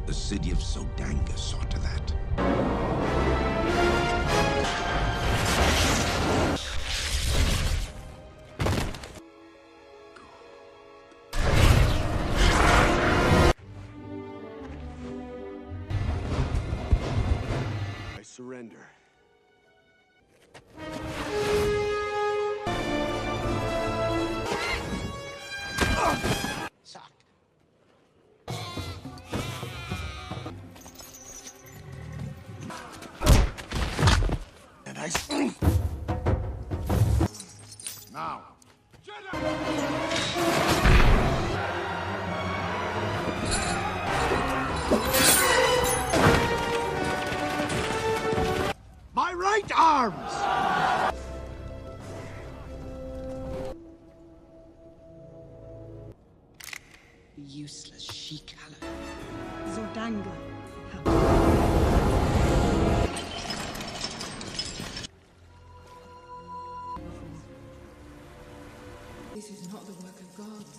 The city of Zodanga saw to that. I surrender. And I... Now. My right arms! Useless she-callow. Zodanga. This is not the work of gods.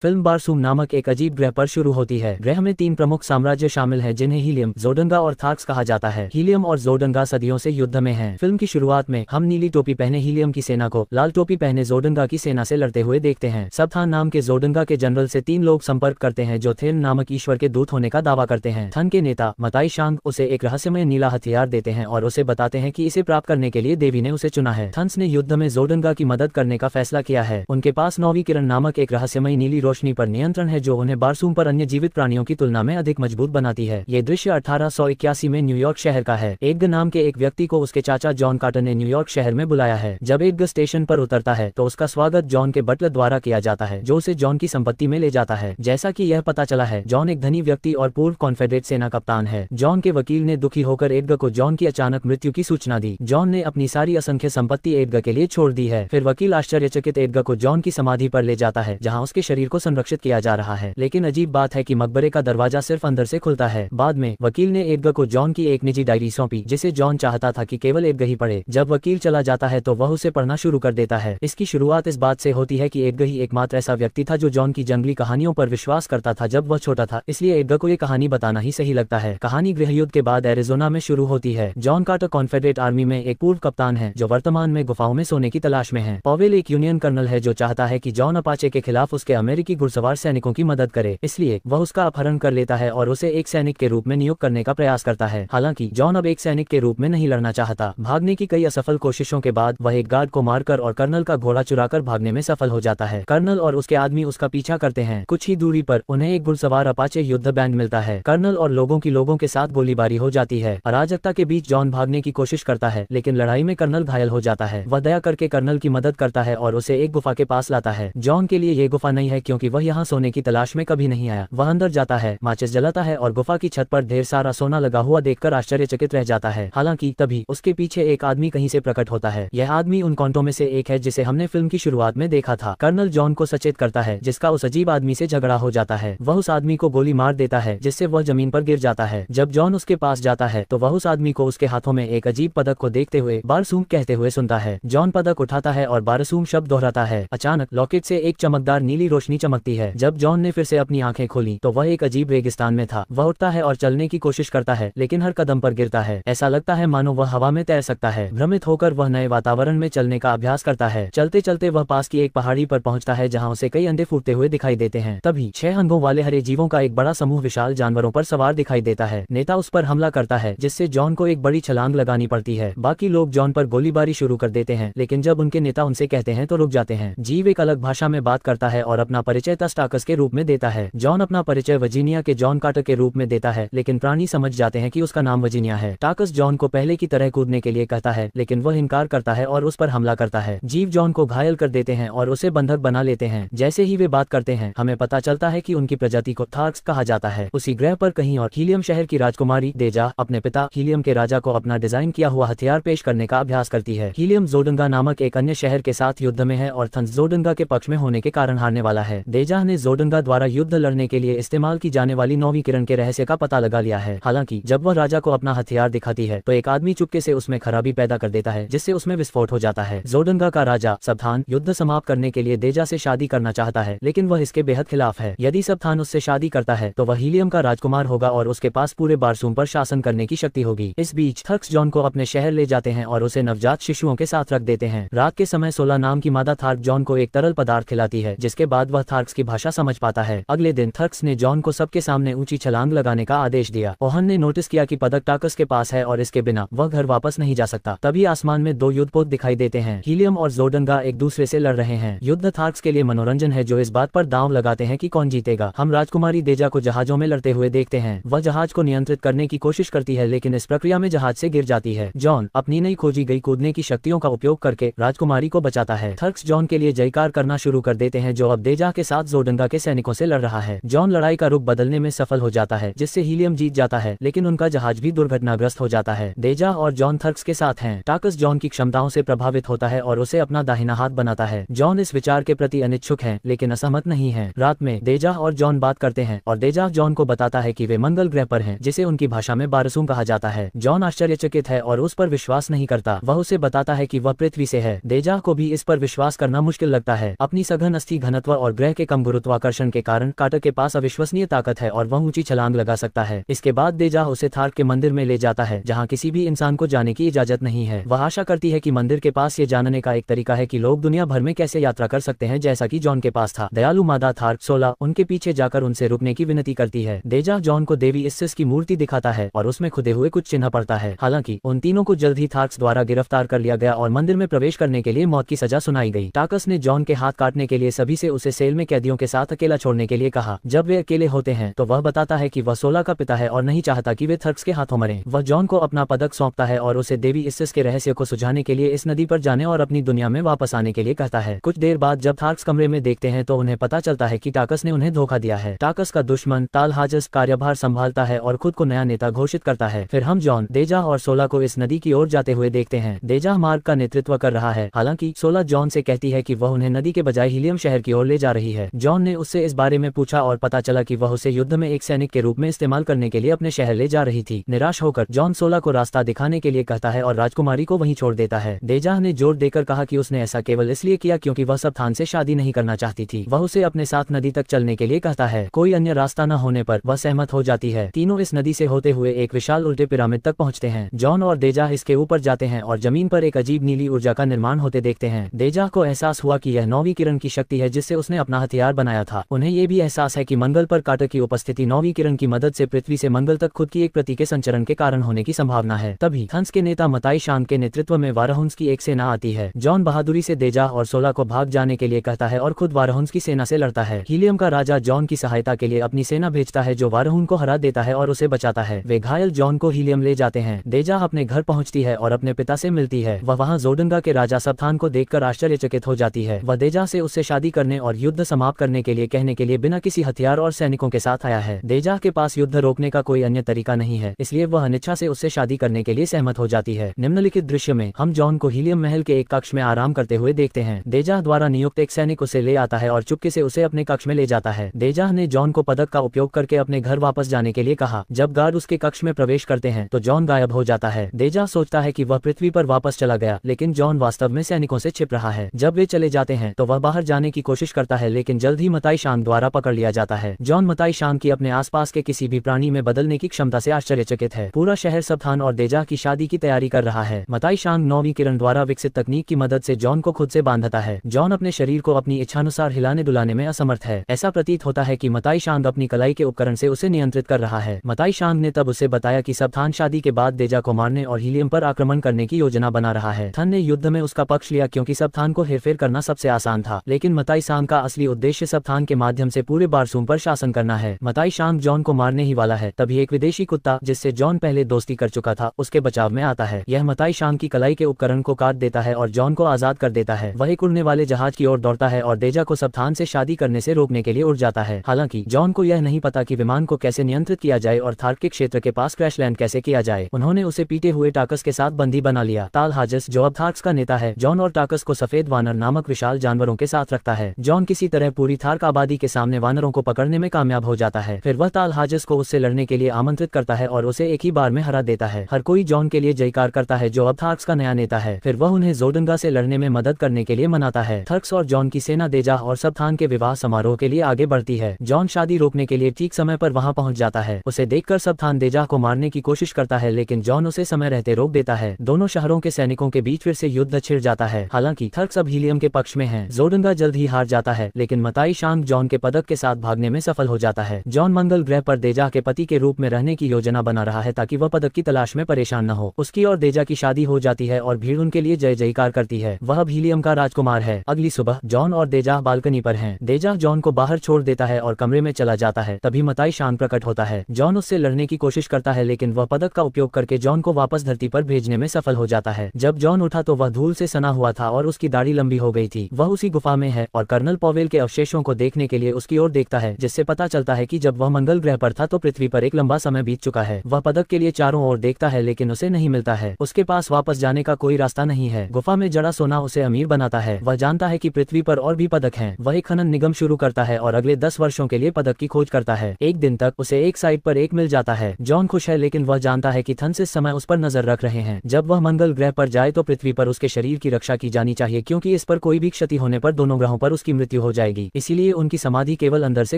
Film Barsoom नामक एक अजीब ग्रह पर शुरू होती है। ग्रह में 3 प्रमुख साम्राज्य शामिल हैं जिन्हें हीलियम, जोडंगा और थार्क्स कहा जाता है। हीलियम और जोडंगा सदियों से युद्ध में हैं। फिल्म की शुरुआत में हम नीली टोपी पहने हीलियम की सेना को लाल टोपी पहने जोडंगा की सेना से लड़ते हुए देखते हैं। सबथान नाम के जोडंगा के जनरल से 3 लोग संपर्क करते हैं जो थेन नामक ईश्वर के दूत होने का दावा करते हैं। थन के नेता मताई शांग उसे एक रहस्यमय नीला हथियार देते हैं और उसे बताते हैं कि इसे प्राप्त करने के लिए देवी ने उसे चुना है। थंस ने युद्ध में जोडंगा की मदद करने का फैसला किया है। उनके पास नौवीं किरण नामक एक रहस्यमय नीली रोशनी पर नियंत्रण है जो उन्हें बारसूम पर अन्य जीवित प्राणियों की तुलना में अधिक मजबूत बनाती है। ये दृश्य 1881 में न्यूयॉर्क शहर का है। एडगर नाम के एक व्यक्ति को उसके चाचा जॉन कार्टर ने न्यूयॉर्क शहर में बुलाया है। जब एडगर स्टेशन पर उतरता है तो उसका स्वागत जॉन के बटलर द्वारा किया जाता है जो उसे जॉन की संपत्ति में ले जाता है। जैसा कि यह पता चला है जॉन एक धनी व्यक्ति और पूर्व कॉन्फेडरेट सेना कप्तान है। जॉन के वकील ने दुखी होकर एडगर को जॉन की अचानक मृत्यु की सूचना दी। जॉन ने अपनी सारी असंख्य संपत्ति एडगर के लिए छोड़ दी है। फिर वकील आश्चर्यचकित एडगर को जॉन की समाधि पर ले जाता है जहाँ उसके शरीर को संरक्षित किया जा रहा है। लेकिन अजीब बात है कि मकबरे का दरवाजा सिर्फ अंदर से खुलता है। बाद में वकील ने एडगर को जॉन की एक निजी डायरी सौंपी जिसे जॉन चाहता था कि केवल एडगर ही पढ़े। जब वकील चला जाता है तो वह उसे पढ़ना शुरू कर देता है। इसकी शुरुआत इस बात से होती है कि एडगर ही एकमात्र ऐसा व्यक्ति था जो जॉन की जंगली कहानियों पर विश्वास करता था जब वह छोटा था, इसलिए एडगर को ये कहानी बताना ही सही लगता है। कहानी गृहयुद्ध के बाद एरिजोना में शुरू होती है। जॉन कार्टर कॉन्फेडरेट आर्मी में एक पूर्व कप्तान है जो वर्तमान में गुफाओं में सोने की तलाश में है। पॉवेल एक यूनियन कर्नल है जो चाहता है कि जॉन अपाचे के खिलाफ उसके अमेरिकी घुड़सवार सैनिकों की मदद करे, इसलिए वह उसका अपहरण कर लेता है और उसे एक सैनिक के रूप में नियुक्त करने का प्रयास करता है। हालांकि जॉन अब एक सैनिक के रूप में नहीं लड़ना चाहता। भागने की कई असफल कोशिशों के बाद वह एक गार्ड को मारकर और कर्नल का घोड़ा चुराकर भागने में सफल हो जाता है। कर्नल और उसके आदमी उसका पीछा करते हैं। कुछ ही दूरी पर उन्हें एक घुड़सवार अपाचे युद्ध बैंड मिलता है। कर्नल और लोगों के साथ गोलीबारी हो जाती है। अराजकता के बीच जॉन भागने की कोशिश करता है लेकिन लड़ाई में कर्नल घायल हो जाता है। वह दया करके कर्नल की मदद करता है और उसे एक गुफा के पास लाता है। जॉन के लिए ये गुफा नहीं है क्योंकि वह यहाँ सोने की तलाश में कभी नहीं आया। वह अंदर जाता है, माचिस जलाता है और गुफा की छत पर ढेर सारा सोना लगा हुआ देखकर आश्चर्यचकित रह जाता है। हालांकि तभी उसके पीछे एक आदमी कहीं से प्रकट होता है। यह आदमी उन कॉन्टों में से एक है जिसे हमने फिल्म की शुरुआत में देखा था। कर्नल जॉन को सचेत करता है जिसका उस अजीब आदमी से झगड़ा हो जाता है। वह उस आदमी को गोली मार देता है जिससे वह जमीन पर गिर जाता है। जब जॉन उसके पास जाता है तो वह उस आदमी को उसके हाथों में एक अजीब पदक को देखते हुए बारसूम कहते हुए सुनता है। जॉन पदक उठाता है और बारसूम शब्द दोहराता है। अचानक लॉकेट से एक चमकदार नीली रोशनी चमकती है। जब जॉन ने फिर से अपनी आंखें खोली तो वह एक अजीब रेगिस्तान में था। वह उठता है और चलने की कोशिश करता है, लेकिन हर कदम पर गिरता है। ऐसा लगता है मानो वह हवा में तैर सकता है। भ्रमित होकर वह नए वातावरण में चलने का अभ्यास करता है। चलते चलते वह पास की एक पहाड़ी पर पहुंचता है, जहां उसे कई अंडे फूटते हुए दिखाई देते हैं। तभी 6 अंगों वाले हरे जीवों का एक बड़ा समूह विशाल जानवरों पर सवार दिखाई देता है। नेता उस पर हमला करता है, जिससे जॉन को एक बड़ी छलांग लगानी पड़ती है। बाकी लोग जॉन पर गोलीबारी शुरू कर देते हैं, लेकिन जब उनके नेता उनसे कहते हैं तो रुक जाते हैं। जीव एक अलग भाषा में बात करता है और अपना परिचय टाकस के रूप में देता है। जॉन अपना परिचय वर्जीनिया के जॉन कार्टर के रूप में देता है, लेकिन प्राणी समझ जाते हैं कि उसका नाम वर्जीनिया है। टाकस जॉन को पहले की तरह कूदने के लिए कहता है, लेकिन वह इनकार करता है और उस पर हमला करता है। जीव जॉन को घायल कर देते हैं और उसे बंधक बना लेते हैं। जैसे ही वे बात करते हैं, हमें पता चलता है कि उनकी प्रजाति को थार्क्स कहा जाता है। उसी ग्रह पर कहीं और हीलियम शहर की राजकुमारी देजा अपने पिता हीलियम के राजा को अपना डिजाइन किया हुआ हथियार पेश करने का अभ्यास करती है। हीलियम जोडंगा नामक एक अन्य शहर के साथ युद्ध में है और थंस जोडंगा के पक्ष में होने के कारण हारने वाला है। देजा ने जोडंगा द्वारा युद्ध लड़ने के लिए इस्तेमाल की जाने वाली 9वीं किरण के रहस्य का पता लगा लिया है। हालांकि जब वह राजा को अपना हथियार दिखाती है तो एक आदमी चुपके से उसमें खराबी पैदा कर देता है, जिससे उसमें विस्फोट हो जाता है। जोडंगा का राजा सबथान युद्ध समाप्त करने के लिए देजा से शादी करना चाहता है, लेकिन वह इसके बेहद खिलाफ है। यदि सबथान उससे शादी करता है तो वह हीलियम का राजकुमार होगा और उसके पास पूरे बारसूम पर शासन करने की शक्ति होगी। इस बीच थर्क्स जॉन को अपने शहर ले जाते हैं और उसे नवजात शिशुओं के साथ रख देते हैं। रात के समय 16 नाम की मादा थार्क जॉन को एक तरल पदार्थ खिलाती है, जिसके बाद वह थार्क्स की भाषा समझ पाता है। अगले दिन थर्क्स ने जॉन को सबके सामने ऊंची छलांग लगाने का आदेश दिया। ओहन ने नोटिस किया कि पदक टाकस के पास है और इसके बिना वह घर वापस नहीं जा सकता। तभी आसमान में 2 युद्धपोत दिखाई देते हैं। हीलियम और जोडंगा एक दूसरे से लड़ रहे हैं। युद्ध थार्क्स के लिए मनोरंजन है, जो इस बात पर दांव लगाते हैं कि कौन जीतेगा। हम राजकुमारी देजा को जहाजों में लड़ते हुए देखते हैं। वह जहाज को नियंत्रित करने की कोशिश करती है, लेकिन इस प्रक्रिया में जहाज से गिर जाती है। जॉन अपनी नई खोजी गई कूदने की शक्तियों का उपयोग करके राजकुमारी को बचाता है। थर्क्स जॉन के लिए जयकार करना शुरू कर देते हैं, जो अब देजा के साथ जोडंगा के सैनिकों से लड़ रहा है। जॉन लड़ाई का रुख बदलने में सफल हो जाता है, जिससे हीलियम जीत जाता है, लेकिन उनका जहाज भी दुर्घटनाग्रस्त हो जाता है। देजा और जॉन थर्क्स के साथ हैं। टाकस जॉन की क्षमताओं से प्रभावित होता है और उसे अपना दाहिना हाथ बनाता है। जॉन इस विचार के प्रति अनिच्छुक है, लेकिन असहमत नहीं है। रात में देजा और जॉन बात करते हैं और देजा जॉन को बताता है कि वे मंगल ग्रह पर हैं, जिसे उनकी भाषा में बारसूम कहा जाता है। जॉन आश्चर्यचकित है और उस पर विश्वास नहीं करता। वह उसे बताता है कि वह पृथ्वी से है। देजा को भी इस पर विश्वास करना मुश्किल लगता है। अपनी सघन अस्थि घनत्व और ग्रह के कम गुरुत्वाकर्षण के कारण कार्टर के पास अविश्वसनीय ताकत है और वह ऊंची छलांग लगा सकता है। इसके बाद देजा उसे थार्क के मंदिर में ले जाता है, जहाँ किसी भी इंसान को जाने की इजाजत नहीं है। वह आशा करती है कि मंदिर के पास ये जानने का एक तरीका है कि लोग दुनिया भर में कैसे यात्रा कर सकते हैं, जैसा कि जॉन के पास था। दयालु मादा थार्क 16 उनके पीछे जाकर उनसे रुकने की विनती करती है। देजा जॉन को देवी इसिस की मूर्ति दिखाता है और उसमें खुदे हुए कुछ चिन्ह पड़ता है। हालांकि उन तीनों को जल्द ही थार्क्स द्वारा गिरफ्तार कर लिया गया और मंदिर में प्रवेश करने के लिए मौत की सजा सुनाई गई। टाकस ने जॉन के हाथ काटने के लिए सभी से उसे सेल में कैदियों के साथ अकेला छोड़ने के लिए कहा। जब वे अकेले होते हैं तो वह बताता है कि वह 16 का पिता है और नहीं चाहता कि वे थर्क्स के हाथों मरें। वह जॉन को अपना पदक सौंपता है और उसे देवी इसिस के रहस्य को सुझाने के लिए इस नदी पर जाने और अपनी दुनिया में वापस आने के लिए कहता है। कुछ देर बाद जब थार्क्स कमरे में देखते हैं तो उन्हें पता चलता है कि टाकस ने उन्हें धोखा दिया है। टाकस का दुश्मन तालहाजस कार्यभार संभालता है और खुद को नया नेता घोषित करता है। फिर हम जॉन, देजा और 16 को इस नदी की ओर जाते हुए देखते हैं। देजा मार्ग का नेतृत्व कर रहा है। हालांकि 16 जॉन से कहती है कि वह उन्हें नदी के बजाय हीलियम शहर की ओर ले जा रही है। जॉन ने उससे इस बारे में पूछा और पता चला कि वह उसे युद्ध में एक सैनिक के रूप में इस्तेमाल करने के लिए अपने शहर ले जा रही थी। निराश होकर जॉन 16 को रास्ता दिखाने के लिए कहता है और राजकुमारी को वहीं छोड़ देता है। देजा ने जोर देकर कहा कि उसने ऐसा केवल इसलिए किया क्योंकि वह सबथान से शादी नहीं करना चाहती थी। वह उसे अपने साथ नदी तक चलने के लिए कहता है। कोई अन्य रास्ता न होने पर वह सहमत हो जाती है। तीनों इस नदी से होते हुए एक विशाल उल्टे पिरामिड तक पहुंचते हैं। जॉन और देजा इसके ऊपर जाते हैं और जमीन पर एक अजीब नीली ऊर्जा का निर्माण होते देखते हैं। देजा को एहसास हुआ कि यह 9वीं किरण की शक्ति है, जिससे उसने अपना हथियार बनाया था। उन्हें यह भी एहसास है कि मंगल पर कार्टर की उपस्थिति 9वीं किरण की मदद से पृथ्वी से मंगल तक खुद की एक प्रति के संचरण के कारण होने की संभावना है। तभी हंस के नेता मताई शांत के नेतृत्व में वाराहुंस की एक सेना आती है। जॉन बहादुरी से देजा और 16 को भाग जाने के लिए कहता है और खुद वाराहुंस की सेना से लड़ता है। हीलियम का राजा जॉन की सहायता के लिए अपनी सेना भेजता है, जो वाराहुन को हरा देता है और उसे बचाता है। वे घायल जॉन को हीलियम ले जाते हैं। देजा अपने घर पहुंचती है और अपने पिता से मिलती है। वह वहां जोडंगा के राजा सबथान को देखकर आश्चर्यचकित हो जाती है। वह देजा से उससे शादी करने और युद्ध समाप्त करने के लिए कहने के लिए बिना किसी हथियार और सैनिकों के साथ आया है। देजा के पास युद्ध रोकने का कोई अन्य तरीका नहीं है, इसलिए वह अनिच्छा से उससे शादी करने के लिए सहमत हो जाती है। निम्नलिखित दृश्य में हम जॉन को हीलियम महल के एक कक्ष में आराम करते हुए देखते हैं। देजा द्वारा नियुक्त एक सैनिक उसे ले आता है और चुपके से उसे अपने कक्ष में ले जाता है। देजा ने जॉन को पदक का उपयोग करके अपने घर वापस जाने के लिए कहा। जब गार्ड उसके कक्ष में प्रवेश करते हैं तो जॉन गायब हो जाता है। देजा सोचता है कि वह पृथ्वी पर वापस चला गया, लेकिन जॉन वास्तव में सैनिकों से छिप रहा है। जब वे चले जाते हैं तो वह बाहर जाने की कोशिश करता है, लेकिन जल्द ही मताई शांग द्वारा पकड़ लिया जाता है। जॉन मताई शांग की अपने आसपास के किसी भी प्राणी में बदलने की क्षमता से आश्चर्यचकित है। पूरा शहर सबथान और देजा की शादी की तैयारी कर रहा है। मताई शांग 9वीं किरण द्वारा विकसित तकनीक की मदद से जॉन को खुद से बांधता है। जॉन अपने शरीर को अपनी इच्छानुसार हिलाने डुलाने में असमर्थ है। ऐसा प्रतीत होता है कि मताई शांग अपनी कलाई के उपकरण से उसे नियंत्रित कर रहा है। मताई शांग ने तब उसे बताया कि सबथान शादी के बाद देजा को मारने और हीलियम पर आक्रमण करने की योजना बना रहा है। थन ने युद्ध में उसका पक्ष लिया क्योंकि सबथान को हेरफेर करना सबसे आसान था, लेकिन मताई शांग का असली उद्देश्य सबथान के माध्यम से पूरे बारसूम पर शासन करना है। मताई शांग जॉन को मारने ही वाला है, तभी एक विदेशी कुत्ता जिससे जॉन पहले दोस्ती कर चुका था उसके बचाव में आता है। यह मताई शांग की कलाई के उपकरण को काट देता है और जॉन को आजाद कर देता है। वह एक उड़ने वाले जहाज की ओर दौड़ता है और देजा को सबथान से शादी करने से रोकने के लिए उड़ जाता है। हालांकि जॉन को यह नहीं पता कि विमान को कैसे नियंत्रित किया जाए और थार्किक क्षेत्र के पास क्रैश लैंड कैसे किया जाए। उन्होंने उसे पीटे हुए टाकस के साथ बंदी बना लिया। ताल हाजस जो अब थार्क्स का नेता है, जॉन और टाकस को सफेद वानर नामक विशाल जानवरों के साथ रखता है। जॉन किसी तरह पूरी थार्क आबादी के सामने वानरों को पकड़ने में कामयाब हो जाता है। फिर वह ताल हाजस को उससे लड़ने के लिए आमंत्रित करता है और उसे एक ही बार में हरा देता है। हर कोई जॉन के लिए जयकार करता है जो अब थार्क्स का नया नेता है। फिर वह उन्हें जोडंगा से लड़ने में मदद करने के लिए मनाता है। थर्क्स और जॉन की सेना देजा और सबथान के विवाह समारोह के लिए आगे बढ़ती है। जॉन शादी रोकने के लिए ठीक समय पर वहां पहुंच जाता है। उसे देखकर सबथान देजा को मारने की कोशिश करता है, लेकिन जॉन उसे समय रहते रोक देता है। दोनों शहरों के सैनिकों के बीच फिर से युद्ध छिड़ जाता है। हालांकि थर्क्स अब हीलियम के पक्ष में है। जोडंगा जल्द ही हार जाता है, लेकिन मताई शांग जॉन के पदक के साथ भागने में सफल हो जाता है। जॉन मंगल ग्रह पर देजा के पति के रूप में रहने की योजना बना रहा है ताकि वह पदक की तलाश में परेशान न हो। उसकी और देजा की शादी हो जाती है और भीड़ उनके लिए जय जयकार करती है। वह अब हीलियम का राजकुमार है। अगली सुबह जॉन और देजा बालकनी पर हैं। देजा जॉन को बाहर छोड़ देता है और कमरे में चला जाता है। तभी मताई शांग प्रकट होता है। जॉन उससे लड़ने की कोशिश करता है, लेकिन वह पदक का उपयोग करके जॉन को वापस धरती पर भेजने में सफल हो जाता है। जब जॉन उठा तो वह धूल से सना हुआ था और उसकी दाढ़ी लंबी हो गई थी। वह उसी गुफा में है और कर्नल पॉवेल के अवशेषों को देखने के लिए उसकी ओर देखता है, जिससे पता चलता है कि जब वह मंगल ग्रह पर था तो पृथ्वी पर एक लंबा समय बीत चुका है। वह पदक के लिए चारों ओर देखता है, लेकिन उसे नहीं मिलता है। उसके पास वापस जाने का कोई रास्ता नहीं है। गुफा में जड़ा सोना उसे अमीर बनाता है। वह जानता है कि पृथ्वी पर और भी पदक हैं। वह एक खनन निगम शुरू करता है और अगले 10 वर्षों के लिए पदक की खोज करता है। एक दिन तक उसे एक साइट पर एक मिल जाता है। जॉन खुश है, लेकिन वह जानता है कि थन इस समय उस पर नजर रख रहे हैं। जब वह मंगल ग्रह पर जाए तो पृथ्वी पर उसके शरीर की रक्षा की जानी चाहिए, क्योंकि इस पर कोई भी क्षति होने पर दोनों ग्रहों पर उसकी मृत्यु हो जाएगी। इसीलिए उनकी समाधि केवल अंदर से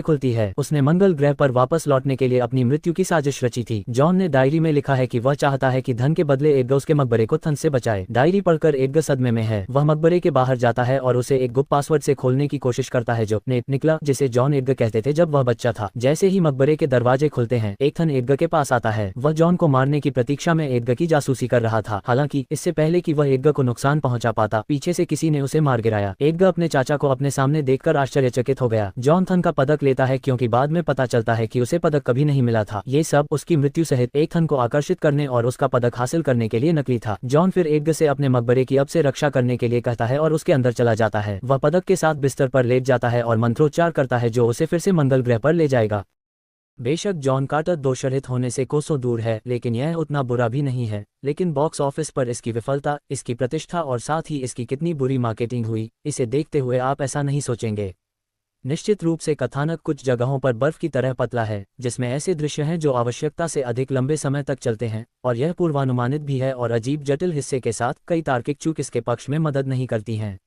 खुलती है। उसने मंगल ग्रह पर वापस लौटने के लिए अपनी मृत्यु की साजिश रची थी। जॉन ने डायरी में लिखा है कि वह चाहता है कि धन के बदले एडगा उसके मकबरे को थन से बचाए। डायरी पढ़कर एडगा सदमे में है। वह मकबरे के बाहर जाता है और उसे एक गुप्त पासवर्ड से खोलने की कोशिश करता है जो निकला, जिसे जॉन एडगा कहते थे जब वह बच्चा था। जैसे ही मकबरे के दरवाजे खुलते हैं, एक थन एडगा के पास आता है। वह जॉन को मारने की प्रतीक्षा में एडगा की जासूसी कर रहा था। हालांकि इससे पहले कि वह एडगा को नुकसान पहुंचा पाता, पीछे से किसी ने उसे मार गिराया। एडगा अपने चाचा को अपने सामने देखकर आश्चर्यचकित हो गया। जॉन थन का पदक लेता है, क्योंकि बाद में पता चलता है कि उसे पदक कभी नहीं मिला था। ये सब उसकी मृत्यु सहित एक थन को आकर्षित करने और उसका पदक हासिल करने के लिए नकली था। जॉन फिर एडगा से अपने मकबरे की अब से रक्षा करने के लिए कहता है और उसके अंदर चला जाता है। वह पदक के साथ बिस्तर पर लेट जाता है और मंत्रोच्चार करता है जो उसे फिर से मंगल ग्रह पर ले जाएगा। बेशक जॉन कार्टर दोषरहित होने से कोसों दूर है, लेकिन यह उतना बुरा भी नहीं है। लेकिन बॉक्स ऑफिस पर इसकी विफलता, इसकी प्रतिष्ठा और साथ ही इसकी कितनी बुरी मार्केटिंग हुई, इसे देखते हुए आप ऐसा नहीं सोचेंगे। निश्चित रूप से कथानक कुछ जगहों पर बर्फ की तरह पतला है, जिसमें ऐसे दृश्य हैं जो आवश्यकता से अधिक लंबे समय तक चलते हैं, और यह पूर्वानुमानित भी है और अजीब जटिल हिस्से के साथ कई तार्किक चूक इसके पक्ष में मदद नहीं करती हैं।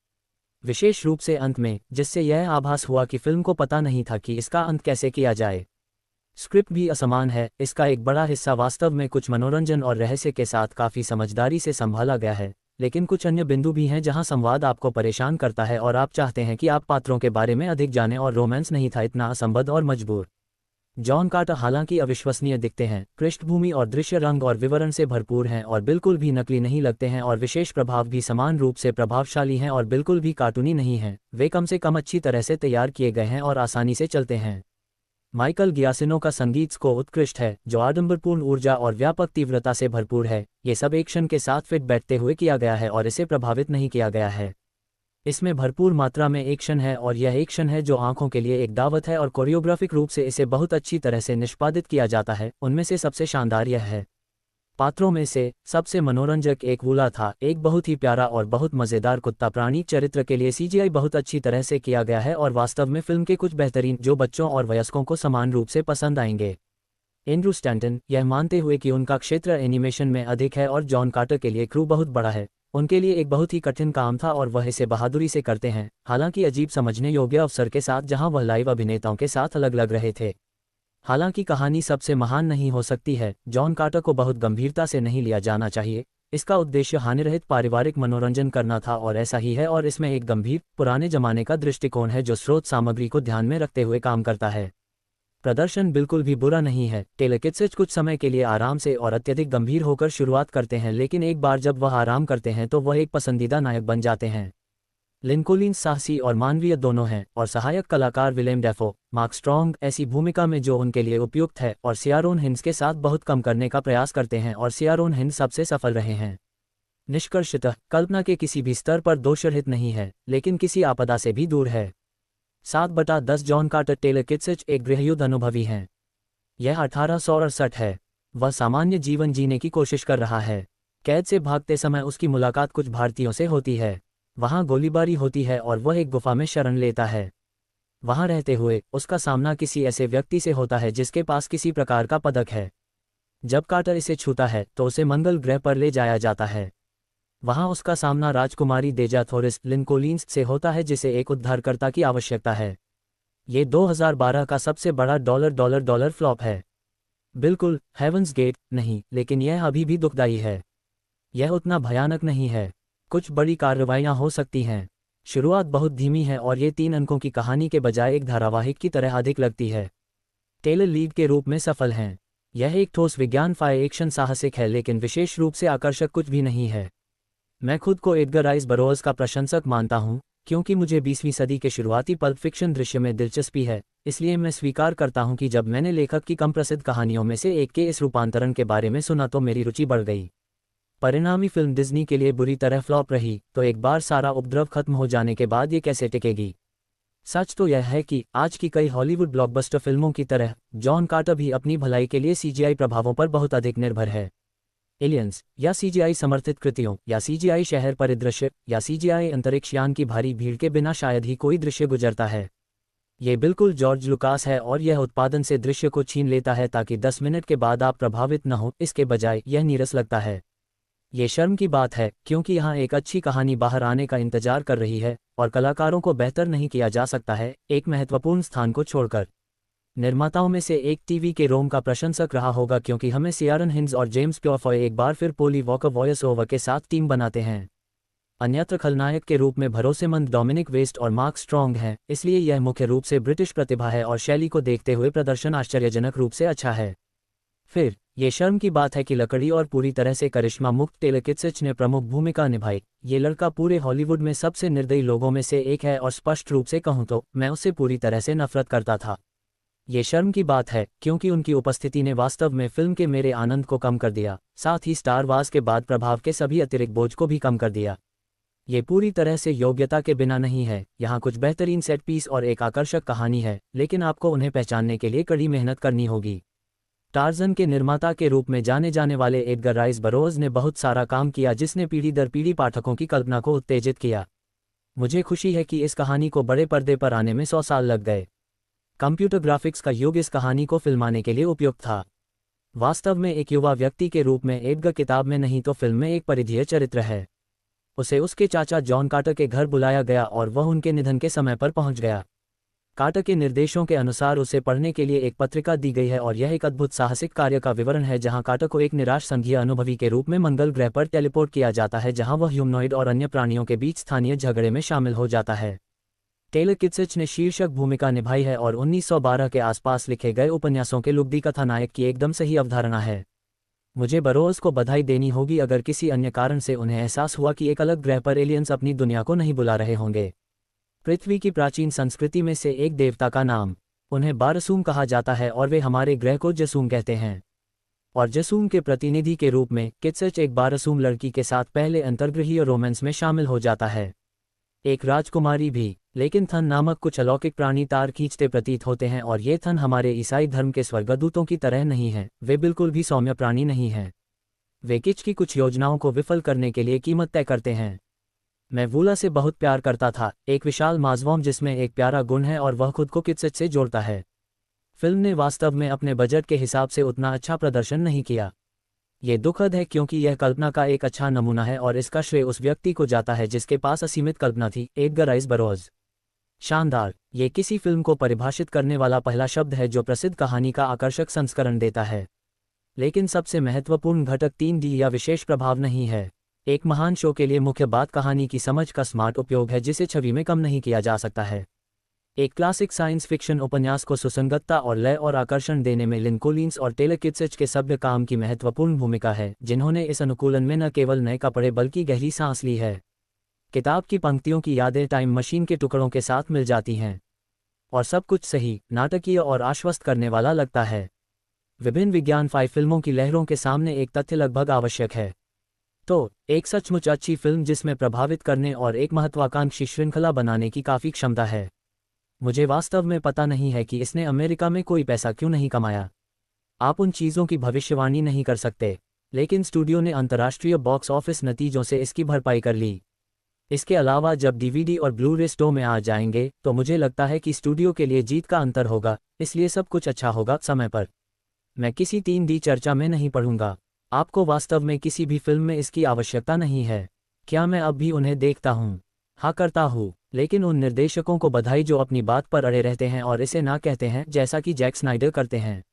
विशेष रूप से अंत में, जिससे यह आभास हुआ कि फिल्म को पता नहीं था कि इसका अंत कैसे किया जाए। स्क्रिप्ट भी असमान है। इसका एक बड़ा हिस्सा वास्तव में कुछ मनोरंजन और रहस्य के साथ काफ़ी समझदारी से संभाला गया है, लेकिन कुछ अन्य बिंदु भी हैं जहां संवाद आपको परेशान करता है और आप चाहते हैं कि आप पात्रों के बारे में अधिक जानें, और रोमांस नहीं था इतना असंबद्ध और मजबूर। जॉन कार्टर हालांकि अविश्वसनीय दिखते हैं, पृष्ठभूमि और दृश्य रंग और विवरण से भरपूर हैं और बिल्कुल भी नकली नहीं लगते हैं, और विशेष प्रभाव भी समान रूप से प्रभावशाली हैं और बिल्कुल भी कार्टूनी नहीं हैं। वे कम से कम अच्छी तरह से तैयार किए गए हैं और आसानी से चलते हैं। माइकल गियासिनो का संगीत स्कोर उत्कृष्ट है, जो आडंबरपूर्ण ऊर्जा और व्यापक तीव्रता से भरपूर है। ये सब एक्शन के साथ फिट बैठते हुए किया गया है और इसे प्रभावित नहीं किया गया है। इसमें भरपूर मात्रा में एक्शन है, और यह एक्शन है जो आंखों के लिए एक दावत है, और कोरियोग्राफिक रूप से इसे बहुत अच्छी तरह से निष्पादित किया जाता है। उनमें से सबसे शानदार यह है। पात्रों में से सबसे मनोरंजक एक वूला था, एक बहुत ही प्यारा और बहुत मज़ेदार कुत्ता प्राणी। चरित्र के लिए सीजीआई बहुत अच्छी तरह से किया गया है और वास्तव में फिल्म के कुछ बेहतरीन जो बच्चों और वयस्कों को समान रूप से पसंद आएंगे। एंड्रू स्टैंटन, यह मानते हुए कि उनका क्षेत्र एनिमेशन में अधिक है और जॉन कार्टर के लिए क्रू बहुत बड़ा है, उनके लिए एक बहुत ही कठिन काम था और वह इसे बहादुरी से करते हैं, हालांकि अजीब समझने योग्य अवसर के साथ जहां वह लाइव अभिनेताओं के साथ अलग लग रहे थे। हालांकि कहानी सबसे महान नहीं हो सकती है, जॉन कार्टर को बहुत गंभीरता से नहीं लिया जाना चाहिए। इसका उद्देश्य हानिरहित पारिवारिक मनोरंजन करना था और ऐसा ही है, और इसमें एक गंभीर पुराने जमाने का दृष्टिकोण है जो स्रोत सामग्री को ध्यान में रखते हुए काम करता है। प्रदर्शन बिल्कुल भी बुरा नहीं है। टेलर किट्सिच कुछ समय के लिए आराम से और अत्यधिक गंभीर होकर शुरुआत करते हैं, लेकिन एक बार जब वह आराम करते हैं तो वह एक पसंदीदा नायक बन जाते हैं। लिंकोलिन्स साहसी और मानवीय दोनों हैं, और सहायक कलाकार विलेम डेफो, मार्क स्ट्रॉन्ग ऐसी भूमिका में जो उनके लिए उपयुक्त है, और सियारोन हिंस के साथ बहुत कम करने का प्रयास करते हैं, और सियारोन हिंस सबसे सफल रहे हैं। निष्कर्षतः कल्पना के किसी भी स्तर पर दोषरहित नहीं है, लेकिन किसी आपदा से भी दूर है। 7/10 जॉन कार्टर टेलर किट्सिच एक गृहयुद्ध अनुभवी हैं। यह 1868 है। वह सामान्य जीवन जीने की कोशिश कर रहा है। कैद से भागते समय उसकी मुलाकात कुछ भारतीयों से होती है। वहां गोलीबारी होती है और वह एक गुफा में शरण लेता है। वहां रहते हुए उसका सामना किसी ऐसे व्यक्ति से होता है जिसके पास किसी प्रकार का पदक है। जब कार्टर इसे छूता है तो उसे मंगल ग्रह पर ले जाया जाता है। वहां उसका सामना राजकुमारी देजा थोरिस लिंकोलिन्स से होता है, जिसे एक उद्धारकर्ता की आवश्यकता है। ये 2012 का सबसे बड़ा डॉलर फ्लॉप है। बिल्कुल हेवंस गेट नहीं, लेकिन यह अभी भी दुखदाई है। यह उतना भयानक नहीं है। कुछ बड़ी कार्रवाइयां हो सकती हैं। शुरुआत बहुत धीमी है और ये 3 अंकों की कहानी के बजाय एक धारावाहिक की तरह अधिक लगती है। टेलर लीड के रूप में सफल हैं। यह एक ठोस विज्ञान फाइ एक्शन साहसिक है, लेकिन विशेष रूप से आकर्षक कुछ भी नहीं है। मैं खुद को एडगर राइस बरोज का प्रशंसक मानता हूं, क्योंकि मुझे 20वीं सदी के शुरुआती पल्प फिक्शन दृश्य में दिलचस्पी है। इसलिए मैं स्वीकार करता हूं कि जब मैंने लेखक की कम प्रसिद्ध कहानियों में से एक के इस रूपांतरण के बारे में सुना तो मेरी रुचि बढ़ गई। परिणामी फिल्म डिज्नी के लिए बुरी तरह फ्लॉप रही, तो एक बार सारा उपद्रव खत्म हो जाने के बाद ये कैसे टिकेगी। सच तो यह है कि आज की कई हॉलीवुड ब्लॉकबस्टर फिल्मों की तरह जॉन कार्टर भी अपनी भलाई के लिए सीजीआई प्रभावों पर बहुत अधिक निर्भर है। एलियंस या सीजीआई समर्थित कृतियों या सीजीआई शहर परिदृश्य या सीजीआई अंतरिक्षयान की भारी भीड़ के बिना शायद ही कोई दृश्य गुजरता है। ये बिल्कुल जॉर्ज लुकास है, और यह उत्पादन से दृश्य को छीन लेता है ताकि 10 मिनट के बाद आप प्रभावित न हो। इसके बजाय यह नीरस लगता है। ये शर्म की बात है, क्योंकि यहाँ एक अच्छी कहानी बाहर आने का इंतजार कर रही है, और कलाकारों को बेहतर नहीं किया जा सकता है, एक महत्वपूर्ण स्थान को छोड़कर। निर्माताओं में से एक टीवी के रोम का प्रशंसक रहा होगा, क्योंकि हमें सियारन हिंस और जेम्स प्योरफॉय एक बार फिर पोली वॉकर वॉयस ओवर के साथ टीम बनाते हैं। अन्यत्र खलनायक के रूप में भरोसेमंद डोमिनिक वेस्ट और मार्क स्ट्रॉन्ग हैं, इसलिए यह मुख्य रूप से ब्रिटिश प्रतिभा है और शैली को देखते हुए प्रदर्शन आश्चर्यजनक रूप से अच्छा है। फिर ये शर्म की बात है कि लकड़ी और पूरी तरह से करिश्मा मुक्त टेलर किट्सिच ने प्रमुख भूमिका निभाई। ये लड़का पूरे हॉलीवुड में सबसे निर्दयी लोगों में से एक है, और स्पष्ट रूप से कहूँ तो मैं उससे पूरी तरह से नफरत करता था। ये शर्म की बात है, क्योंकि उनकी उपस्थिति ने वास्तव में फिल्म के मेरे आनंद को कम कर दिया, साथ ही स्टार वार्स के बाद प्रभाव के सभी अतिरिक्त बोझ को भी कम कर दिया। ये पूरी तरह से योग्यता के बिना नहीं है। यहाँ कुछ बेहतरीन सेट पीस और एक आकर्षक कहानी है, लेकिन आपको उन्हें पहचानने के लिए कड़ी मेहनत करनी होगी। टार्ज़न के निर्माता के रूप में जाने जाने वाले एडगर राइस बरोज ने बहुत सारा काम किया, जिसने पीढ़ी दर पीढ़ी पाठकों की कल्पना को उत्तेजित किया। मुझे खुशी है कि इस कहानी को बड़े पर्दे पर आने में 100 साल लग गए। कंप्यूटर ग्राफिक्स का युग इस कहानी को फिल्माने के लिए उपयुक्त था। वास्तव में एक युवा व्यक्ति के रूप में एडगर किताब में नहीं तो फिल्म में एक परिधीय चरित्र है। उसे उसके चाचा जॉन कार्टर के घर बुलाया गया और वह उनके निधन के समय पर पहुंच गया। कार्टर के निर्देशों के अनुसार उसे पढ़ने के लिए एक पत्रिका दी गई है, और यह एक अद्भुत साहसिक कार्य का विवरण है जहां कार्टर को एक निराश संघीय अनुभवी के रूप में मंगल ग्रह पर टेलीपोर्ट किया जाता है, जहां वह ह्यूमनॉइड और अन्य प्राणियों के बीच स्थानीय झगड़े में शामिल हो जाता है। टेलर किट्सिच ने शीर्षक भूमिका निभाई है और 1912 के आसपास लिखे गए उपन्यासों के लुगदी कथानायक की एकदम सही अवधारणा है। मुझे बरोज को बधाई देनी होगी अगर किसी अन्य कारण से उन्हें एहसास हुआ कि एक अलग ग्रह पर एलियंस अपनी दुनिया को नहीं बुला रहे होंगे। पृथ्वी की प्राचीन संस्कृति में से एक देवता का नाम, उन्हें बारसूम कहा जाता है, और वे हमारे ग्रह को जसूम कहते हैं। और जसूम के प्रतिनिधि के रूप में किट्सिच एक बारसूम लड़की के साथ पहले अंतर्गृहीय रोमांस में शामिल हो जाता है। एक राजकुमारी भी, लेकिन थन नामक कुछ अलौकिक प्राणी तार खींचते प्रतीत होते हैं, और ये थन हमारे ईसाई धर्म के स्वर्गदूतों की तरह नहीं हैं। वे बिल्कुल भी सौम्य प्राणी नहीं हैं। वे किच की कुछ योजनाओं को विफल करने के लिए कीमत तय करते हैं। मैं वूला से बहुत प्यार करता था, एक विशाल माजवॉम जिसमें एक प्यारा गुण है और वह खुद को किट्सिच से जोड़ता है। फिल्म ने वास्तव में अपने बजट के हिसाब से उतना अच्छा प्रदर्शन नहीं किया। ये दुखद है क्योंकि यह कल्पना का एक अच्छा नमूना है और इसका श्रेय उस व्यक्ति को जाता है जिसके पास असीमित कल्पना थी, एडगर राइस बरोज। शानदार। ये किसी फिल्म को परिभाषित करने वाला पहला शब्द है जो प्रसिद्ध कहानी का आकर्षक संस्करण देता है। लेकिन सबसे महत्वपूर्ण घटक 3D या विशेष प्रभाव नहीं है। एक महान शो के लिए मुख्य बात कहानी की समझ का स्मार्ट उपयोग है जिसे छवि में कम नहीं किया जा सकता है। एक क्लासिक साइंस फिक्शन उपन्यास को सुसंगतता और लय और आकर्षण देने में लिन कोलिंस और टेलर किट्सिच के सभ्य काम की महत्वपूर्ण भूमिका है, जिन्होंने इस अनुकूलन में न केवल नए कपड़े बल्कि गहरी सांस ली है। किताब की पंक्तियों की यादें टाइम मशीन के टुकड़ों के साथ मिल जाती हैं और सब कुछ सही, नाटकीय और आश्वस्त करने वाला लगता है। विभिन्न विज्ञान 5 फिल्मों की लहरों के सामने एक तथ्य लगभग आवश्यक है। तो एक सचमुच अच्छी फिल्म जिसमें प्रभावित करने और एक महत्वाकांक्षी श्रृंखला बनाने की काफ़ी क्षमता है। मुझे वास्तव में पता नहीं है कि इसने अमेरिका में कोई पैसा क्यों नहीं कमाया। आप उन चीज़ों की भविष्यवाणी नहीं कर सकते, लेकिन स्टूडियो ने अंतर्राष्ट्रीय बॉक्स ऑफिस नतीजों से इसकी भरपाई कर ली। इसके अलावा जब DVD और ब्लू-रे स्टोर में आ जाएंगे तो मुझे लगता है कि स्टूडियो के लिए जीत का अंतर होगा, इसलिए सब कुछ अच्छा होगा समय पर। मैं किसी 3D चर्चा में नहीं पढ़ूंगा। आपको वास्तव में किसी भी फिल्म में इसकी आवश्यकता नहीं है। क्या मैं अब भी उन्हें देखता हूँ? हाँ करता हूँ, लेकिन उन निर्देशकों को बधाई जो अपनी बात पर अड़े रहते हैं और इसे ना कहते हैं जैसा कि जैक स्नाइडर करते हैं।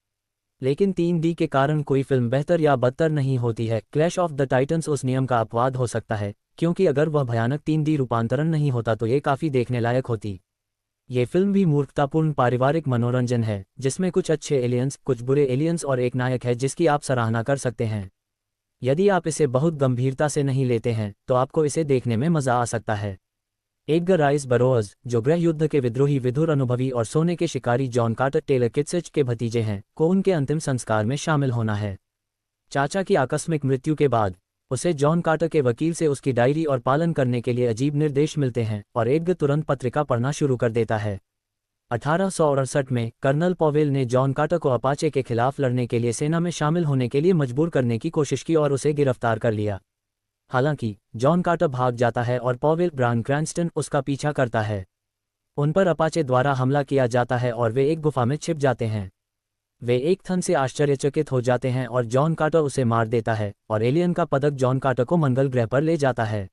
लेकिन 3D के कारण कोई फिल्म बेहतर या बदतर नहीं होती है। क्लैश ऑफ द टाइटन्स उस नियम का अपवाद हो सकता है, क्योंकि अगर वह भयानक 3D रूपांतरण नहीं होता तो ये काफ़ी देखने लायक होती। ये फिल्म भी मूर्खतापूर्ण पारिवारिक मनोरंजन है, जिसमें कुछ अच्छे एलियंस, कुछ बुरे एलियंस और एक नायक है जिसकी आप सराहना कर सकते हैं। यदि आप इसे बहुत गंभीरता से नहीं लेते हैं तो आपको इसे देखने में मज़ा आ सकता है। एडगर राइस बरोज, जो गृह युद्ध के विद्रोही विधुर अनुभवी और सोने के शिकारी जॉन कार्टर टेलर किट्सिच के भतीजे हैं, को उनके अंतिम संस्कार में शामिल होना है। चाचा की आकस्मिक मृत्यु के बाद उसे जॉन कार्टर के वकील से उसकी डायरी और पालन करने के लिए अजीब निर्देश मिलते हैं और एडगर तुरंत पत्रिका पढ़ना शुरू कर देता है। 1868 में कर्नल पॉवेल ने जॉन कार्टर को अपाचे के खिलाफ लड़ने के लिए सेना में शामिल होने के लिए मजबूर करने की कोशिश की और उसे गिरफ्तार कर लिया। हालांकि जॉन कार्टर भाग जाता है और पॉवेल ब्रायन क्रैंस्टन उसका पीछा करता है। उन पर अपाचे द्वारा हमला किया जाता है और वे एक गुफा में छिप जाते हैं। वे एक थन से आश्चर्यचकित हो जाते हैं और जॉन कार्टर उसे मार देता है और एलियन का पदक जॉन कार्टर को मंगल ग्रह पर ले जाता है।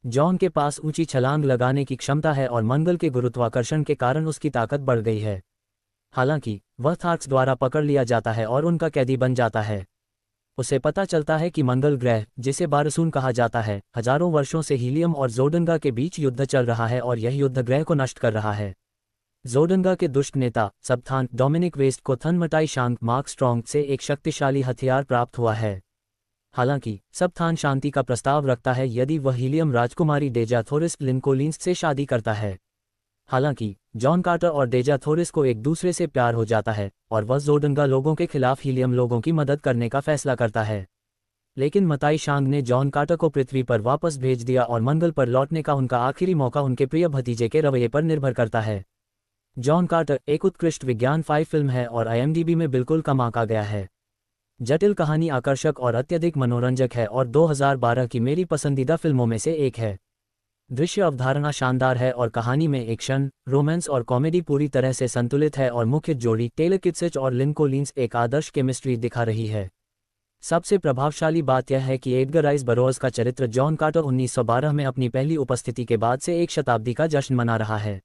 जॉन के पास ऊंची छलांग लगाने की क्षमता है और मंगल के गुरुत्वाकर्षण के कारण उसकी ताकत बढ़ गई है। हालांकि वह थार्क्स द्वारा पकड़ लिया जाता है और उनका कैदी बन जाता है। उसे पता चलता है कि मंगल ग्रह, जिसे बारसून कहा जाता है, हजारों वर्षों से हीलियम और जोडंगा के बीच युद्ध चल रहा है और यह युद्ध ग्रह को नष्ट कर रहा है। जोडंगा के दुष्ट नेता सबथान डोमिनिक वेस्ट को थन मटाई शांग मार्क स्ट्रॉन्ग से एक शक्तिशाली हथियार प्राप्त हुआ है। हालांकि सबथान शांति का प्रस्ताव रखता है यदि वह हीलियम राजकुमारी डेजा थोरिस लिन कोलिंस से शादी करता है। हालांकि जॉन कार्टर और डेजा थोरिस को एक दूसरे से प्यार हो जाता है और वह जोडंगा लोगों के खिलाफ हीलियम लोगों की मदद करने का फैसला करता है। लेकिन मताई शांग ने जॉन कार्टर को पृथ्वी पर वापस भेज दिया और मंगल पर लौटने का उनका आखिरी मौका उनके प्रिय भतीजे के रवैये पर निर्भर करता है। जॉन कार्टर एक उत्कृष्ट विज्ञान 5 फिल्म है और IMDb में बिल्कुल कम आंका गया है। जटिल कहानी आकर्षक और अत्यधिक मनोरंजक है और 2012 की मेरी पसंदीदा फिल्मों में से एक है। दृश्य अवधारणा शानदार है और कहानी में एक्शन, रोमांस और कॉमेडी पूरी तरह से संतुलित है और मुख्य जोड़ी टेलर किट्सिच और लिन कोलिंस एक आदर्श केमिस्ट्री दिखा रही है। सबसे प्रभावशाली बात यह है कि एडगर राइस बरोज का चरित्र जॉन कार्टर 1912 में अपनी पहली उपस्थिति के बाद से एक शताब्दी का जश्न मना रहा है।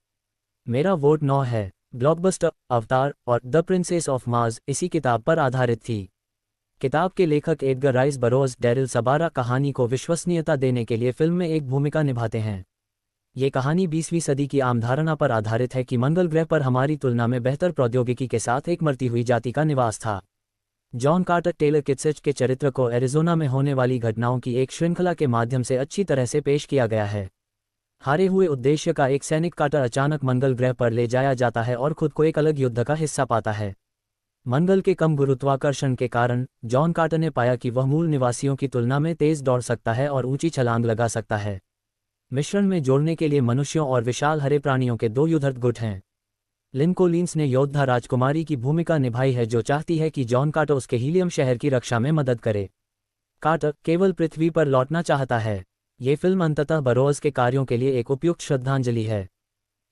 मेरा वोट 9 है। ब्लॉकबस्टर, अवतार और द प्रिंसेस ऑफ मार्स इसी किताब पर आधारित थी। किताब के लेखक एडगर राइस बरोज डेरिल सबारा कहानी को विश्वसनीयता देने के लिए फिल्म में एक भूमिका निभाते हैं। ये कहानी 20वीं सदी की आम धारणा पर आधारित है कि मंगल ग्रह पर हमारी तुलना में बेहतर प्रौद्योगिकी के साथ एक मरती हुई जाति का निवास था। जॉन कार्टर टेलर किट्सिच के चरित्र को एरिजोना में होने वाली घटनाओं की एक श्रृंखला के माध्यम से अच्छी तरह से पेश किया गया है। हारे हुए उद्देश्य का एक सैनिक कार्टर अचानक मंगल ग्रह पर ले जाया जाता है और खुद को एक अलग युद्ध का हिस्सा पाता है। मंगल के कम गुरुत्वाकर्षण के कारण जॉन कार्टर ने पाया कि वह मूल निवासियों की तुलना में तेज दौड़ सकता है और ऊंची छलांग लगा सकता है। मिश्रण में जोड़ने के लिए मनुष्यों और विशाल हरे प्राणियों के 2 युद्धरत गुट हैं। लिन कोलिंस ने योद्धा राजकुमारी की भूमिका निभाई है जो चाहती है कि जॉन कार्टर उसके हीलियम शहर की रक्षा में मदद करे। कार्टर केवल पृथ्वी पर लौटना चाहता है। ये फिल्म अंततः बरोज के कार्यों के लिए एक उपयुक्त श्रद्धांजलि है।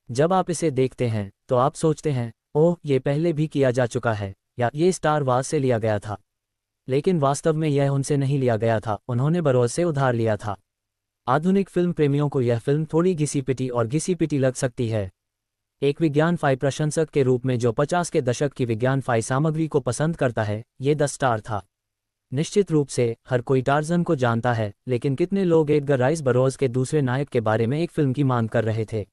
जब आप इसे देखते हैं तो आप सोचते हैं, ओह ये पहले भी किया जा चुका है, या ये स्टार वार्स से लिया गया था। लेकिन वास्तव में यह उनसे नहीं लिया गया था, उन्होंने बरोज से उधार लिया था। आधुनिक फिल्म प्रेमियों को यह फिल्म थोड़ी घिसी पिटी लग सकती है। एक विज्ञान फाई प्रशंसक के रूप में जो 50 के दशक की विज्ञान फाई सामग्री को पसंद करता है, ये 10 स्टार था। निश्चित रूप से हर कोई टार्जन को जानता है, लेकिन कितने लोग एडगर राइस बरोज के दूसरे नायक के बारे में एक फिल्म की मांग कर रहे थे।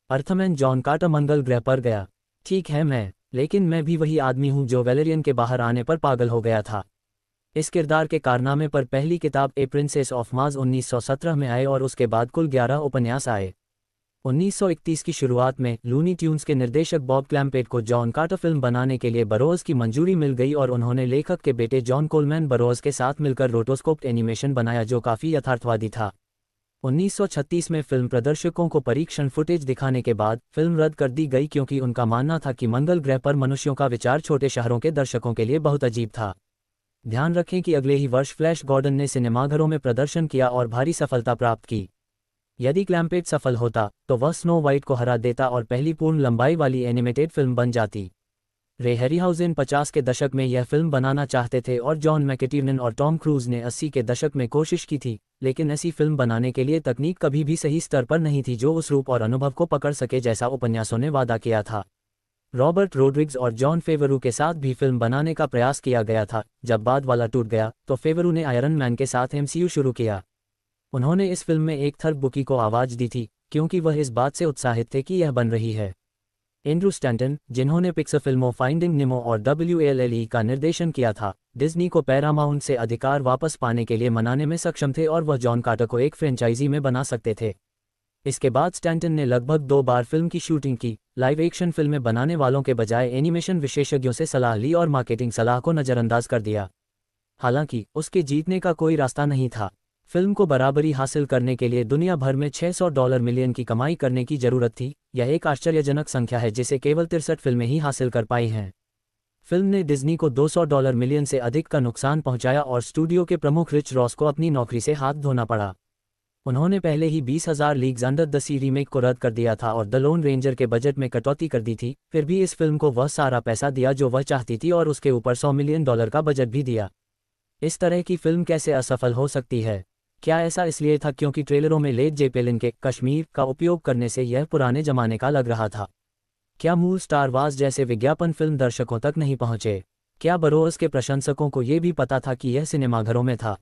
अर्थमैन जॉन कार्टर मंगल ग्रह पर गया। ठीक है लेकिन मैं भी वही आदमी हूं जो वैलेरियन के बाहर आने पर पागल हो गया था। इस किरदार के कारनामे पर पहली किताब ए प्रिंसेस ऑफ मार्स 1917 में आए और उसके बाद कुल 11 उपन्यास आए। 1931 की शुरुआत में लूनी ट्यून्स के निर्देशक बॉब क्लैम्पेट को जॉन कार्टर फिल्म बनाने के लिए बरोज की मंजूरी मिल गई और उन्होंने लेखक के बेटे जॉन कोलमैन बरोज के साथ मिलकर रोटोस्कोप एनिमेशन बनाया जो काफ़ी यथार्थवादी था। 1936 में फिल्म प्रदर्शकों को परीक्षण फुटेज दिखाने के बाद फिल्म रद्द कर दी गई क्योंकि उनका मानना था कि मंगल ग्रह पर मनुष्यों का विचार छोटे शहरों के दर्शकों के लिए बहुत अजीब था। ध्यान रखें कि अगले ही वर्ष फ्लैश गॉर्डन ने सिनेमाघरों में प्रदर्शन किया और भारी सफलता प्राप्त की। यदि क्लैम्पेट सफल होता तो वह स्नो वाइट को हरा देता और पहली पूर्ण लंबाई वाली एनिमेटेड फिल्म बन जाती। रे हैरीहाउसेन 50 के दशक में यह फिल्म बनाना चाहते थे और जॉन मैकेटिर्नन और टॉम क्रूज ने 80 के दशक में कोशिश की थी, लेकिन ऐसी फिल्म बनाने के लिए तकनीक कभी भी सही स्तर पर नहीं थी जो उस रूप और अनुभव को पकड़ सके जैसा उपन्यासों ने वादा किया था। रॉबर्ट रोड्रिग्स और जॉन फेवरू के साथ भी फिल्म बनाने का प्रयास किया गया था। जब बाद वाला टूट गया तो फेवरू ने आयरन मैन के साथ MCU शुरू किया। उन्होंने इस फिल्म में एक थर्ड बुकी को आवाज़ दी थी क्योंकि वह इस बात से उत्साहित थे कि यह बन रही है। एंड्रू स्टैंटन, जिन्होंने पिक्सर फिल्मों फाइंडिंग निमो और WALL-E का निर्देशन किया था, डिज्नी को पैरामाउंट से अधिकार वापस पाने के लिए मनाने में सक्षम थे और वह जॉन कार्टर को एक फ्रेंचाइजी में बना सकते थे। इसके बाद स्टैंटन ने लगभग 2 बार फिल्म की शूटिंग की, लाइव एक्शन फिल्में बनाने वालों के बजाय एनिमेशन विशेषज्ञों से सलाह ली और मार्केटिंग सलाह को नज़रअंदाज कर दिया। हालांकि उसके जीतने का कोई रास्ता नहीं था। फिल्म को बराबरी हासिल करने के लिए दुनिया भर में $600 मिलियन की कमाई करने की जरूरत थी। यह एक आश्चर्यजनक संख्या है जिसे केवल 63 फिल्में ही हासिल कर पाई हैं। फिल्म ने डिज्नी को $200 मिलियन से अधिक का नुकसान पहुंचाया और स्टूडियो के प्रमुख रिच रॉस को अपनी नौकरी से हाथ धोना पड़ा। उन्होंने पहले ही 20,000 leagues under the sea remake को रद्द कर दिया था और द लोन रेंजर के बजट में कटौती कर दी थी। फिर भी इस फिल्म को वह सारा पैसा दिया जो वह चाहती थी और उसके ऊपर $100 मिलियन का बजट भी दिया। इस तरह की फिल्म कैसे असफल हो सकती है? क्या ऐसा इसलिए था क्योंकि ट्रेलरों में लेड जेपेलिन के कश्मीर का उपयोग करने से यह पुराने जमाने का लग रहा था? क्या मूल स्टार वार्स जैसे विज्ञापन फिल्म दर्शकों तक नहीं पहुंचे? क्या बरोज के प्रशंसकों को यह भी पता था कि यह सिनेमाघरों में था?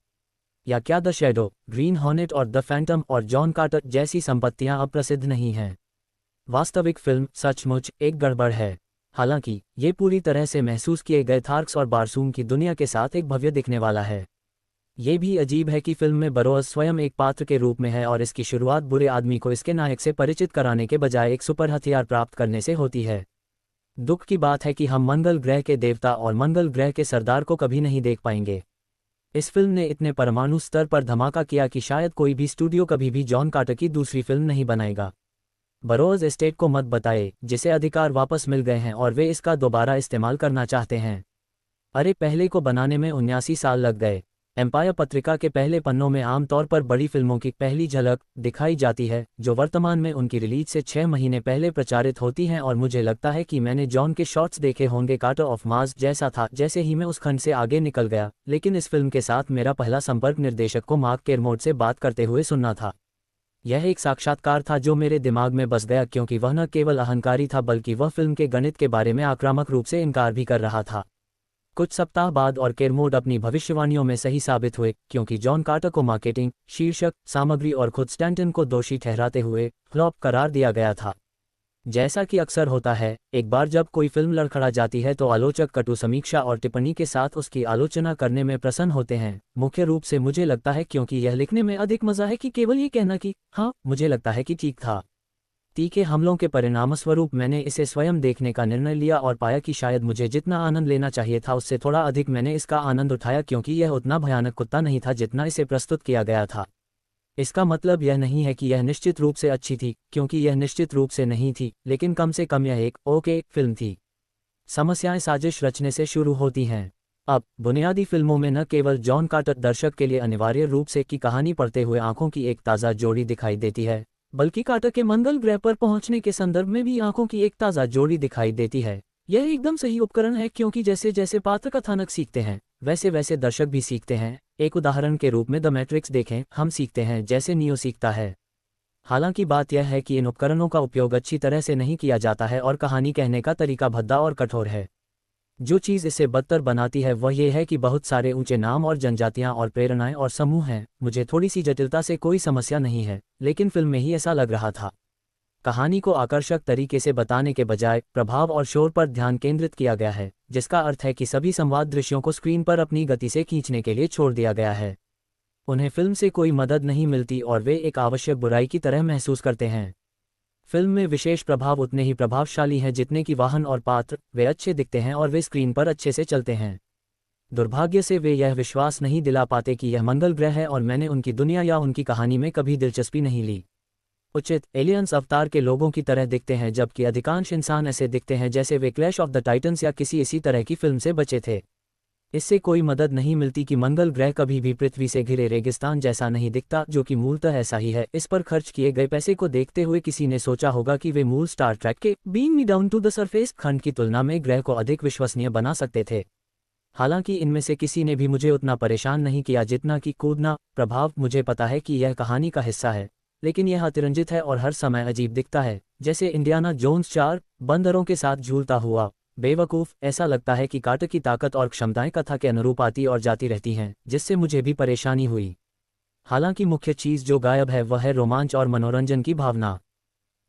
या क्या द शैडो, ग्रीन हॉर्नेट और द फैंटम और जॉन कार्टर जैसी संपत्तियां अब प्रसिद्ध नहीं हैं? वास्तविक फिल्म सचमुच एक गड़बड़ है। हालांकि ये पूरी तरह से महसूस किए गए थार्क्स और बारसूम की दुनिया के साथ एक भव्य दिखने वाला है। ये भी अजीब है कि फिल्म में बरोज स्वयं एक पात्र के रूप में है और इसकी शुरुआत बुरे आदमी को इसके नायक से परिचित कराने के बजाय एक सुपर हथियार प्राप्त करने से होती है। दुख की बात है कि हम मंगल ग्रह के देवता और मंगल ग्रह के सरदार को कभी नहीं देख पाएंगे। इस फिल्म ने इतने परमाणु स्तर पर धमाका किया कि शायद कोई भी स्टूडियो कभी भी जॉन कार्टर की दूसरी फिल्म नहीं बनाएगा। बरोज एस्टेट को मत बताए जिसे अधिकार वापस मिल गए हैं और वे इसका दोबारा इस्तेमाल करना चाहते हैं। अरे पहले को बनाने में 79 साल लग गए। एम्पायर पत्रिका के पहले पन्नों में आमतौर पर बड़ी फिल्मों की पहली झलक दिखाई जाती है जो वर्तमान में उनकी रिलीज से 6 महीने पहले प्रचारित होती हैं और मुझे लगता है कि मैंने जॉन के शॉट्स देखे होंगे। कार्टर ऑफ मार्स जैसा था जैसे ही मैं उस खंड से आगे निकल गया, लेकिन इस फिल्म के साथ मेरा पहला संपर्क निर्देशक को मार्क केरमोड से बात करते हुए सुनना था। यह एक साक्षात्कार था जो मेरे दिमाग में बस गया क्योंकि वह न केवल अहंकारी था बल्कि वह फिल्म के गणित के बारे में आक्रामक रूप से इनकार भी कर रहा था। कुछ सप्ताह बाद और केरमोड अपनी भविष्यवाणियों में सही साबित हुए क्योंकि जॉन कार्टर को मार्केटिंग, शीर्षक, सामग्री और खुद स्टैंटन को दोषी ठहराते हुए फ्लॉप करार दिया गया था। जैसा कि अक्सर होता है, एक बार जब कोई फिल्म लड़खड़ा जाती है तो आलोचक कटु समीक्षा और टिप्पणी के साथ उसकी आलोचना करने में प्रसन्न होते हैं। मुख्य रूप से मुझे लगता है क्योंकि यह लिखने में अधिक मजा है कि केवल ये कहना कि हाँ मुझे लगता है कि ठीक था। तीखे हमलों के परिणामस्वरूप मैंने इसे स्वयं देखने का निर्णय लिया और पाया कि शायद मुझे जितना आनंद लेना चाहिए था उससे थोड़ा अधिक मैंने इसका आनंद उठाया क्योंकि यह उतना भयानक कुत्ता नहीं था जितना इसे प्रस्तुत किया गया था। इसका मतलब यह नहीं है कि यह निश्चित रूप से अच्छी थी क्योंकि यह निश्चित रूप से नहीं थी, लेकिन कम से कम यह एक ओके फिल्म थी। समस्याएं साजिश रचने से शुरू होती हैं। अब बुनियादी फिल्मों में न केवल जॉन कार्टर दर्शक के लिए अनिवार्य रूप से की कहानी पढ़ते हुए आंखों की एक ताज़ा जोड़ी दिखाई देती है, बल्कि कार्टर के मंगल ग्रह पर पहुंचने के संदर्भ में भी आंखों की एक ताज़ा जोड़ी दिखाई देती है। यह एकदम सही उपकरण है क्योंकि जैसे जैसे पात्र कथानक सीखते हैं, वैसे वैसे दर्शक भी सीखते हैं। एक उदाहरण के रूप में द मैट्रिक्स देखें, हम सीखते हैं जैसे नियो सीखता है। हालांकि बात यह है कि इन उपकरणों का उपयोग अच्छी तरह से नहीं किया जाता है और कहानी कहने का तरीका भद्दा और कठोर है। जो चीज़ इसे बदतर बनाती है वह यह है कि बहुत सारे ऊंचे नाम और जनजातियां और प्रेरणाएं और समूह हैं। मुझे थोड़ी सी जटिलता से कोई समस्या नहीं है, लेकिन फिल्म में ही ऐसा लग रहा था। कहानी को आकर्षक तरीके से बताने के बजाय प्रभाव और शोर पर ध्यान केंद्रित किया गया है, जिसका अर्थ है कि सभी संवाद दृश्यों को स्क्रीन पर अपनी गति से खींचने के लिए छोड़ दिया गया है। उन्हें फिल्म से कोई मदद नहीं मिलती और वे एक आवश्यक बुराई की तरह महसूस करते हैं। फिल्म में विशेष प्रभाव उतने ही प्रभावशाली हैं जितने कि वाहन और पात्र। वे अच्छे दिखते हैं और वे स्क्रीन पर अच्छे से चलते हैं। दुर्भाग्य से वे यह विश्वास नहीं दिला पाते कि यह मंगल ग्रह है और मैंने उनकी दुनिया या उनकी कहानी में कभी दिलचस्पी नहीं ली। उचित एलियंस अवतार के लोगों की तरह दिखते हैं, जबकि अधिकांश इंसान ऐसे दिखते हैं जैसे वे क्लैश ऑफ द टाइटन्स या किसी इसी तरह की फिल्म से बचे थे। इससे कोई मदद नहीं मिलती कि मंगल ग्रह कभी भी पृथ्वी से घिरे रेगिस्तान जैसा नहीं दिखता, जो कि मूलतः ऐसा ही है। इस पर खर्च किए गए पैसे को देखते हुए किसी ने सोचा होगा कि वे मूल स्टार ट्रैक के being me down to the surface खंड की तुलना में ग्रह को अधिक विश्वसनीय बना सकते थे। हालांकि इनमें से किसी ने भी मुझे उतना परेशान नहीं किया जितना कि कूदना प्रभाव। मुझे पता है कि यह कहानी का हिस्सा है, लेकिन यह अतिरंजित है और हर समय अजीब दिखता है, जैसे इंडियाना जोन्स 4 बंदरों के साथ झूलता हुआ बेवकूफ़। ऐसा लगता है कि कार्टर की ताकत और क्षमताएं कथा के अनुरूप आती और जाती रहती हैं, जिससे मुझे भी परेशानी हुई। हालांकि मुख्य चीज़ जो गायब है वह है रोमांच और मनोरंजन की भावना।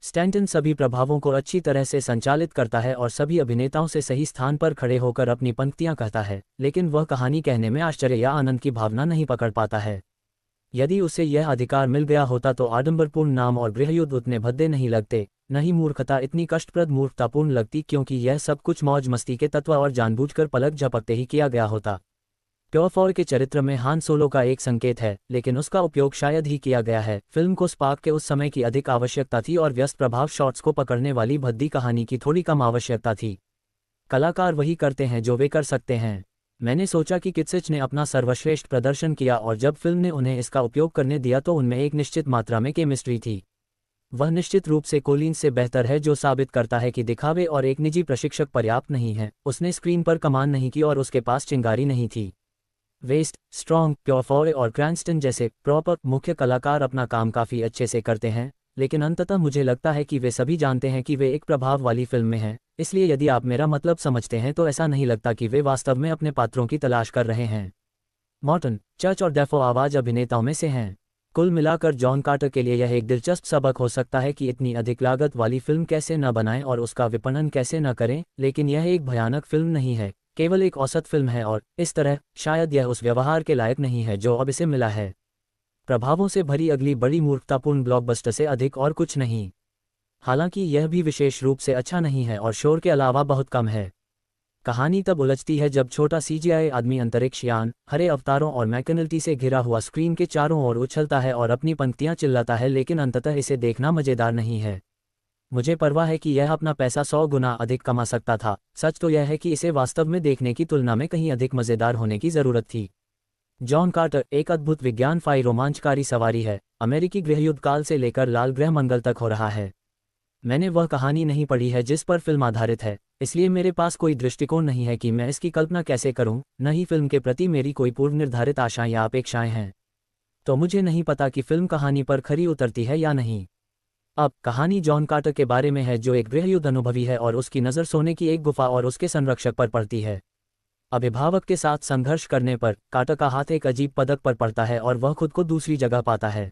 स्टैंटन सभी प्रभावों को अच्छी तरह से संचालित करता है और सभी अभिनेताओं से सही स्थान पर खड़े होकर अपनी पंक्तियां कहता है, लेकिन वह कहानी कहने में आश्चर्य या आनंद की भावना नहीं पकड़ पाता है। यदि उसे यह अधिकार मिल गया होता तो आडंबरपूर्ण नाम और गृहयुद्ध उतने भद्दे नहीं लगते, न ही मूर्खता इतनी कष्टप्रद मूर्खतापूर्ण लगती, क्योंकि यह सब कुछ मौज मस्ती के तत्व और जानबूझकर पलक झपकते ही किया गया होता। प्योरफॉर के चरित्र में हान सोलो का एक संकेत है, लेकिन उसका उपयोग शायद ही किया गया है। फिल्म को स्पार्क के उस समय की अधिक आवश्यकता थी और व्यस्त प्रभाव शॉट्स को पकड़ने वाली भद्दी कहानी की थोड़ी कम आवश्यकता थी। कलाकार वही करते हैं जो वे कर सकते हैं। मैंने सोचा कि कित्सिच ने अपना सर्वश्रेष्ठ प्रदर्शन किया और जब फिल्म ने उन्हें इसका उपयोग करने दिया तो उनमें एक निश्चित मात्रा में केमिस्ट्री थी। वह निश्चित रूप से कोलिन्स से बेहतर है, जो साबित करता है कि दिखावे और एक निजी प्रशिक्षक पर्याप्त नहीं है। उसने स्क्रीन पर कमान नहीं की और उसके पास चिंगारी नहीं थी। वेस्ट, स्ट्रॉन्ग, प्योरफॉर और क्रैंस्टन जैसे प्रॉपर मुख्य कलाकार अपना काम काफ़ी अच्छे से करते हैं, लेकिन अंततः मुझे लगता है कि वे सभी जानते हैं कि वे एक प्रभाव वाली फिल्म में हैं। इसलिए यदि आप मेरा मतलब समझते हैं तो ऐसा नहीं लगता कि वे वास्तव में अपने पात्रों की तलाश कर रहे हैं। मॉर्टन, चर्च और डेफो आवाज अभिनेताओं में से हैं। कुल मिलाकर जॉन कार्टर के लिए यह एक दिलचस्प सबक हो सकता है कि इतनी अधिक लागत वाली फिल्म कैसे न बनाएं और उसका विपणन कैसे न करें, लेकिन यह एक भयानक फिल्म नहीं है, केवल एक औसत फिल्म है और इस तरह शायद यह उस व्यवहार के लायक नहीं है जो अब इसे मिला है। प्रभावों से भरी अगली बड़ी मूर्खतापूर्ण ब्लॉकबस्टर से अधिक और कुछ नहीं। हालांकि यह भी विशेष रूप से अच्छा नहीं है और शोर के अलावा बहुत कम है। कहानी तब उलझती है जब छोटा सीजीआई आदमी अंतरिक्ष यान, हरे अवतारों और मैकेनिटी से घिरा हुआ स्क्रीन के चारों ओर उछलता है और अपनी पंक्तियां चिल्लाता है, लेकिन अंततः इसे देखना मज़ेदार नहीं है। मुझे परवाह है कि यह अपना पैसा 100 गुना अधिक कमा सकता था। सच तो यह है कि इसे वास्तव में देखने की तुलना में कहीं अधिक मज़ेदार होने की ज़रूरत थी। जॉन कार्टर एक अद्भुत विज्ञान फाई रोमांचकारी सवारी है। अमेरिकी गृहयुद्ध काल से लेकर लाल ग्रह मंगल तक हो रहा है। मैंने वह कहानी नहीं पढ़ी है जिस पर फिल्म आधारित है, इसलिए मेरे पास कोई दृष्टिकोण नहीं है कि मैं इसकी कल्पना कैसे करूं, न ही फिल्म के प्रति मेरी कोई पूर्व निर्धारित आशाएं या अपेक्षाएं हैं। तो मुझे नहीं पता कि फिल्म कहानी पर खरी उतरती है या नहीं। अब कहानी जॉन कार्टर के बारे में है, जो एक गृहयुद्ध अनुभवी है और उसकी नज़र सोने की एक गुफा और उसके संरक्षक पर पड़ती है। अभिभावक के साथ संघर्ष करने पर कार्टर का हाथ एक अजीब पदक पर पड़ता है और वह खुद को दूसरी जगह पाता है।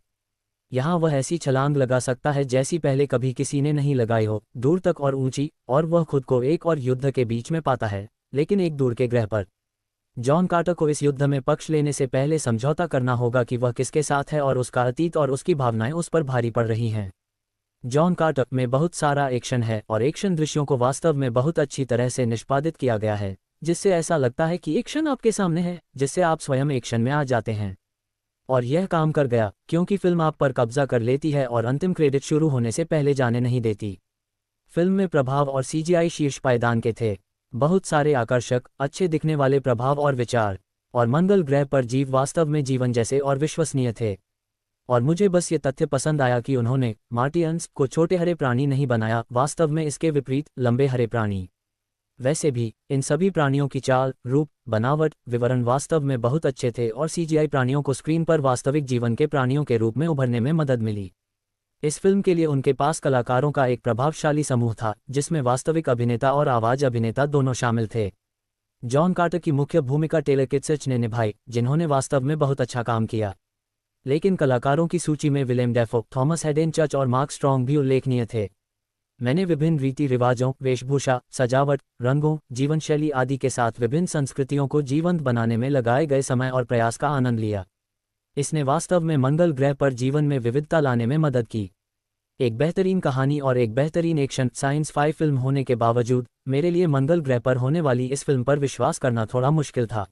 यहाँ वह ऐसी छलांग लगा सकता है जैसी पहले कभी किसी ने नहीं लगाई हो, दूर तक और ऊंची, और वह खुद को एक और युद्ध के बीच में पाता है, लेकिन एक दूर के ग्रह पर। जॉन कार्टर को इस युद्ध में पक्ष लेने से पहले समझौता करना होगा कि वह किसके साथ है और उसका अतीत और उसकी भावनाएं उस पर भारी पड़ रही हैं। जॉन कार्टर में बहुत सारा एक्शन है और एक्शन दृश्यों को वास्तव में बहुत अच्छी तरह से निष्पादित किया गया है, जिससे ऐसा लगता है कि एक्शन आपके सामने है, जिससे आप स्वयं एक्शन में आ जाते हैं। और यह काम कर गया, क्योंकि फिल्म आप पर कब्जा कर लेती है और अंतिम क्रेडिट शुरू होने से पहले जाने नहीं देती। फिल्म में प्रभाव और सीजीआई शीर्ष पायदान के थे। बहुत सारे आकर्षक, अच्छे दिखने वाले प्रभाव और विचार, और मंगल ग्रह पर जीव वास्तव में जीवन जैसे और विश्वसनीय थे। और मुझे बस ये तथ्य पसंद आया कि उन्होंने मार्टियंस को छोटे हरे प्राणी नहीं बनाया, वास्तव में इसके विपरीत लंबे हरे प्राणी। वैसे भी इन सभी प्राणियों की चाल, रूप, बनावट, विवरण वास्तव में बहुत अच्छे थे और सीजीआई प्राणियों को स्क्रीन पर वास्तविक जीवन के प्राणियों के रूप में उभरने में मदद मिली। इस फिल्म के लिए उनके पास कलाकारों का एक प्रभावशाली समूह था जिसमें वास्तविक अभिनेता और आवाज अभिनेता दोनों शामिल थे। जॉन कार्टर की मुख्य भूमिका टेलर किटचर्च ने निभाई, जिन्होंने वास्तव में बहुत अच्छा काम किया। लेकिन कलाकारों की सूची में Willem Dafoe, Thomas Haden church और मार्क स्ट्रॉन्ग भी उल्लेखनीय थे। मैंने विभिन्न रीति रिवाजों, वेशभूषा, सजावट, रंगों, जीवन शैली आदि के साथ विभिन्न संस्कृतियों को जीवंत बनाने में लगाए गए समय और प्रयास का आनंद लिया। इसने वास्तव में मंगल ग्रह पर जीवन में विविधता लाने में मदद की। एक बेहतरीन कहानी और एक बेहतरीन एक्शन साइंस फाई फिल्म होने के बावजूद मेरे लिए मंगल ग्रह पर होने वाली इस फिल्म पर विश्वास करना थोड़ा मुश्किल था।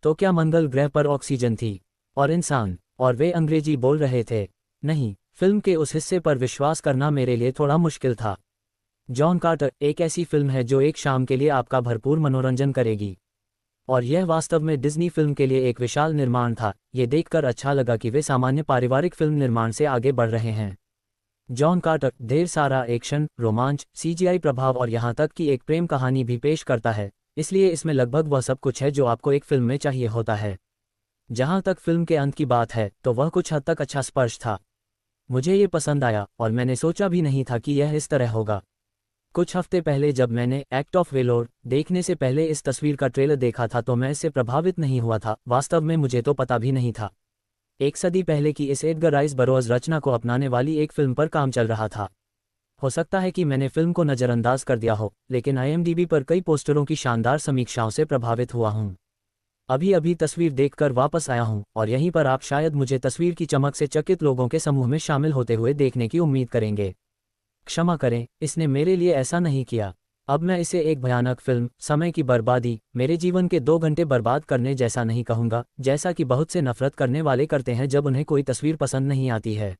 तो क्या मंगल ग्रह पर ऑक्सीजन थी और इंसान और वे अंग्रेजी बोल रहे थे? नहीं, फिल्म के उस हिस्से पर विश्वास करना मेरे लिए थोड़ा मुश्किल था। जॉन कार्टर एक ऐसी फिल्म है जो एक शाम के लिए आपका भरपूर मनोरंजन करेगी, और यह वास्तव में डिज्नी फिल्म के लिए एक विशाल निर्माण था। ये देखकर अच्छा लगा कि वे सामान्य पारिवारिक फिल्म निर्माण से आगे बढ़ रहे हैं। जॉन कार्टर ढेर सारा एक्शन, रोमांच, सीजीआई प्रभाव और यहाँ तक कि एक प्रेम कहानी भी पेश करता है, इसलिए इसमें लगभग वह सब कुछ है जो आपको एक फिल्म में चाहिए होता है। जहाँ तक फिल्म के अंत की बात है तो वह कुछ हद तक अच्छा स्पर्श था। मुझे ये पसंद आया और मैंने सोचा भी नहीं था कि यह इस तरह होगा। कुछ हफ्ते पहले जब मैंने एक्ट ऑफ वेलोर देखने से पहले इस तस्वीर का ट्रेलर देखा था तो मैं इससे प्रभावित नहीं हुआ था। वास्तव में मुझे तो पता भी नहीं था एक सदी पहले कि इस एडगर राइस बरोज रचना को अपनाने वाली एक फिल्म पर काम चल रहा था। हो सकता है कि मैंने फिल्म को नज़रअंदाज कर दिया हो, लेकिन IMDb पर कई पोस्टरों की शानदार समीक्षाओं से प्रभावित हुआ हूँ। अभी अभी तस्वीर देखकर वापस आया हूँ और यहीं पर आप शायद मुझे तस्वीर की चमक से चकित लोगों के समूह में शामिल होते हुए देखने की उम्मीद करेंगे। क्षमा करें, इसने मेरे लिए ऐसा नहीं किया। अब मैं इसे एक भयानक फिल्म, समय की बर्बादी, मेरे जीवन के 2 घंटे बर्बाद करने जैसा नहीं कहूँगा, जैसा कि बहुत से नफरत करने वाले करते हैं जब उन्हें कोई तस्वीर पसंद नहीं आती है।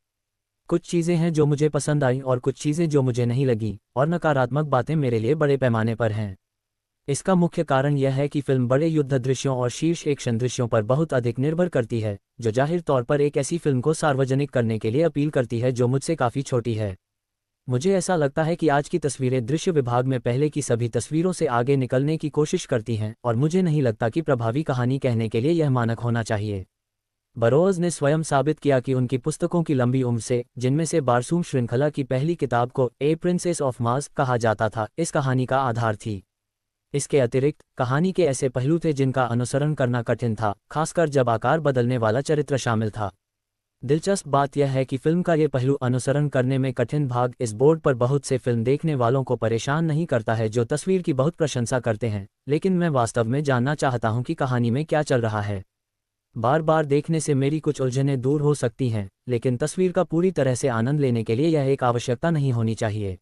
कुछ चीज़ें हैं जो मुझे पसंद आई और कुछ चीज़ें जो मुझे नहीं लगी, और नकारात्मक बातें मेरे लिए बड़े पैमाने पर हैं। इसका मुख्य कारण यह है कि फिल्म बड़े युद्ध दृश्यों और शीर्ष एक्शन दृश्यों पर बहुत अधिक निर्भर करती है, जो जाहिर तौर पर एक ऐसी फिल्म को सार्वजनिक करने के लिए अपील करती है जो मुझसे काफ़ी छोटी है। मुझे ऐसा लगता है कि आज की तस्वीरें दृश्य विभाग में पहले की सभी तस्वीरों से आगे निकलने की कोशिश करती हैं, और मुझे नहीं लगता कि प्रभावी कहानी कहने के लिए यह मानक होना चाहिए। बरोज ने स्वयं साबित किया कि उनकी पुस्तकों की लंबी उम्र से, जिनमें से बारसूम श्रृंखला की पहली किताब को ए प्रिंसेस ऑफ मार्स कहा जाता था, इस कहानी का आधार थी। इसके अतिरिक्त कहानी के ऐसे पहलू थे जिनका अनुसरण करना कठिन था, खासकर जब आकार बदलने वाला चरित्र शामिल था। दिलचस्प बात यह है कि फिल्म का ये पहलू अनुसरण करने में कठिन भाग इस बोर्ड पर बहुत से फिल्म देखने वालों को परेशान नहीं करता है जो तस्वीर की बहुत प्रशंसा करते हैं, लेकिन मैं वास्तव में जानना चाहता हूं कि कहानी में क्या चल रहा है। बार बार देखने से मेरी कुछ उलझनें दूर हो सकती हैं, लेकिन तस्वीर का पूरी तरह से आनंद लेने के लिए यह एक आवश्यकता नहीं होनी चाहिए।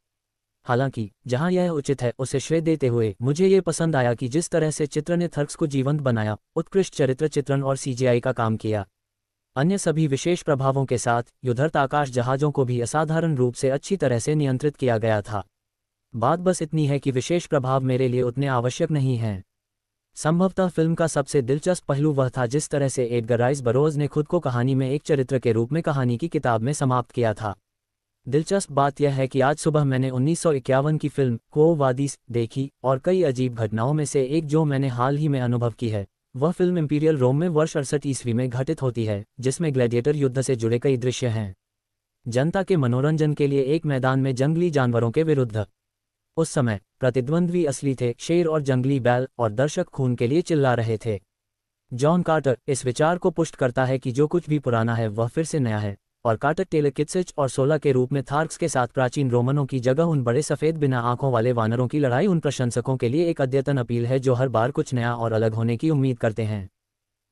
हालांकि जहां यह उचित है उसे श्रेय देते हुए मुझे ये पसंद आया कि जिस तरह से चित्र ने थर्क्स को जीवंत बनाया, उत्कृष्ट चरित्र चित्रण और CGI का काम किया। अन्य सभी विशेष प्रभावों के साथ युद्धरत आकाश जहाज़ों को भी असाधारण रूप से अच्छी तरह से नियंत्रित किया गया था। बात बस इतनी है कि विशेष प्रभाव मेरे लिए उतने आवश्यक नहीं हैं। संभवतः फिल्म का सबसे दिलचस्प पहलू वह था जिस तरह से एडगर राइस बरोज ने खुद को कहानी में एक चरित्र के रूप में कहानी की किताब में समाप्त किया था। दिलचस्प बात यह है कि आज सुबह मैंने 1951 की फिल्म क्वो वादिस देखी, और कई अजीब घटनाओं में से एक जो मैंने हाल ही में अनुभव की है, वह फिल्म इंपीरियल रोम में वर्ष 68 ईस्वी में घटित होती है, जिसमें ग्लैडिएटर युद्ध से जुड़े कई दृश्य हैं। जनता के मनोरंजन के लिए एक मैदान में जंगली जानवरों के विरुद्ध। उस समय प्रतिद्वंद्वी असली थे शेर और जंगली बैल, और दर्शक खून के लिए चिल्ला रहे थे। जॉन कार्टर इस विचार को पुष्ट करता है कि जो कुछ भी पुराना है वह फिर से नया है, और कार्टर टेलर किटचर्च और 16 के रूप में थार्क्स के साथ प्राचीन रोमनों की जगह उन बड़े सफ़ेद बिना आंखों वाले वानरों की लड़ाई उन प्रशंसकों के लिए एक अद्यतन अपील है जो हर बार कुछ नया और अलग होने की उम्मीद करते हैं।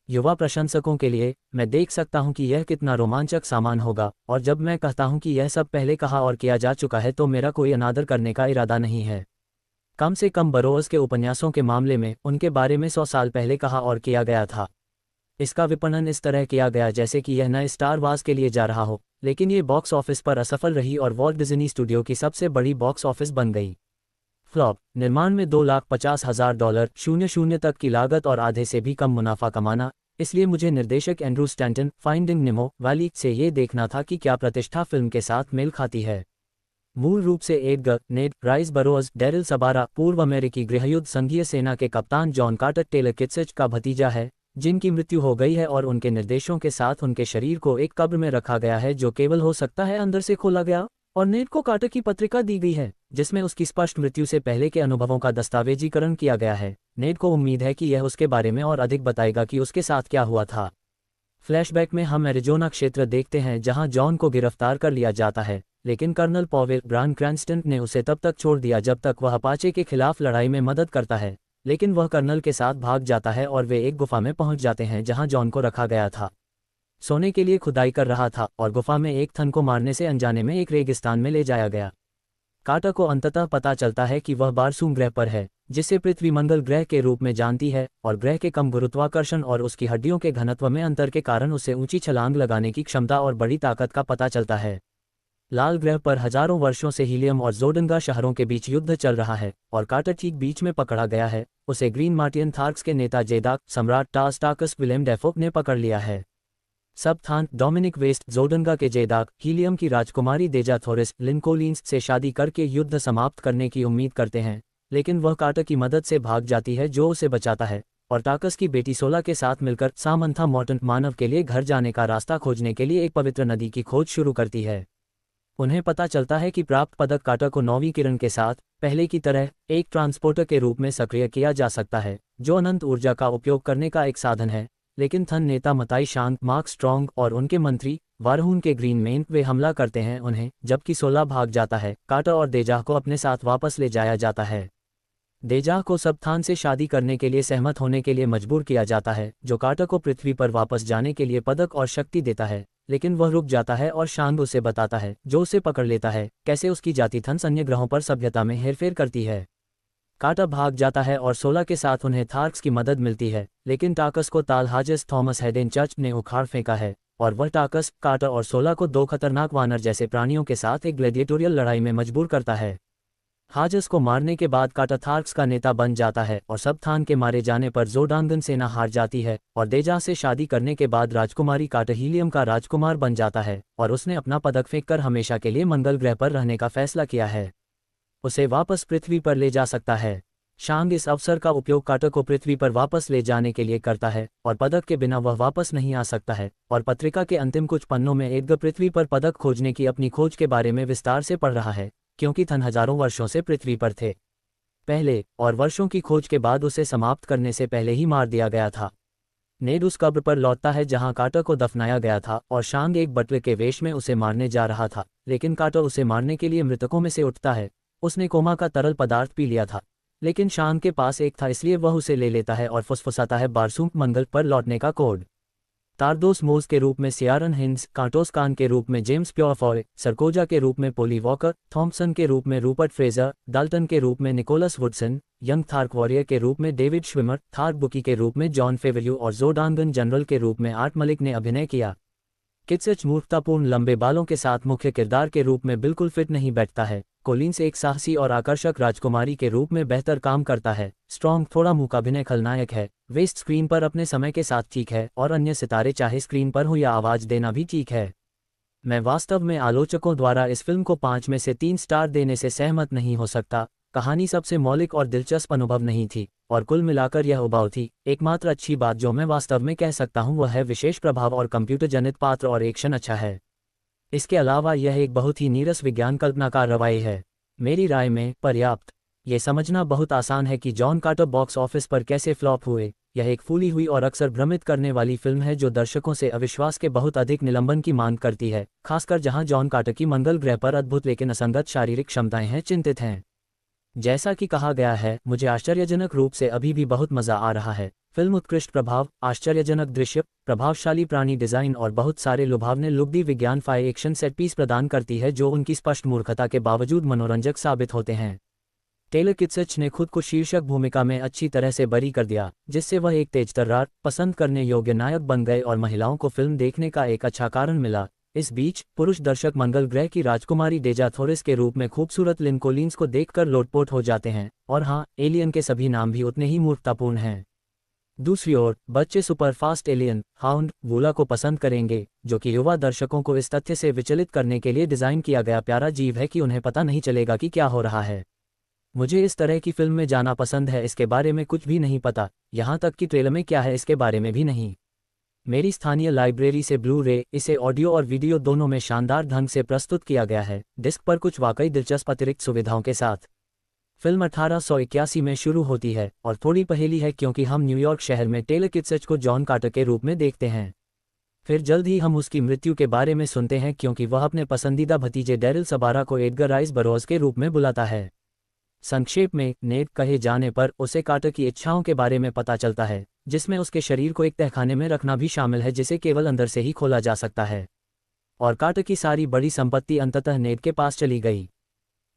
युवा प्रशंसकों के लिए मैं देख सकता हूं कि यह कितना रोमांचक सामान होगा, और जब मैं कहता हूं कि यह सब पहले कहा और किया जा चुका है तो मेरा कोई अनादर करने का इरादा नहीं है। कम से कम बरोज के उपन्यासों के मामले में उनके बारे में 100 साल पहले कहा और किया गया था। इसका विपणन इस तरह किया गया जैसे कि यह नए स्टार वार्स के लिए जा रहा हो, लेकिन ये बॉक्स ऑफिस पर असफल रही और वॉल्ट डिज्नी स्टूडियो की सबसे बड़ी बॉक्स ऑफिस बन गई। फ्लॉप निर्माण में $2,50,000 00 तक की लागत और आधे से भी कम मुनाफा कमाना। इसलिए मुझे निर्देशक एंड्रू स्टैंटन फाइंडिंग नेमो वाली से ये देखना था कि क्या प्रतिष्ठा फिल्म के साथ मेल खाती है। मूल रूप से एडगर, नेड राइस बरोज, डेरिल सबारा पूर्व अमेरिकी गृहयुद्ध संघीय सेना के कप्तान जॉन कार्टर टेलर किट्सिच का भतीजा है, जिनकी मृत्यु हो गई है और उनके निर्देशों के साथ उनके शरीर को एक कब्र में रखा गया है जो केवल हो सकता है अंदर से खोला गया। और नेड को कार्टर की पत्रिका दी गई है जिसमें उसकी स्पष्ट मृत्यु से पहले के अनुभवों का दस्तावेजीकरण किया गया है। नेड को उम्मीद है कि यह उसके बारे में और अधिक बताएगा कि उसके साथ क्या हुआ था। फ्लैशबैक में हम एरिजोना क्षेत्र देखते हैं जहां जॉन को गिरफ्तार कर लिया जाता है, लेकिन कर्नल पॉवेल ब्रान क्रैंस्टन ने उसे तब तक छोड़ दिया जब तक वह अपाचे के खिलाफ लड़ाई में मदद करता है। लेकिन वह कर्नल के साथ भाग जाता है और वे एक गुफा में पहुंच जाते हैं जहां जॉन को रखा गया था। सोने के लिए खुदाई कर रहा था और गुफा में एक थन को मारने से अनजाने में एक रेगिस्तान में ले जाया गया। कार्टर को अंततः पता चलता है कि वह बारसूम ग्रह पर है, जिसे पृथ्वी मंगल ग्रह के रूप में जानती है, और ग्रह के कम गुरुत्वाकर्षण और उसकी हड्डियों के घनत्व में अंतर के कारण उसे ऊंची छलांग लगाने की क्षमता और बड़ी ताकत का पता चलता है। लाल ग्रह पर हजारों वर्षों से हीलियम और जोडंगा शहरों के बीच युद्ध चल रहा है और कार्टर ठीक बीच में पकड़ा गया है। उसे ग्रीन मार्टियन थार्क्स के नेता जेदाक सम्राट टास्टाकस विलेम डेफोक ने पकड़ लिया है। सब थान डोमिनिक वेस्ट जोडंगा के जेदाक हीलियम की राजकुमारी देजा थोरिस लिनकोलिन्स से शादी करके युद्ध समाप्त करने की उम्मीद करते हैं, लेकिन वह कार्टर की मदद से भाग जाती है जो उसे बचाता है और टाकस की बेटी सोला के साथ मिलकर सामंथा मॉर्टन मानव के लिए घर जाने का रास्ता खोजने के लिए एक पवित्र नदी की खोज शुरू करती है। उन्हें पता चलता है कि प्राप्त पदक कार्टर को नौवीं किरण के साथ पहले की तरह एक ट्रांसपोर्टर के रूप में सक्रिय किया जा सकता है जो अनंत ऊर्जा का उपयोग करने का एक साधन है। लेकिन थन नेता मताई शांत, मार्क स्ट्रॉन्ग और उनके मंत्री वारहून के ग्रीन मेन वे हमला करते हैं उन्हें, जबकि सोला भाग जाता है। कार्टर और देजाह को अपने साथ वापस ले जाया जाता है। देजाह को सब थान से शादी करने के लिए सहमत होने के लिए मजबूर किया जाता है, जो कार्टर को पृथ्वी पर वापस जाने के लिए पदक और शक्ति देता है। लेकिन वह रुक जाता है और शांग उसे बताता है, जो उसे पकड़ लेता है, कैसे उसकी जाति थन अन्य ग्रहों पर सभ्यता में हेरफेर करती है। कार्टर भाग जाता है और सोला के साथ उन्हें थार्क्स की मदद मिलती है, लेकिन टाकस को तालहाजिस थॉमस हेडेन चर्च ने उखाड़ फेंका है और वह टाकस, कार्टर और सोला को दो खतरनाक वानर जैसे प्राणियों के साथ एक ग्लैडिएटोरियल लड़ाई में मजबूर करता है। हाजस को मारने के बाद कार्टर थार्क्स का नेता बन जाता है और सब थान के मारे जाने पर जोडांगन सेना हार जाती है और देजा से शादी करने के बाद राजकुमारी कार्टर हीलियम का राजकुमार बन जाता है और उसने अपना पदक फेंककर हमेशा के लिए मंगल ग्रह पर रहने का फैसला किया है। उसे वापस पृथ्वी पर ले जा सकता है। शांग इस अवसर का उपयोग कार्टर को पृथ्वी पर वापस ले जाने के लिए करता है और पदक के बिना वह वापस नहीं आ सकता है। और पत्रिका के अंतिम कुछ पन्नों में एडगर पृथ्वी पर पदक खोजने की अपनी खोज के बारे में विस्तार से पढ़ रहा है, क्योंकि थन हजारों वर्षों से पृथ्वी पर थे पहले, और वर्षों की खोज के बाद उसे समाप्त करने से पहले ही मार दिया गया था। नेड उस कब्र पर लौटता है जहां कार्टर को दफनाया गया था और शांग एक बटवे के वेश में उसे मारने जा रहा था, लेकिन कार्टर उसे मारने के लिए मृतकों में से उठता है। उसने कोमा का तरल पदार्थ पी लिया था, लेकिन शांग के पास एक था, इसलिए वह उसे ले लेता है और फुसफुसाता है बारसूम मंगल पर लौटने का कोड। तारदोस मोज के रूप में सियारन हिंस, कांटोस कान के रूप में जेम्स प्योरफॉय, सरकोजा के रूप में पोली वॉकर, थॉम्पसन के रूप में रूपर्ट फ्रेजर, डाल्टन के रूप में निकोलस वुडसन, यंग थार्क वॉरियर के रूप में डेविड श्विमर, थार्क बुकी के रूप में जॉन फेवल्यू और जोडांगन जनरल के रूप में आर्ट मलिक ने अभिनय किया। किट्सिच मूर्खतापूर्ण लंबे बालों के साथ मुख्य किरदार के रूप में बिल्कुल फिट नहीं बैठता है। कोलिन्स एक साहसी और आकर्षक राजकुमारी के रूप में बेहतर काम करता है। स्ट्रॉन्ग थोड़ा मूक अभिनय खलनायक है। वेस्ट स्क्रीन पर अपने समय के साथ ठीक है और अन्य सितारे चाहे स्क्रीन पर हो या आवाज देना भी ठीक है। मैं वास्तव में आलोचकों द्वारा इस फिल्म को 5 में से 3 स्टार देने से सहमत नहीं हो सकता। कहानी सबसे मौलिक और दिलचस्प अनुभव नहीं थी और कुल मिलाकर यह उबाऊ थी। एकमात्र अच्छी बात जो मैं वास्तव में कह सकता हूं वह है विशेष प्रभाव और कंप्यूटर जनित पात्र और एक्शन अच्छा है। इसके अलावा यह एक बहुत ही नीरस विज्ञान कल्पनाकार रवाई है। मेरी राय में पर्याप्त। ये समझना बहुत आसान है कि जॉन कार्टर बॉक्स ऑफिस पर कैसे फ्लॉप हुए। यह एक फूली हुई और अक्सर भ्रमित करने वाली फिल्म है जो दर्शकों से अविश्वास के बहुत अधिक निलंबन की मांग करती है, खासकर जहां जॉन कार्टर की मंगल ग्रह पर अद्भुत लेकिन असंगत शारीरिक क्षमताएं हैं चिंतित हैं। जैसा कि कहा गया है, मुझे आश्चर्यजनक रूप से अभी भी बहुत मजा आ रहा है। फिल्म उत्कृष्ट प्रभाव, आश्चर्यजनक दृश्य, प्रभावशाली प्राणी डिजाइन और बहुत सारे लुभावने लुब्धी विज्ञान फाई एक्शन सेट पीस प्रदान करती है जो उनकी स्पष्ट मूर्खता के बावजूद मनोरंजक साबित होते हैं। टेलर किट्सिच ने खुद को शीर्षक भूमिका में अच्छी तरह से बरी कर दिया, जिससे वह एक तेजतर्रार, पसंद करने योग्य नायक बन गए और महिलाओं को फिल्म देखने का एक अच्छा कारण मिला। इस बीच पुरुष दर्शक मंगल ग्रह की राजकुमारी डेजा थोरिस के रूप में खूबसूरत लिन कोलिन्स को देखकर लोटपोट हो जाते हैं। और हाँ, एलियन के सभी नाम भी उतने ही मूर्खतापूर्ण हैं। दूसरी ओर बच्चे सुपरफास्ट एलियन हाउंड वूला को पसंद करेंगे, जो कि युवा दर्शकों को इस तथ्य से विचलित करने के लिए डिज़ाइन किया गया प्यारा जीव है कि उन्हें पता नहीं चलेगा कि क्या हो रहा है। मुझे इस तरह की फिल्म में जाना पसंद है, इसके बारे में कुछ भी नहीं पता, यहाँ तक कि ट्रेलर में क्या है इसके बारे में भी नहीं। मेरी स्थानीय लाइब्रेरी से ब्लू रे इसे ऑडियो और वीडियो दोनों में शानदार ढंग से प्रस्तुत किया गया है, डिस्क पर कुछ वाकई दिलचस्प अतिरिक्त सुविधाओं के साथ। फिल्म 1881 में शुरू होती है और थोड़ी पहेली है क्योंकि हम न्यूयॉर्क शहर में टेलर किटचर्च को जॉन कार्टर के रूप में देखते हैं। फिर जल्द ही हम उसकी मृत्यु के बारे में सुनते हैं क्योंकि वह अपने पसंदीदा भतीजे डैरिल सबारा को एडगर राइस बरोज के रूप में बुलाता है। संक्षेप में नेड कहे जाने पर उसे कार्टर की इच्छाओं के बारे में पता चलता है, जिसमें उसके शरीर को एक तहखाने में रखना भी शामिल है जिसे केवल अंदर से ही खोला जा सकता है। और कार्टर की सारी बड़ी संपत्ति अंततः नेड के पास चली गई।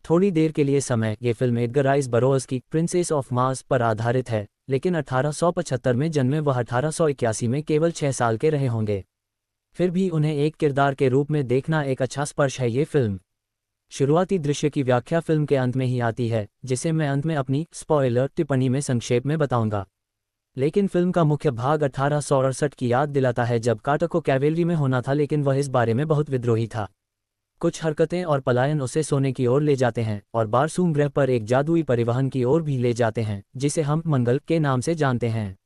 थोड़ी देर के लिए समय ये फिल्म एडगर राइस बरोज की प्रिंसेस ऑफ मार्स पर आधारित है, लेकिन 1875 में जन्मे वह 1881 में केवल 6 साल के रहे होंगे। फिर भी उन्हें एक किरदार के रूप में देखना एक अच्छा स्पर्श है ये फिल्म। शुरुआती दृश्य की व्याख्या फिल्म के अंत में ही आती है, जिसे मैं अंत में अपनी स्पॉइलर टिप्पणी में संक्षेप में बताऊंगा। लेकिन फिल्म का मुख्य भाग 1868 की याद दिलाता है जब कार्टर को कैवेलरी में होना था, लेकिन वह इस बारे में बहुत विद्रोही था। कुछ हरकतें और पलायन उसे सोने की ओर ले जाते हैं और बारसूम ग्रह पर एक जादुई परिवहन की ओर भी ले जाते हैं जिसे हम मंगल के नाम से जानते हैं।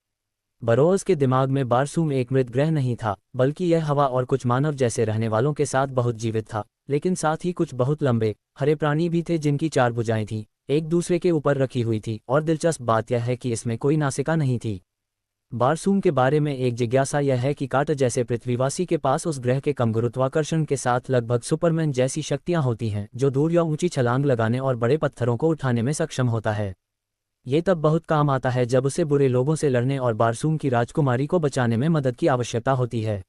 बरोज के दिमाग में बारसूम एक मृत ग्रह नहीं था, बल्कि यह हवा और कुछ मानव जैसे रहने वालों के साथ बहुत जीवित था, लेकिन साथ ही कुछ बहुत लंबे हरे प्राणी भी थे जिनकी 4 भुजाएं थीं, एक दूसरे के ऊपर रखी हुई थी, और दिलचस्प बात यह है कि इसमें कोई नासिका नहीं थी। बारसूम के बारे में एक जिज्ञासा यह है कि कार्टर जैसे पृथ्वीवासी के पास उस ग्रह के कम गुरुत्वाकर्षण के साथ लगभग सुपरमैन जैसी शक्तियां होती हैं, जो दूर या ऊंची छलांग लगाने और बड़े पत्थरों को उठाने में सक्षम होता है। ये तब बहुत काम आता है जब उसे बुरे लोगों से लड़ने और बारसूम की राजकुमारी को बचाने में मदद की आवश्यकता होती है।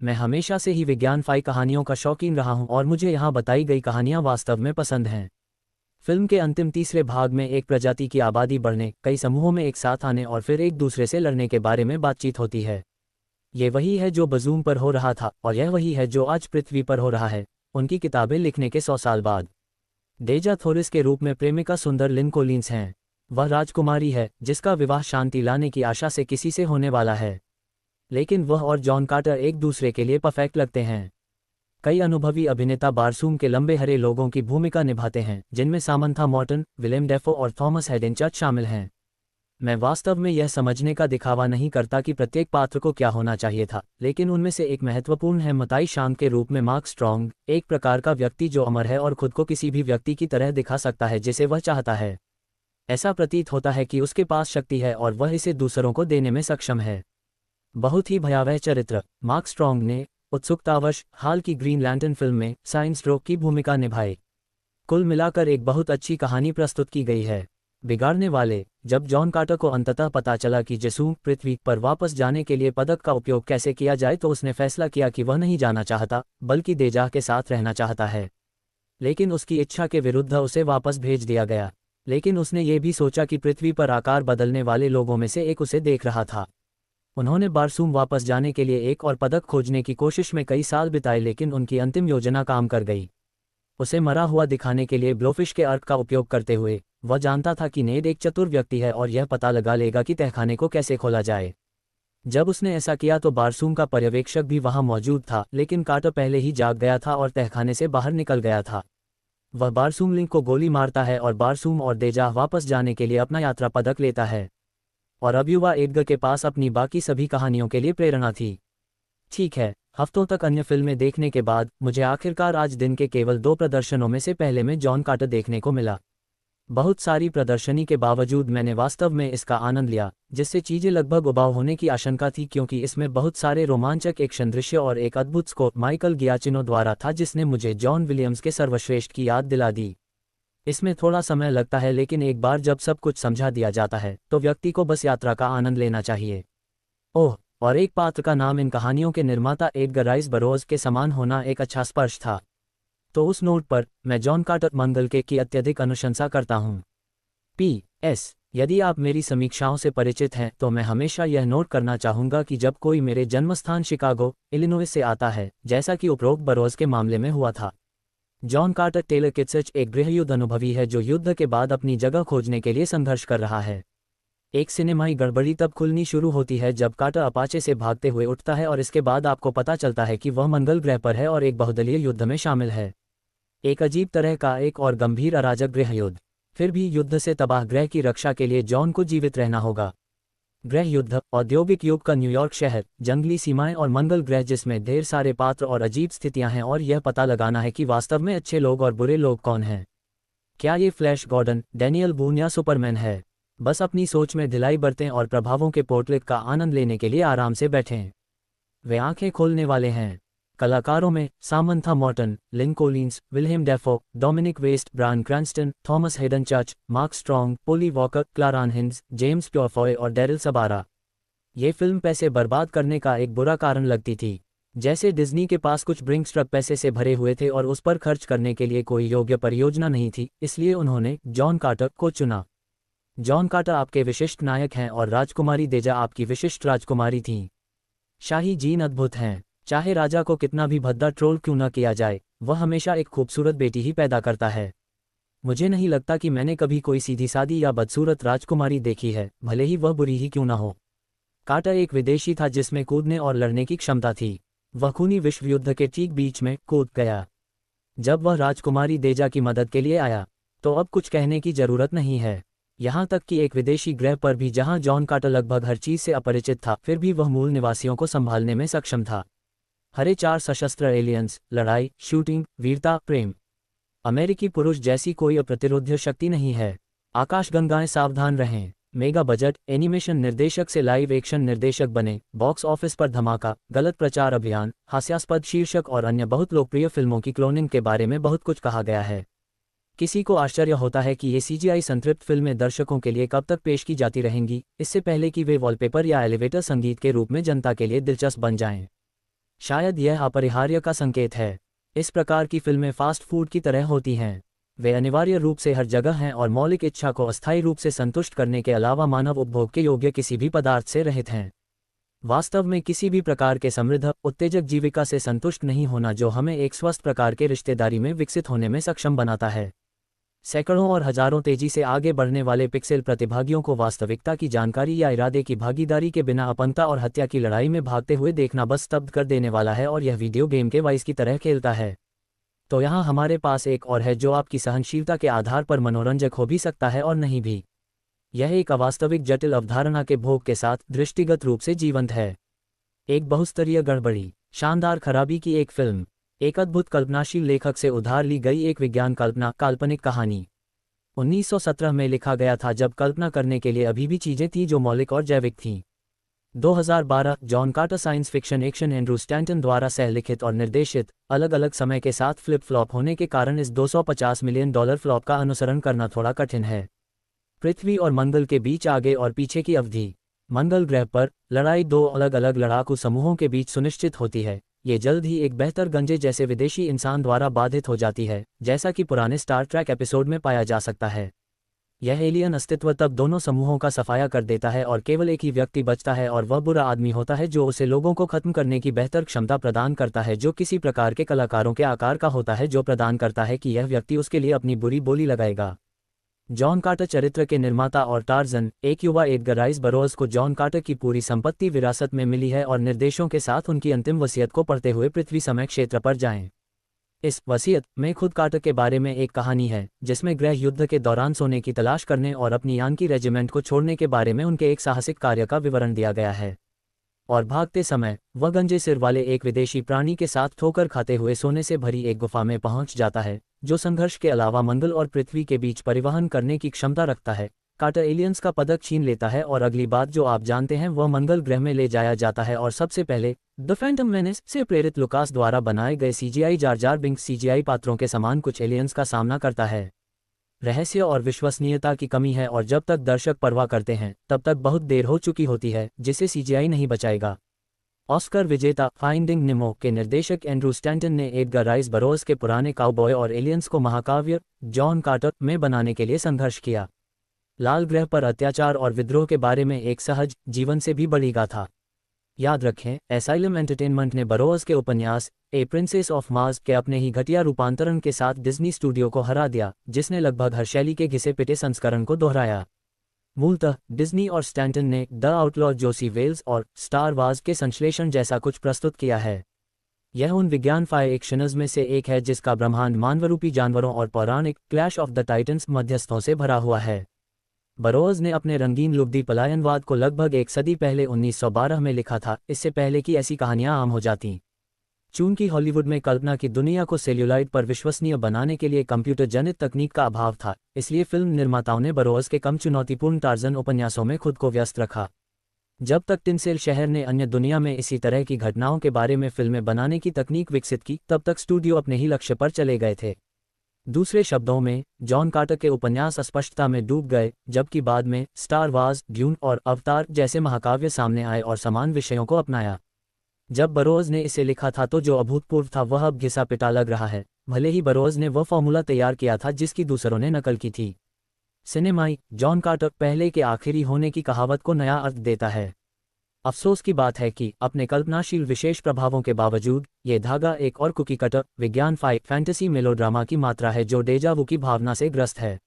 मैं हमेशा से ही विज्ञान-फाई कहानियों का शौकीन रहा हूं और मुझे यहाँ बताई गई कहानियाँ वास्तव में पसंद हैं। फिल्म के अंतिम तीसरे भाग में एक प्रजाति की आबादी बढ़ने, कई समूहों में एक साथ आने और फिर एक दूसरे से लड़ने के बारे में बातचीत होती है। ये वही है जो बजूम पर हो रहा था और यह वही है जो आज पृथ्वी पर हो रहा है, उनकी किताबें लिखने के 100 साल बाद। डेजा थोरिस के रूप में प्रेमिका सुंदर लिन कोलिंस हैं। वह राजकुमारी है जिसका विवाह शांति लाने की आशा से किसी से होने वाला है, लेकिन वह और जॉन कार्टर एक दूसरे के लिए परफेक्ट लगते हैं। कई अनुभवी अभिनेता बारसूम के लंबे हरे लोगों की भूमिका निभाते हैं, जिनमें सामंथा मॉर्टन, विलेम डेफो और थॉमस हेडेनचर्च शामिल हैं। मैं वास्तव में यह समझने का दिखावा नहीं करता कि प्रत्येक पात्र को क्या होना चाहिए था, लेकिन उनमें से एक महत्वपूर्ण है मताई शांत के रूप में मार्क स्ट्रॉन्ग, एक प्रकार का व्यक्ति जो अमर है और खुद को किसी भी व्यक्ति की तरह दिखा सकता है जिसे वह चाहता है। ऐसा प्रतीत होता है कि उसके पास शक्ति है और वह इसे दूसरों को देने में सक्षम है। बहुत ही भयावह चरित्र। मार्क स्ट्रॉन्ग ने उत्सुकतावश हाल की ग्रीन लैंटर्न फिल्म में साइंस स्ट्रोक की भूमिका निभाई। कुल मिलाकर एक बहुत अच्छी कहानी प्रस्तुत की गई है। बिगाड़ने वाले। जब जॉन कार्टर को अंततः पता चला कि जसूम पृथ्वी पर वापस जाने के लिए पदक का उपयोग कैसे किया जाए तो उसने फैसला किया कि वह नहीं जाना चाहता, बल्कि देजाह के साथ रहना चाहता है। लेकिन उसकी इच्छा के विरुद्ध उसे वापस भेज दिया गया। लेकिन उसने ये भी सोचा कि पृथ्वी पर आकार बदलने वाले लोगों में से एक उसे देख रहा था। उन्होंने बारसूम वापस जाने के लिए एक और पदक खोजने की कोशिश में कई साल बिताए, लेकिन उनकी अंतिम योजना काम कर गई। उसे मरा हुआ दिखाने के लिए ब्लोफिश के अर्क का उपयोग करते हुए वह जानता था कि नेड एक चतुर व्यक्ति है और यह पता लगा लेगा कि तहखाने को कैसे खोला जाए। जब उसने ऐसा किया तो बारसूम का पर्यवेक्षक भी वहां मौजूद था, लेकिन कार्टर पहले ही जाग गया था और तहखाने से बाहर निकल गया था। वह बारसूम लिंक को गोली मारता है और बारसूम और देजाह वापस जाने के लिए अपना यात्रा पदक लेता है। और अब युवा एडगर के पास अपनी बाकी सभी कहानियों के लिए प्रेरणा थी। ठीक है, हफ्तों तक अन्य फिल्में देखने के बाद मुझे आखिरकार आज दिन के केवल 2 प्रदर्शनों में से पहले में जॉन कार्टर देखने को मिला। बहुत सारी प्रदर्शनी के बावजूद मैंने वास्तव में इसका आनंद लिया, जिससे चीज़ें लगभग उबाऊ होने की आशंका थी क्योंकि इसमें बहुत सारे रोमांचक एक्शन दृश्य और एक अद्भुत स्कोर माइकल गियाचिनो द्वारा था जिसने मुझे जॉन विलियम्स के सर्वश्रेष्ठ की याद दिला दी। इसमें थोड़ा समय लगता है, लेकिन एक बार जब सब कुछ समझा दिया जाता है तो व्यक्ति को बस यात्रा का आनंद लेना चाहिए। ओह, और एक पात्र का नाम इन कहानियों के निर्माता एडगर राइस बरोज के समान होना एक अच्छा स्पर्श था। तो उस नोट पर मैं जॉन कार्टर मंगल के की अत्यधिक अनुशंसा करता हूँ। PS, यदि आप मेरी समीक्षाओं से परिचित हैं तो मैं हमेशा यह नोट करना चाहूँगा कि जब कोई मेरे जन्मस्थान शिकागो, इलिनॉइस से आता है, जैसा कि उपरोक्त बरोज के मामले में हुआ था, जॉन कार्टर टेलर किटचर्च एक गृहयुद्ध अनुभवी है जो युद्ध के बाद अपनी जगह खोजने के लिए संघर्ष कर रहा है। एक सिनेमाई गड़बड़ी तब खुलनी शुरू होती है जब कार्टर अपाचे से भागते हुए उठता है और इसके बाद आपको पता चलता है कि वह मंगल ग्रह पर है और एक बहुदलीय युद्ध में शामिल है। एक अजीब तरह का एक और गंभीर अराजक गृह युद्ध। फिर भी युद्ध से तबाह ग्रह की रक्षा के लिए जॉन को जीवित रहना होगा। ग्रह युद्ध, औद्योगिक युग का न्यूयॉर्क शहर, जंगली सीमाएं और मंगल ग्रह जिसमें ढेर सारे पात्र और अजीब स्थितियां हैं और यह पता लगाना है कि वास्तव में अच्छे लोग और बुरे लोग कौन हैं। क्या ये फ्लैश गॉर्डन, डैनियल बून या सुपरमैन है? बस अपनी सोच में ढिलाई बरतें और प्रभावों के पोर्ट्रेट का आनंद लेने के लिए आराम से बैठें। वे आंखें खोलने वाले हैं। कलाकारों में Samantha Morton, Lynn Collins, Willem Dafoe, Dominic West, Bryan Cranston, Thomas Haden Church, Mark Strong, Polly Walker, Ciaran Hinds, James Purefoy और डेरिल सबारा। ये फिल्म पैसे बर्बाद करने का एक बुरा कारण लगती थी। जैसे डिज्नी के पास कुछ ब्रिंक्स ट्रक पैसे से भरे हुए थे और उस पर खर्च करने के लिए कोई योग्य परियोजना नहीं थी, इसलिए उन्होंने जॉन कार्टर को चुना। जॉन कार्टर आपके विशिष्ट नायक हैं और राजकुमारी देजा आपकी विशिष्ट राजकुमारी थीं। शाही जीन अद्भुत हैं। चाहे राजा को कितना भी भद्दा ट्रोल क्यों न किया जाए, वह हमेशा एक खूबसूरत बेटी ही पैदा करता है। मुझे नहीं लगता कि मैंने कभी कोई सीधी सादी या बदसूरत राजकुमारी देखी है, भले ही वह बुरी ही क्यों न हो। कार्टर एक विदेशी था जिसमें कूदने और लड़ने की क्षमता थी। वह खूनी विश्व युद्ध के ठीक बीच में कूद गया। जब वह राजकुमारी देजा की मदद के लिए आया, तो अब कुछ कहने की जरूरत नहीं है। यहाँ तक कि एक विदेशी ग्रह पर भी जहाँ जॉन कार्टर लगभग हर चीज़ से अपरिचित था, फिर भी वह मूल निवासियों को संभालने में सक्षम था। हरे 4 सशस्त्र एलियंस, लड़ाई, शूटिंग, वीरता, प्रेम। अमेरिकी पुरुष जैसी कोई अप्रतिरोध्य शक्ति नहीं है। आकाशगंगाएं सावधान रहें। मेगा बजट एनिमेशन निर्देशक से लाइव एक्शन निर्देशक बने। बॉक्स ऑफिस पर धमाका, गलत प्रचार अभियान, हास्यास्पद शीर्षक और अन्य बहुत लोकप्रिय फिल्मों की क्लोनिंग के बारे में बहुत कुछ कहा गया है। किसी को आश्चर्य होता है कि ये सीजीआई संतृप्त फिल्में दर्शकों के लिए कब तक पेश की जाती रहेंगी, इससे पहले कि वे वॉलपेपर या एलिवेटर संगीत के रूप में जनता के लिए दिलचस्प बन जाएं। शायद यह अपरिहार्य का संकेत है। इस प्रकार की फिल्में फास्ट फूड की तरह होती हैं। वे अनिवार्य रूप से हर जगह हैं और मौलिक इच्छा को अस्थायी रूप से संतुष्ट करने के अलावा मानव उपभोग के योग्य किसी भी पदार्थ से रहित हैं। वास्तव में किसी भी प्रकार के समृद्ध, उत्तेजक जीविका से संतुष्ट नहीं होना जो हमें एक स्वस्थ प्रकार के रिश्तेदारी में विकसित होने में सक्षम बनाता है। सैकड़ों और हजारों तेजी से आगे बढ़ने वाले पिक्सेल प्रतिभागियों को वास्तविकता की जानकारी या इरादे की भागीदारी के बिना अपनता और हत्या की लड़ाई में भागते हुए देखना बस स्तब्ध कर देने वाला है और यह वीडियो गेम के वाइस की तरह खेलता है। तो यहाँ हमारे पास एक और है जो आपकी सहनशीलता के आधार पर मनोरंजक हो भी सकता है और नहीं भी। यह एक अवास्तविक जटिल अवधारणा के भोग के साथ दृष्टिगत रूप से जीवंत है। एक बहुस्तरीय गड़बड़ी, शानदार खराबी की एक फिल्म, एक अद्भुत कल्पनाशील लेखक से उधार ली गई एक विज्ञान कल्पना काल्पनिक कहानी। 1917 में लिखा गया था जब कल्पना करने के लिए अभी भी चीजें थीं जो मौलिक और जैविक थीं। 2012 John Carter science fiction action Andrew Stanton द्वारा सह लिखित और निर्देशित, अलग अलग समय के साथ फ्लिप फ्लॉप होने के कारण इस $250 मिलियन फ्लॉप का अनुसरण करना थोड़ा कठिन है। पृथ्वी और मंगल के बीच आगे और पीछे की अवधि। मंगल ग्रह पर लड़ाई 2 अलग अलग लड़ाकू समूहों के बीच सुनिश्चित होती है। ये जल्द ही एक बेहतर गंजे जैसे विदेशी इंसान द्वारा बाधित हो जाती है, जैसा कि पुराने स्टार ट्रैक एपिसोड में पाया जा सकता है। यह एलियन अस्तित्व तब दोनों समूहों का सफाया कर देता है और केवल एक ही व्यक्ति बचता है और वह बुरा आदमी होता है जो उसे लोगों को खत्म करने की बेहतर क्षमता प्रदान करता है, जो किसी प्रकार के कलाकारों के आकार का होता है जो प्रदान करता है कि यह व्यक्ति उसके लिए अपनी बुरी बोली लगाएगा। जॉन कार्टर चरित्र के निर्माता और टार्जन, एक युवा एडगर राइस बरोज को जॉन कार्टर की पूरी संपत्ति विरासत में मिली है और निर्देशों के साथ उनकी अंतिम वसीयत को पढ़ते हुए पृथ्वी समय क्षेत्र पर जाएं। इस वसीयत में खुद कार्टर के बारे में एक कहानी है जिसमें गृह युद्ध के दौरान सोने की तलाश करने और अपनी यानकी रेजिमेंट को छोड़ने के बारे में उनके एक साहसिक कार्य का विवरण दिया गया है। और भागते समय वह गंजे सिर वाले एक विदेशी प्राणी के साथ ठोकर खाते हुए सोने से भरी एक गुफा में पहुंच जाता है जो संघर्ष के अलावा मंगल और पृथ्वी के बीच परिवहन करने की क्षमता रखता है। कार्टर एलियंस का पदक छीन लेता है और अगली बात जो आप जानते हैं वह मंगल ग्रह में ले जाया जाता है और सबसे पहले द फैंटम मेनेस से प्रेरित लुकास द्वारा बनाए गए CGI jar jar Binks CGI पात्रों के समान कुछ एलियंस का सामना करता है। रहस्य और विश्वसनीयता की कमी है और जब तक दर्शक परवाह करते हैं तब तक बहुत देर हो चुकी होती है जिसे सीजीआई नहीं बचाएगा। ऑस्कर विजेता फाइंडिंग नेमो के निर्देशक एंड्रू स्टैंटन ने एडगर राइस बरोज के पुराने काउबॉय और एलियंस को महाकाव्य जॉन कार्टर में बनाने के लिए संघर्ष किया। लाल ग्रह पर अत्याचार और विद्रोह के बारे में एक सहज जीवन से भी बड़ी गाथा। याद रखें, एसाइलम एंटरटेनमेंट ने बरोज के उपन्यास ए प्रिंसेस ऑफ मार्स के अपने ही घटिया रूपांतरण के साथ डिज्नी स्टूडियो को हरा दिया, जिसने लगभग हर शैली के घिसे पिटे संस्करण को दोहराया। मूलतः डिज्नी और स्टैंटन ने द आउटलॉ जोसी वेल्स और स्टार वार्स के संश्लेषण जैसा कुछ प्रस्तुत किया है। यह उन विज्ञान फाइक्शनर्स में से एक है जिसका ब्रह्मांड मानवरूपी जानवरों और पौराणिक क्लैश ऑफ द टाइटन्स मध्यस्थों से भरा हुआ है। बरोज ने अपने रंगीन लुब्धी पलायनवाद को लगभग एक सदी पहले 1912 में लिखा था, इससे पहले कि ऐसी कहानियां आम हो जातीं। चूंकि हॉलीवुड में कल्पना की दुनिया को सेल्यूलाइड पर विश्वसनीय बनाने के लिए कंप्यूटर जनित तकनीक का अभाव था, इसलिए फिल्म निर्माताओं ने बरोज के कम चुनौतीपूर्ण टार्जन उपन्यासों में खुद को व्यस्त रखा। जब तक टिनसेल शहर ने अन्य दुनिया में इसी तरह की घटनाओं के बारे में फिल्में बनाने की तकनीक विकसित की, तब तक स्टूडियो अपने ही लक्ष्य पर चले गए थे। दूसरे शब्दों में, जॉन कार्टर के उपन्यास अस्पष्टता में डूब गए, जबकि बाद में स्टार वार्स, ड्यून और अवतार जैसे महाकाव्य सामने आए और समान विषयों को अपनाया। जब बरोज ने इसे लिखा था तो जो अभूतपूर्व था वह अब घिसा पिटा लग रहा है, भले ही बरोज ने वह फॉर्मूला तैयार किया था जिसकी दूसरों ने नकल की थी। सिनेमाई जॉन कार्टर पहले के आखिरी होने की कहावत को नया अर्थ देता है। अफसोस की बात है कि अपने कल्पनाशील विशेष प्रभावों के बावजूद ये धागा एक और कुकी कटर विज्ञान फैंटेसी मेलोड्रामा की मात्रा है जो डेजावू की भावना से ग्रस्त है।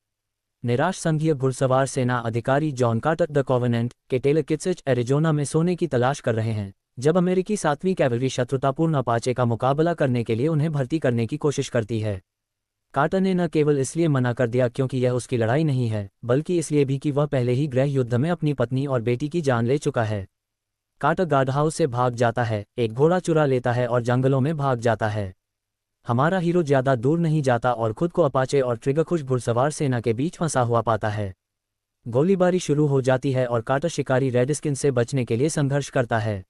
निराश संघीय घुड़सवार सेना अधिकारी जॉन कार्टर द कॉवेनेंट के टेलकिट्सिच एरिजोना में सोने की तलाश कर रहे हैं, जब अमेरिकी 7वीं कैवलरी शत्रुतापूर्ण अपाचे का मुकाबला करने के लिए उन्हें भर्ती करने की कोशिश करती है। कार्टर ने न केवल इसलिए मना कर दिया क्योंकि यह उसकी लड़ाई नहीं है, बल्कि इसलिए भी कि वह पहले ही गृह युद्ध में अपनी पत्नी और बेटी की जान ले चुका है। कार्टर गार्ड हाउस से भाग जाता है, एक घोड़ा चुरा लेता है और जंगलों में भाग जाता है। हमारा हीरो ज्यादा दूर नहीं जाता और खुद को अपाचे और ट्रिगरखुश घुड़सवार सेना के बीच फंसा हुआ पाता है। गोलीबारी शुरू हो जाती है और कार्टर शिकारी रेडस्किन से बचने के लिए संघर्ष करता है।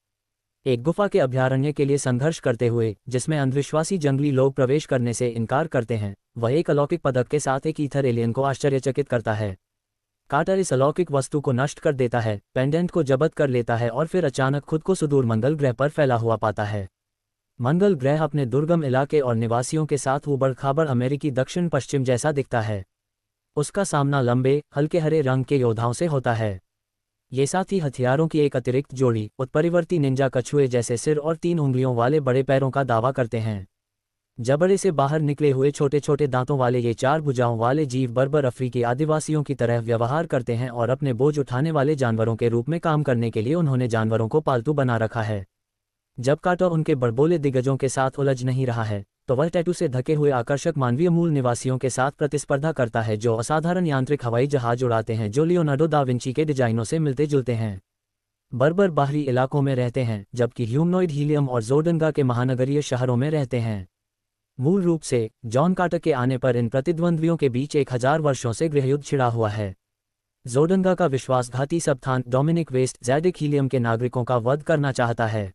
एक गुफा के अभयारण्य के लिए संघर्ष करते हुए, जिसमें अंधविश्वासी जंगली लोग प्रवेश करने से इनकार करते हैं, वह एक अलौकिक पदक के साथ एक ईथर एलियन को आश्चर्यचकित करता है। कार्टर इस अलौकिक वस्तु को नष्ट कर देता है, पेंडेंट को जब्त कर लेता है और फिर अचानक खुद को सुदूर मंगल ग्रह पर फैला हुआ पाता है। मंगल ग्रह अपने दुर्गम इलाके और निवासियों के साथ ऊबड़-खाबड़ अमेरिकी दक्षिण पश्चिम जैसा दिखता है। उसका सामना लंबे, हल्के हरे रंग के योद्धाओं से होता है। ये साथी हथियारों की एक अतिरिक्त जोड़ी, उत्परिवर्ती निंजा कछुए जैसे सिर और 3 उंगलियों वाले बड़े पैरों का दावा करते हैं। जबड़े से बाहर निकले हुए छोटे छोटे दांतों वाले ये 4 भुजाओं वाले जीव बर्बर अफ्रीकी आदिवासियों की तरह व्यवहार करते हैं और अपने बोझ उठाने वाले जानवरों के रूप में काम करने के लिए उन्होंने जानवरों को पालतू बना रखा है। जब कार्टर उनके बड़बोले दिग्गजों के साथ उलझ नहीं रहा है, तो वह टैटू से ढके हुए आकर्षक मानवीय मूल निवासियों के साथ प्रतिस्पर्धा करता है जो असाधारण यांत्रिक हवाई जहाज उड़ाते हैं जो लियोनार्डो दा विंची के डिजाइनों से मिलते जुलते हैं। बर्बर बाहरी इलाकों में रहते हैं, जबकि ह्यूमनॉइड हीलियम और जोर्डनगा के महानगरीय शहरों में रहते हैं। मूल रूप से जॉन कार्टर के आने पर इन प्रतिद्वंद्वियों के बीच 1000 वर्षों से गृहयुद्ध छिड़ा हुआ है। जोर्डनगा का विश्वासघाती सबथान डोमिनिक वेस्ट ज़ैडिक हीलियम के नागरिकों का वध करना चाहता है।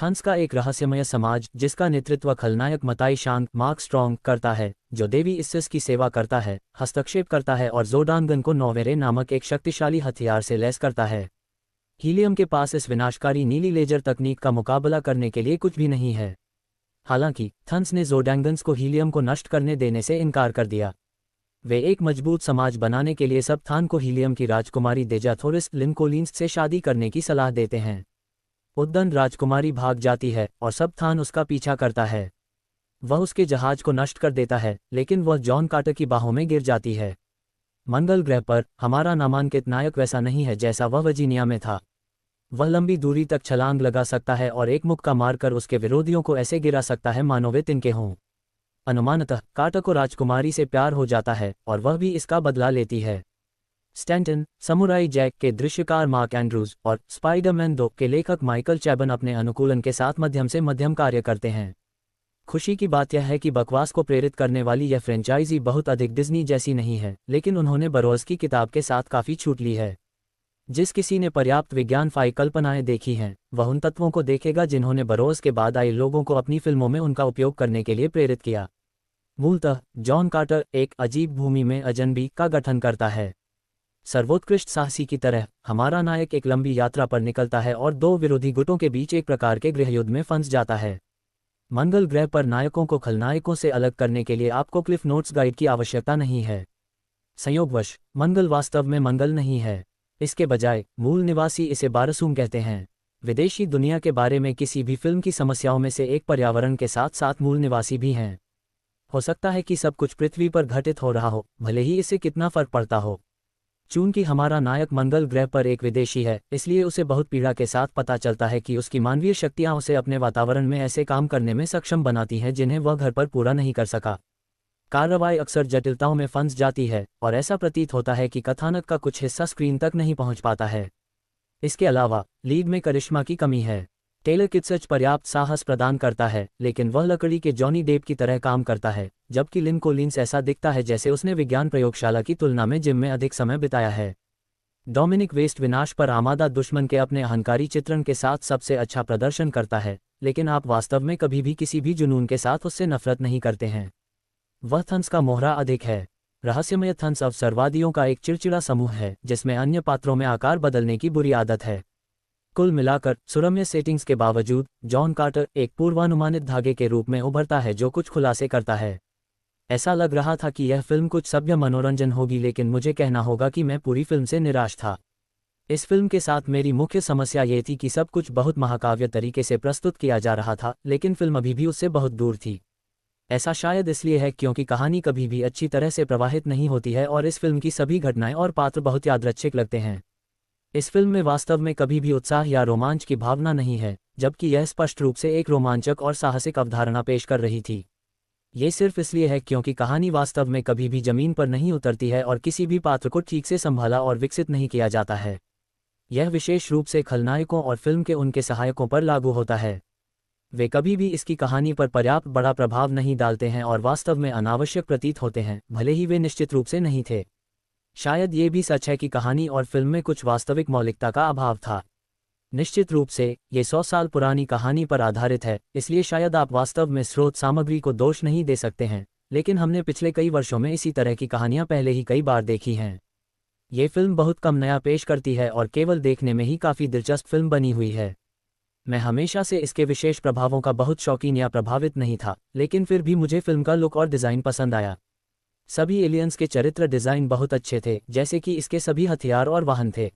थंस का एक रहस्यमय समाज, जिसका नेतृत्व खलनायक मताई शांत मार्क स्ट्रॉन्ग करता है, जो देवी इसिस की सेवा करता है, हस्तक्षेप करता है और जोडानगन को नोवेरे नामक एक शक्तिशाली हथियार से लैस करता है। हीलियम के पास इस विनाशकारी नीली लेजर तकनीक का मुकाबला करने के लिए कुछ भी नहीं है। हालांकि थंस ने जोडांगन्स को हीलियम को नष्ट करने देने से इनकार कर दिया। वे एक मजबूत समाज बनाने के लिए सबथान को हीलियम की राजकुमारी देजाथोरिस लिनकोलिन्स से शादी करने की सलाह देते हैं। उद्दंड राजकुमारी भाग जाती है और सबथान उसका पीछा करता है। वह उसके जहाज को नष्ट कर देता है, लेकिन वह जॉन कार्टर की बाहों में गिर जाती है। मंगल ग्रह पर हमारा नामांकित नायक वैसा नहीं है जैसा वह वर्जीनिया में था। वह लंबी दूरी तक छलांग लगा सकता है और एक मुक्का मारकर उसके विरोधियों को ऐसे गिरा सकता है मानो वे तिनके हों। अनुमानतः कार्टर को राजकुमारी से प्यार हो जाता है और वह भी इसका बदला लेती है। स्टैंटन, समुराई जैक के दृश्यकार मार्क एंड्रूज और स्पाइडरमैन 2 के लेखक माइकल चैबन अपने अनुकूलन के साथ मध्यम से मध्यम कार्य करते हैं। खुशी की बात यह है कि बकवास को प्रेरित करने वाली यह फ्रेंचाइजी बहुत अधिक डिज्नी जैसी नहीं है, लेकिन उन्होंने बरोज की किताब के साथ काफ़ी छूट ली है। जिस किसी ने पर्याप्त विज्ञान फाई कल्पनाएं देखी हैं, वह उन तत्वों को देखेगा जिन्होंने बरोज के बाद आए लोगों को अपनी फिल्मों में उनका उपयोग करने के लिए प्रेरित किया। मूलतः जॉन कार्टर एक अजीब भूमि में अजनबी का गठन करता है। सर्वोत्कृष्ट साहसी की तरह हमारा नायक एक लंबी यात्रा पर निकलता है और 2 विरोधी गुटों के बीच एक प्रकार के गृहयुद्ध में फंस जाता है। मंगल ग्रह पर नायकों को खलनायकों से अलग करने के लिए आपको क्लिफ नोट्स गाइड की आवश्यकता नहीं है। संयोगवश मंगल वास्तव में मंगल नहीं है। इसके बजाय मूल निवासी इसे बारसूम कहते हैं। विदेशी दुनिया के बारे में किसी भी फिल्म की समस्याओं में से एक पर्यावरण के साथ साथ मूल निवासी भी हैं। हो सकता है कि सब कुछ पृथ्वी पर घटित हो रहा हो, भले ही इससे कितना फर्क पड़ता हो। चूंकि हमारा नायक मंगल ग्रह पर एक विदेशी है, इसलिए उसे बहुत पीड़ा के साथ पता चलता है कि उसकी मानवीय शक्तियां उसे अपने वातावरण में ऐसे काम करने में सक्षम बनाती हैं जिन्हें वह घर पर पूरा नहीं कर सका। कार्रवाई अक्सर जटिलताओं में फंस जाती है और ऐसा प्रतीत होता है कि कथानक का कुछ हिस्सा स्क्रीन तक नहीं पहुंच पाता है। इसके अलावा लीड में करिश्मा की कमी है। टेलर किट्सच पर्याप्त साहस प्रदान करता है, लेकिन वह लकड़ी के जॉनी डेप की तरह काम करता है, जबकि लिन कोलिंस ऐसा दिखता है जैसे उसने विज्ञान प्रयोगशाला की तुलना में जिम में अधिक समय बिताया है। डोमिनिक वेस्ट विनाश पर आमादा दुश्मन के अपने अहंकारी चित्रण के साथ सबसे अच्छा प्रदर्शन करता है, लेकिन आप वास्तव में कभी भी किसी भी जुनून के साथ उससे नफरत नहीं करते हैं। वह थंस का मोहरा अधिक है। रहस्यमय थंस अवसरवादियों का एक चिड़चिड़ा समूह है जिसमें अन्य पात्रों में आकार बदलने की बुरी आदत है। कुल मिलाकर सुरम्य सेटिंग्स के बावजूद जॉन कार्टर एक पूर्वानुमानित धागे के रूप में उभरता है जो कुछ खुलासे करता है। ऐसा लग रहा था कि यह फिल्म कुछ सभ्य मनोरंजन होगी, लेकिन मुझे कहना होगा कि मैं पूरी फिल्म से निराश था। इस फिल्म के साथ मेरी मुख्य समस्या ये थी कि सब कुछ बहुत महाकाव्य तरीके से प्रस्तुत किया जा रहा था, लेकिन फिल्म अभी भी उससे बहुत दूर थी। ऐसा शायद इसलिए है क्योंकि कहानी कभी भी अच्छी तरह से प्रवाहित नहीं होती है और इस फिल्म की सभी घटनाएं और पात्र बहुत यादृच्छिक लगते हैं। इस फिल्म में वास्तव में कभी भी उत्साह या रोमांच की भावना नहीं है, जबकि यह स्पष्ट रूप से एक रोमांचक और साहसिक अवधारणा पेश कर रही थी। ये सिर्फ इसलिए है क्योंकि कहानी वास्तव में कभी भी जमीन पर नहीं उतरती है और किसी भी पात्र को ठीक से संभाला और विकसित नहीं किया जाता है। यह विशेष रूप से खलनायकों और फिल्म के उनके सहायकों पर लागू होता है। वे कभी भी इसकी कहानी पर पर्याप्त बड़ा प्रभाव नहीं डालते हैं और वास्तव में अनावश्यक प्रतीत होते हैं, भले ही वे निश्चित रूप से नहीं थे। शायद ये भी सच है कि कहानी और फिल्म में कुछ वास्तविक मौलिकता का अभाव था। निश्चित रूप से ये 100 साल पुरानी कहानी पर आधारित है, इसलिए शायद आप वास्तव में स्रोत सामग्री को दोष नहीं दे सकते हैं, लेकिन हमने पिछले कई वर्षों में इसी तरह की कहानियां पहले ही कई बार देखी हैं। ये फिल्म बहुत कम नया पेश करती है और केवल देखने में ही काफ़ी दिलचस्प फिल्म बनी हुई है। मैं हमेशा से इसके विशेष प्रभावों का बहुत शौकीन या प्रभावित नहीं था, लेकिन फिर भी मुझे फिल्म का लुक और डिज़ाइन पसंद आया। सभी एलियंस के चरित्र डिज़ाइन बहुत अच्छे थे, जैसे कि इसके सभी हथियार और वाहन थे।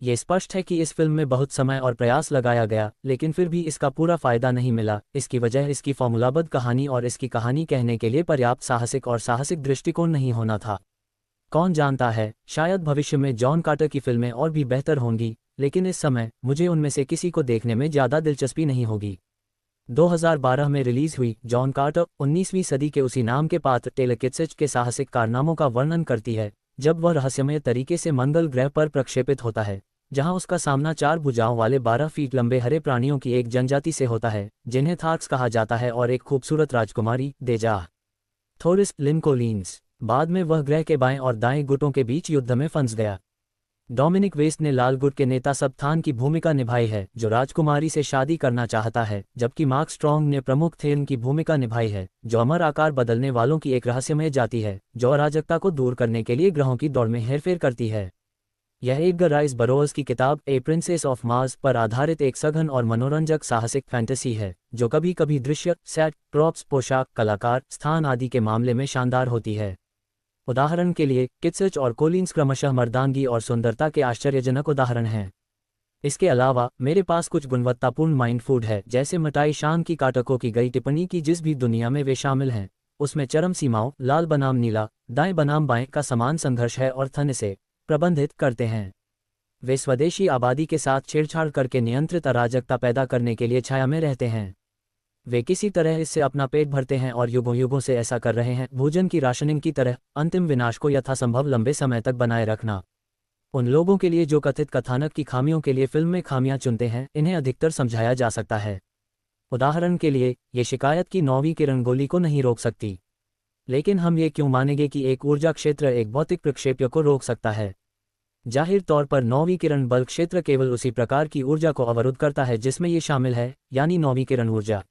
ये स्पष्ट है कि इस फिल्म में बहुत समय और प्रयास लगाया गया, लेकिन फिर भी इसका पूरा फायदा नहीं मिला। इसकी वजह इसकी फॉर्मूलाबद्ध कहानी और इसकी कहानी कहने के लिए पर्याप्त साहसिक दृष्टिकोण नहीं होना था। कौन जानता है, शायद भविष्य में जॉन कार्टर की फिल्में और भी बेहतर होंगी, लेकिन इस समय मुझे उनमें से किसी को देखने में ज़्यादा दिलचस्पी नहीं होगी। 2012 में रिलीज हुई जॉन कार्टर 19वीं सदी के उसी नाम के पात्र टेलर किट्सच के साहसिक कारनामों का वर्णन करती है, जब वह रहस्यमय तरीके से मंगल ग्रह पर प्रक्षेपित होता है, जहां उसका सामना 4 भुजाओं वाले 12 फीट लंबे हरे प्राणियों की एक जनजाति से होता है जिन्हें थार्क्स कहा जाता है, और एक खूबसूरत राजकुमारी देजा थोरिस लिन कोलिंस। बाद में वह ग्रह के बाएं और दाएं गुटों के बीच युद्ध में फंस गया। डोमिनिक वेस्ट ने लाल गुट के नेता सबथान की भूमिका निभाई है, जो राजकुमारी से शादी करना चाहता है, जबकि मार्क स्ट्रॉन्ग ने प्रमुख थेन की भूमिका निभाई है, जो अमर आकार बदलने वालों की एक रहस्यमय जाति है जो अराजकता को दूर करने के लिए ग्रहों की दौड़ में हेरफेर करती है। यह एडगर राइस बरोज की किताब ए प्रिंसेस ऑफ मार्स पर आधारित एक सघन और मनोरंजक साहसिक फैंटेसी है, जो कभी कभी दृश्य, सेट, प्रॉप्स, पोशाक, कलाकार, स्थान आदि के मामले में शानदार होती है। उदाहरण के लिए किट्सच और कोलिंस क्रमशः मर्दानगी और सुंदरता के आश्चर्यजनक उदाहरण हैं। इसके अलावा मेरे पास कुछ गुणवत्तापूर्ण माइंड फूड है, जैसे मटाई शान की काटकों की गई टिप्पणी की जिस भी दुनिया में वे शामिल हैं, उसमें चरम सीमाओं, लाल बनाम नीला, दाएं बनाम बाएं का समान संघर्ष है और थन से प्रबंधित करते हैं। वे स्वदेशी आबादी के साथ छेड़छाड़ करके नियंत्रित अराजकता पैदा करने के लिए छाया में रहते हैं। वे किसी तरह इससे अपना पेट भरते हैं और युगों युगों से ऐसा कर रहे हैं, भोजन की राशनिंग की तरह, अंतिम विनाश को यथासंभव लंबे समय तक बनाए रखना। उन लोगों के लिए जो कथित कथानक की खामियों के लिए फिल्म में खामियां चुनते हैं, इन्हें अधिकतर समझाया जा सकता है। उदाहरण के लिए, ये शिकायत की 9वीं किरण गोली को नहीं रोक सकती, लेकिन हम ये क्यों मानेंगे कि एक ऊर्जा क्षेत्र एक भौतिक प्रक्षेप्य को रोक सकता है? जाहिर तौर पर 9वीं किरण बल क्षेत्र केवल उसी प्रकार की ऊर्जा को अवरुद्ध करता है जिसमें ये शामिल है, यानी 9वीं किरण ऊर्जा।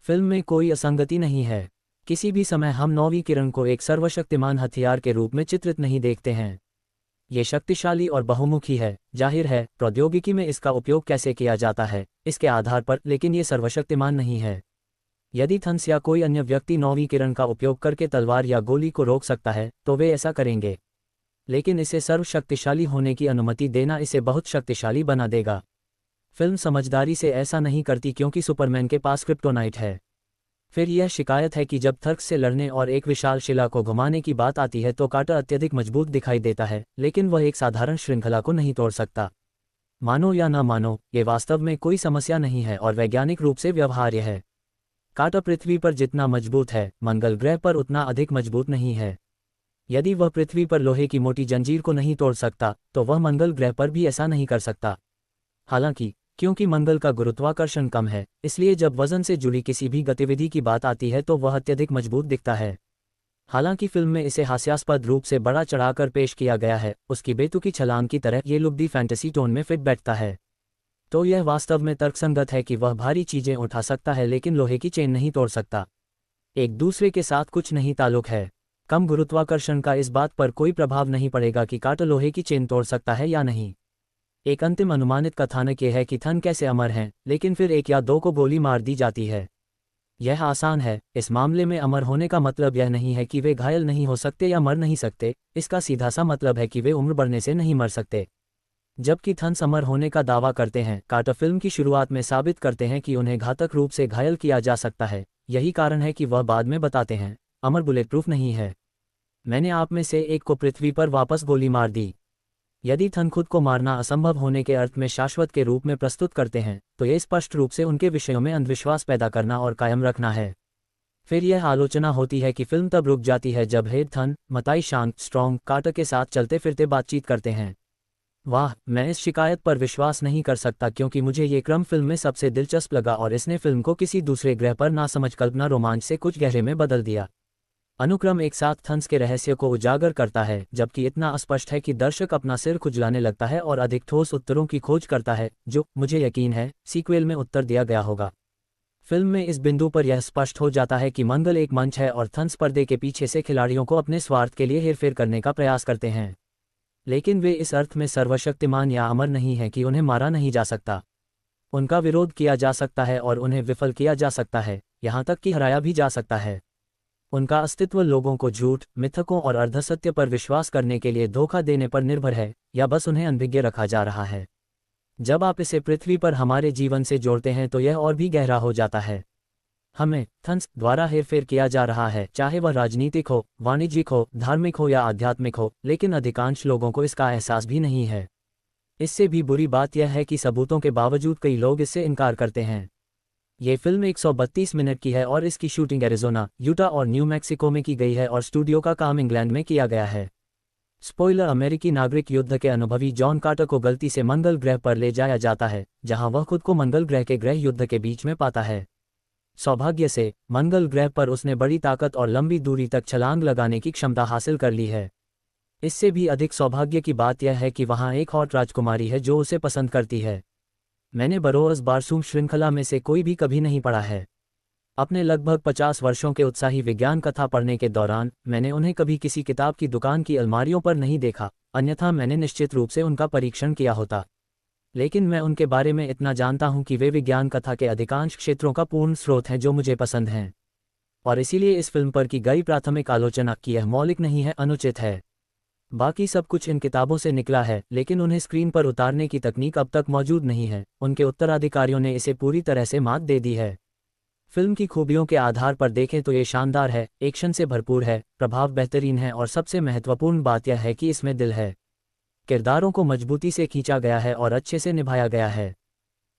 फिल्म में कोई असंगति नहीं है। किसी भी समय हम 9वीं किरण को एक सर्वशक्तिमान हथियार के रूप में चित्रित नहीं देखते हैं। ये शक्तिशाली और बहुमुखी है, जाहिर है प्रौद्योगिकी में इसका उपयोग कैसे किया जाता है इसके आधार पर, लेकिन ये सर्वशक्तिमान नहीं है। यदि थंस या कोई अन्य व्यक्ति 9वीं किरण का उपयोग करके तलवार या गोली को रोक सकता है, तो वे ऐसा करेंगे, लेकिन इसे सर्वशक्तिशाली होने की अनुमति देना इसे बहुत शक्तिशाली बना देगा। फिल्म समझदारी से ऐसा नहीं करती क्योंकि सुपरमैन के पास क्रिप्टोनाइट है। फिर यह शिकायत है कि जब थर्क्स से लड़ने और एक विशाल शिला को घुमाने की बात आती है तो कार्टर अत्यधिक मजबूत दिखाई देता है, लेकिन वह एक साधारण श्रृंखला को नहीं तोड़ सकता। मानो या ना मानो, ये वास्तव में कोई समस्या नहीं है और वैज्ञानिक रूप से व्यवहार्य है। कार्टर पृथ्वी पर जितना मजबूत है, मंगल ग्रह पर उतना अधिक मजबूत नहीं है। यदि वह पृथ्वी पर लोहे की मोटी जंजीर को नहीं तोड़ सकता, तो वह मंगल ग्रह पर भी ऐसा नहीं कर सकता। हालांकि क्योंकि मंगल का गुरुत्वाकर्षण कम है, इसलिए जब वजन से जुड़ी किसी भी गतिविधि की बात आती है तो वह अत्यधिक मजबूत दिखता है। हालांकि फिल्म में इसे हास्यास्पद रूप से बड़ा चढ़ाकर पेश किया गया है, उसकी बेतुकी छलांग की तरह ये लुक दी फैंटेसी टोन में फिट बैठता है। तो यह वास्तव में तर्कसंगत है कि वह भारी चीजें उठा सकता है लेकिन लोहे की चेन नहीं तोड़ सकता। एक दूसरे के साथ कुछ नहीं ताल्लुक है। कम गुरुत्वाकर्षण का इस बात पर कोई प्रभाव नहीं पड़ेगा कि कार्टर लोहे की चेन तोड़ सकता है या नहीं। एक अंतिम अनुमानित कथानक यह है कि थन कैसे अमर हैं, लेकिन फिर एक या दो को गोली मार दी जाती है। यह आसान है। इस मामले में अमर होने का मतलब यह नहीं है कि वे घायल नहीं हो सकते या मर नहीं सकते, इसका सीधा सा मतलब है कि वे उम्र बढ़ने से नहीं मर सकते। जबकि थन्स अमर होने का दावा करते हैं, कार्टर फिल्म की शुरुआत में साबित करते हैं कि उन्हें घातक रूप से घायल किया जा सकता है। यही कारण है कि वह बाद में बताते हैं, अमर बुलेट प्रूफ नहीं है। मैंने आप में से एक को पृथ्वी पर वापस गोली मार दी। यदि थन खुद को मारना असंभव होने के अर्थ में शाश्वत के रूप में प्रस्तुत करते हैं, तो यह स्पष्ट रूप से उनके विषयों में अंधविश्वास पैदा करना और कायम रखना है। फिर यह आलोचना होती है कि फिल्म तब रुक जाती है जब हेड थन, मताई शांत, स्ट्रॉन्ग, कार्टर के साथ चलते फिरते बातचीत करते हैं। वाह, मैं इस शिकायत पर विश्वास नहीं कर सकता क्योंकि मुझे ये क्रम फिल्म में सबसे दिलचस्प लगा और इसने फिल्म को किसी दूसरे ग्रह पर नासमझ कल्पना रोमांच से कुछ गहरे में बदल दिया। अनुक्रम एक साथ थन्स के रहस्य को उजागर करता है, जबकि इतना स्पष्ट है कि दर्शक अपना सिर खुजलाने लगता है और अधिक ठोस उत्तरों की खोज करता है, जो मुझे यकीन है सीक्वल में उत्तर दिया गया होगा। फिल्म में इस बिंदु पर यह स्पष्ट हो जाता है कि मंगल एक मंच है और थन्स पर्दे के पीछे से खिलाड़ियों को अपने स्वार्थ के लिए हेरफेर करने का प्रयास करते हैं। लेकिन वे इस अर्थ में सर्वशक्तिमान या अमर नहीं हैं कि उन्हें मारा नहीं जा सकता। उनका विरोध किया जा सकता है और उन्हें विफल किया जा सकता है, यहाँ तक कि हराया भी जा सकता है। उनका अस्तित्व लोगों को झूठ, मिथकों और अर्धसत्य पर विश्वास करने के लिए धोखा देने पर निर्भर है, या बस उन्हें अनभिज्ञ रखा जा रहा है। जब आप इसे पृथ्वी पर हमारे जीवन से जोड़ते हैं तो यह और भी गहरा हो जाता है। हमें थन्स द्वारा हेरफेर किया जा रहा है, चाहे वह राजनीतिक हो, वाणिज्यिक हो, धार्मिक हो या आध्यात्मिक हो, लेकिन अधिकांश लोगों को इसका एहसास भी नहीं है। इससे भी बुरी बात यह है कि सबूतों के बावजूद कई लोग इससे इनकार करते हैं। ये फिल्म 132 मिनट की है और इसकी शूटिंग एरिजोना, यूटा और न्यू मैक्सिको में की गई है और स्टूडियो का काम इंग्लैंड में किया गया है। स्पॉइलर, अमेरिकी नागरिक युद्ध के अनुभवी जॉन कार्टर को गलती से मंगल ग्रह पर ले जाया जाता है, जहां वह खुद को मंगल ग्रह के ग्रह युद्ध के बीच में पाता है। सौभाग्य से मंगल ग्रह पर उसने बड़ी ताकत और लंबी दूरी तक छलांग लगाने की क्षमता हासिल कर ली है। इससे भी अधिक सौभाग्य की बात यह है कि वहां एक हॉट राजकुमारी है जो उसे पसंद करती है। मैंने बरोअस बारसूम श्रृंखला में से कोई भी कभी नहीं पढ़ा है। अपने लगभग 50 वर्षों के उत्साही विज्ञान कथा पढ़ने के दौरान मैंने उन्हें कभी किसी किताब की दुकान की अलमारियों पर नहीं देखा, अन्यथा मैंने निश्चित रूप से उनका परीक्षण किया होता। लेकिन मैं उनके बारे में इतना जानता हूं कि वे विज्ञान कथा के अधिकांश क्षेत्रों का पूर्ण स्रोत हैं जो मुझे पसंद हैं। और इसीलिए इस फिल्म पर की गई प्राथमिक आलोचना कि यह मौलिक नहीं है अनुचित है। बाकी सब कुछ इन किताबों से निकला है, लेकिन उन्हें स्क्रीन पर उतारने की तकनीक अब तक मौजूद नहीं है। उनके उत्तराधिकारियों ने इसे पूरी तरह से मात दे दी है। फिल्म की खूबियों के आधार पर देखें तो ये शानदार है, एक्शन से भरपूर है, प्रभाव बेहतरीन है और सबसे महत्वपूर्ण बात यह है कि इसमें दिल है। किरदारों को मजबूती से खींचा गया है और अच्छे से निभाया गया है।